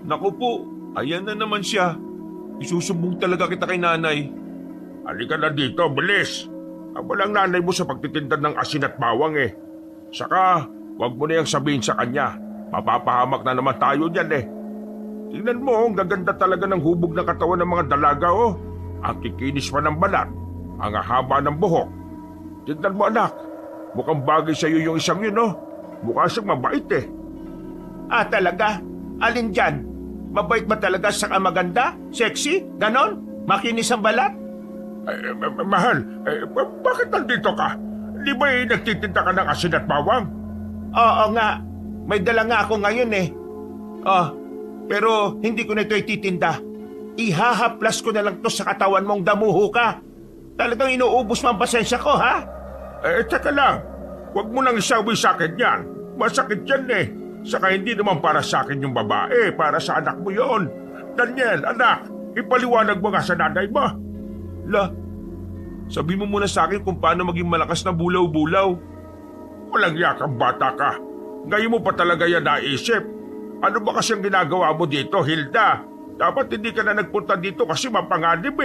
S1: Naku po, ayan na naman siya. Isusumbong talaga kita kay nanay.
S2: Halika na dito, bilis. Ang walang nanay mo sa pagtitinda ng asin at bawang Saka, wag mo na yung sabihin sa kanya. Mapapahamak na naman tayo dyan Tingnan mo, ang gaganda talaga ng hubog ng katawan ng mga dalaga Ang kikinis pa ng balat. Ang haba ng buhok. Tingnan mo, anak. Mukhang bagay sa iyo yung isang yun, Mukha siyang mabait
S3: Talaga? Alin dyan? Mabait ba talaga sa maganda? Sexy? Ganon? Makinis ang balat?
S2: Mahal, bakit nandito ka? Di ba nagtitinda ka ng asin at bawang?
S3: Oo nga. May dala nga ako ngayon pero hindi ko na ito ititinda. Ihahaplas ko na lang to sa katawan mong damuho ka. Talagang inuubos mo ang pasensya ko, ha?
S2: Teka lang. Huwag mo nang isawi sa akin yan. Masakit yan Saka hindi naman para sa akin yung babae, para sa anak mo yon. Daniel, anak, ipaliwanag mo nga sa nanay mo.
S1: La, sabi mo muna sa akin kung paano maging malakas na bulaw-bulaw.
S2: Walang yakang bata ka. Ngayon mo pa talaga yan naisip. Ano ba kasi ang ginagawa mo dito, Hilda? Dapat hindi ka na nagpunta dito kasi mapanganib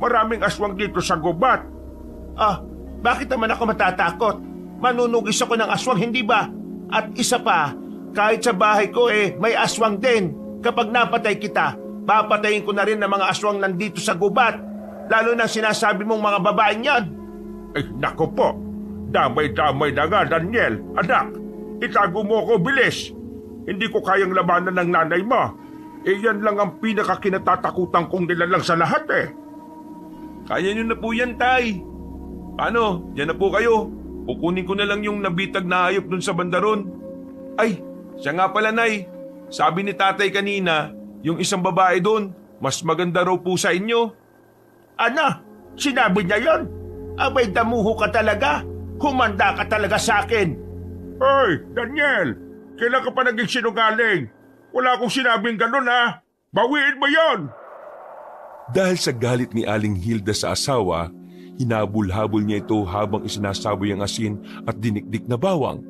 S2: Maraming aswang dito sa gubat.
S3: Bakit naman ako matatakot? Manunugis ako ng aswang, hindi ba? At isa pa, kahit sa bahay ko may aswang din. Kapag napatay kita, papatayin ko na rin ng mga aswang nandito sa gubat. Lalo na sinasabi mong mga babaeng yan.
S2: Nako po. Damay-damay na nga, Daniel. Anak, itago mo ako, bilis. Hindi ko kayang labanan ng nanay mo. Yan lang ang pinakakinatatakutan kong nilalang sa lahat
S1: Kaya nyo na po yan, tay. Ano, yan na po kayo. Kukunin ko na lang yung nabitag na hayop dun sa bandaron. Ay, siya nga pala, nay. Sabi ni tatay kanina, yung isang babae dun, mas maganda raw po sa inyo.
S3: Ano? Sinabi niya yon? Abay, damuho ka talaga. Humanda ka talaga sa akin.
S2: Hoy, Daniel! Kailan ka pa naging sinungaling? Wala akong sinabing ganun, ha? Bawiin mo yon!
S1: Dahil sa galit ni Aling Hilda sa asawa, hinabol-habol niya ito habang isinasaboy ang asin at dinikdik na bawang.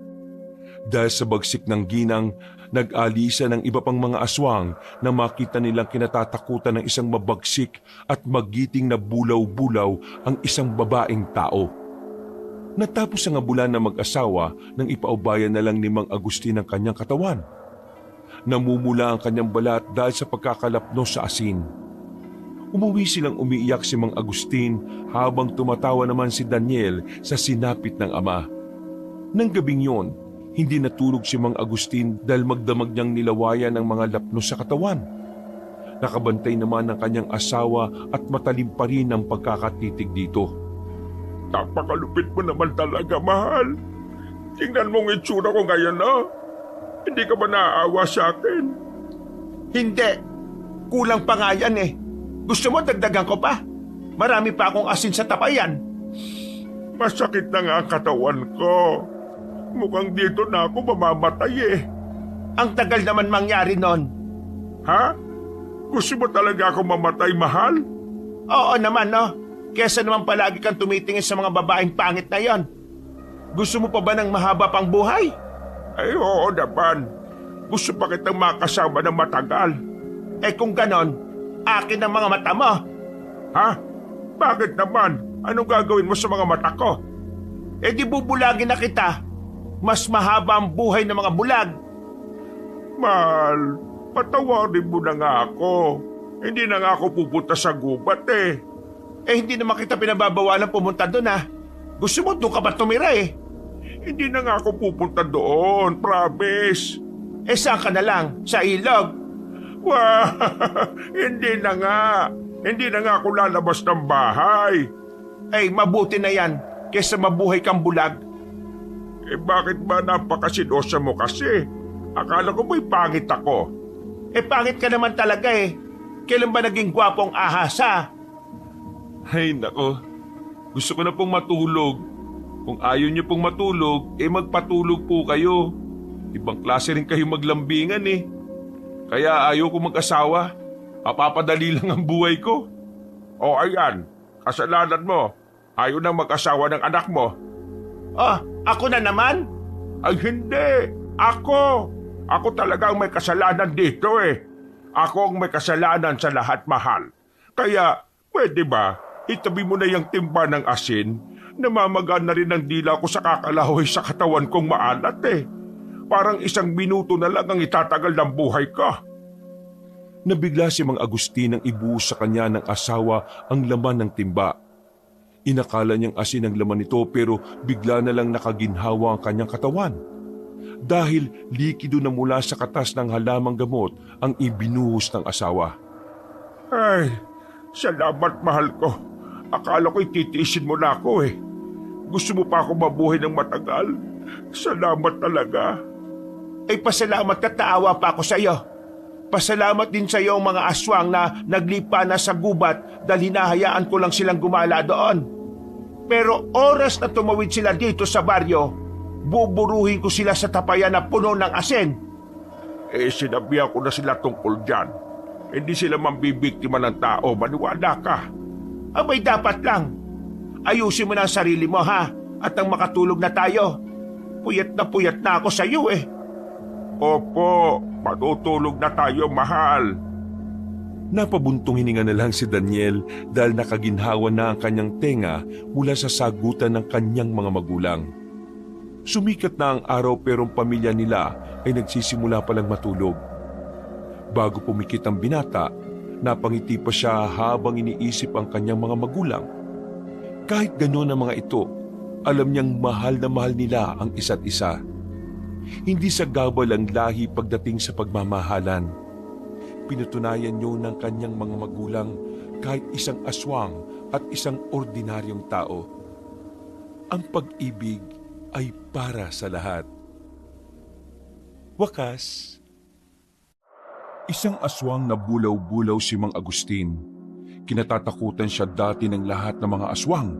S1: Dahil sa bagsik ng ginang, nag-alisa ng iba pang mga aswang na makita nilang kinatatakutan ng isang mabagsik at magiting na bulaw-bulaw ang isang babaeng tao. Natapos ang abulan ng mag-asawa nang ipaubayan na lang ni Mang Agustin ang kanyang katawan. Namumula ang kanyang balat dahil sa pagkakalapnos sa asin. Umuwi silang umiiyak si Mang Agustin habang tumatawa naman si Daniel sa sinapit ng ama. Nang gabing yon, hindi natulog si Mang Agustin dahil magdamag niyang nilawayan ang mga lapnos sa katawan. Nakabantay naman ang kanyang asawa at matalim pa rin ang pagkakatitig dito.
S2: Napakalupit mo naman talaga, mahal. Tingnan mo ang itsura ko ngayon, ah. Hindi ka ba naaawa sa akin?
S3: Hindi. Kulang pa nga yan eh. Gusto mo dagdagan ko pa? Marami pa akong asin sa tapayan.
S2: Masakit na nga ang katawan ko. Mukhang dito na ako mamamatay eh.
S3: Ang tagal naman mangyari nun.
S2: Ha? Gusto mo talaga ako mamatay, mahal?
S3: Oo naman, no? Kesa naman palagi kang tumitingin sa mga babaeng pangit na yon. Gusto mo pa ba ng mahaba pang buhay?
S2: Ay, oo naman. Gusto pa kitang makasama ng matagal.
S3: Eh kung ganon, akin ang mga mata mo.
S2: Ha? Bakit naman? Anong gagawin mo sa mga mata ko?
S3: Eh di bubulagin na kita. Mas mahaba ang buhay ng mga bulag.
S2: Mahal, patawarin mo na nga ako. Hindi na nga ako pupunta sa gubat eh.
S3: Eh hindi naman kita pinababawalan pumunta doon ah. Gusto mo doon ka ba tumira eh?
S2: Hindi na nga ako pupunta doon, promise.
S3: Eh saan ka na lang? Sa ilog?
S2: Wah, hindi na nga. Hindi na nga ako lalabas ng bahay.
S3: Eh mabuti na yan kesa mabuhay kang bulag.
S2: Eh bakit ba napakasilosa mo kasi? Akala ko ba'y pangit ako?
S3: Eh pangit ka naman talaga eh. Kailan ba naging gwapong ahasa?
S1: Ay nako, gusto ko na pong matulog. Kung ayaw niyo pong matulog, eh magpatulog po kayo. Ibang klase rin kayo maglambingan eh. Kaya ayaw ko mag-asawa. Mapapadali lang ang buhay ko.
S2: O ayan, kasalanan mo. Ayaw nang mag-asawa ng anak mo.
S3: Oh, ako na naman?
S2: Ay hindi, ako. Ako talaga ang may kasalanan dito eh. Ako ang may kasalanan sa lahat, mahal. Kaya, pwede ba, itabi mo na yung timba ng asin? Namamagaan na rin ang dila ko sa kakalahoy sa katawan kong maalat eh. Parang 1 minuto na lang ang itatagal ng buhay ka.
S1: Nabigla si Mang Agustin nang ibuhos sa kanya ng asawa ang laman ng timba. Inakala niyang asin ang laman nito pero bigla na lang nakaginhawa ang kanyang katawan. Dahil likido na mula sa katas ng halamang gamot ang ibinuhos ng asawa.
S2: Ay, salamat mahal ko. Akala ko'y titiisin mo na ako eh. Gusto mo pa ako mabuhay ng matagal? Salamat talaga.
S3: Ay pasalamat at naawa pa ako sa iyo. Pasalamat din sa iyo ang mga aswang na naglipa na sa gubat dahil hinahayaan ko lang silang gumala doon. Pero oras na tumawid sila dito sa baryo, buburuhin ko sila sa tapayan na puno ng asin.
S2: Eh sinabihan ko na sila tungkol dyan. Hindi sila mambibiktima ng tao, maniwala ka.
S3: Abay dapat lang. Ayusin mo na ang sarili mo ha at nang makatulog na tayo. Puyat na ako sa iyo eh.
S2: Opo, matutulog na tayo, mahal.
S1: Napabuntong hininga na lang si Daniel dahil nakaginhawa na ang kanyang tenga mula sa sagutan ng kanyang mga magulang. Sumikat na ang araw pero ang pamilya nila ay nagsisimula palang matulog. Bago pumikit ang binata, napangiti pa siya habang iniisip ang kanyang mga magulang. Kahit gano'n ang mga ito, alam niyang mahal na mahal nila ang isa't isa. Hindi sa gabal ang lahi pagdating sa pagmamahalan. Pinatunayan niyo ng kanyang mga magulang kahit isang aswang at isang ordinaryong tao. Ang pag-ibig ay para sa lahat. Wakas.
S4: Isang aswang na bulaw-bulaw si Mang Agustin. Kinatatakutan siya dati ng lahat ng mga aswang.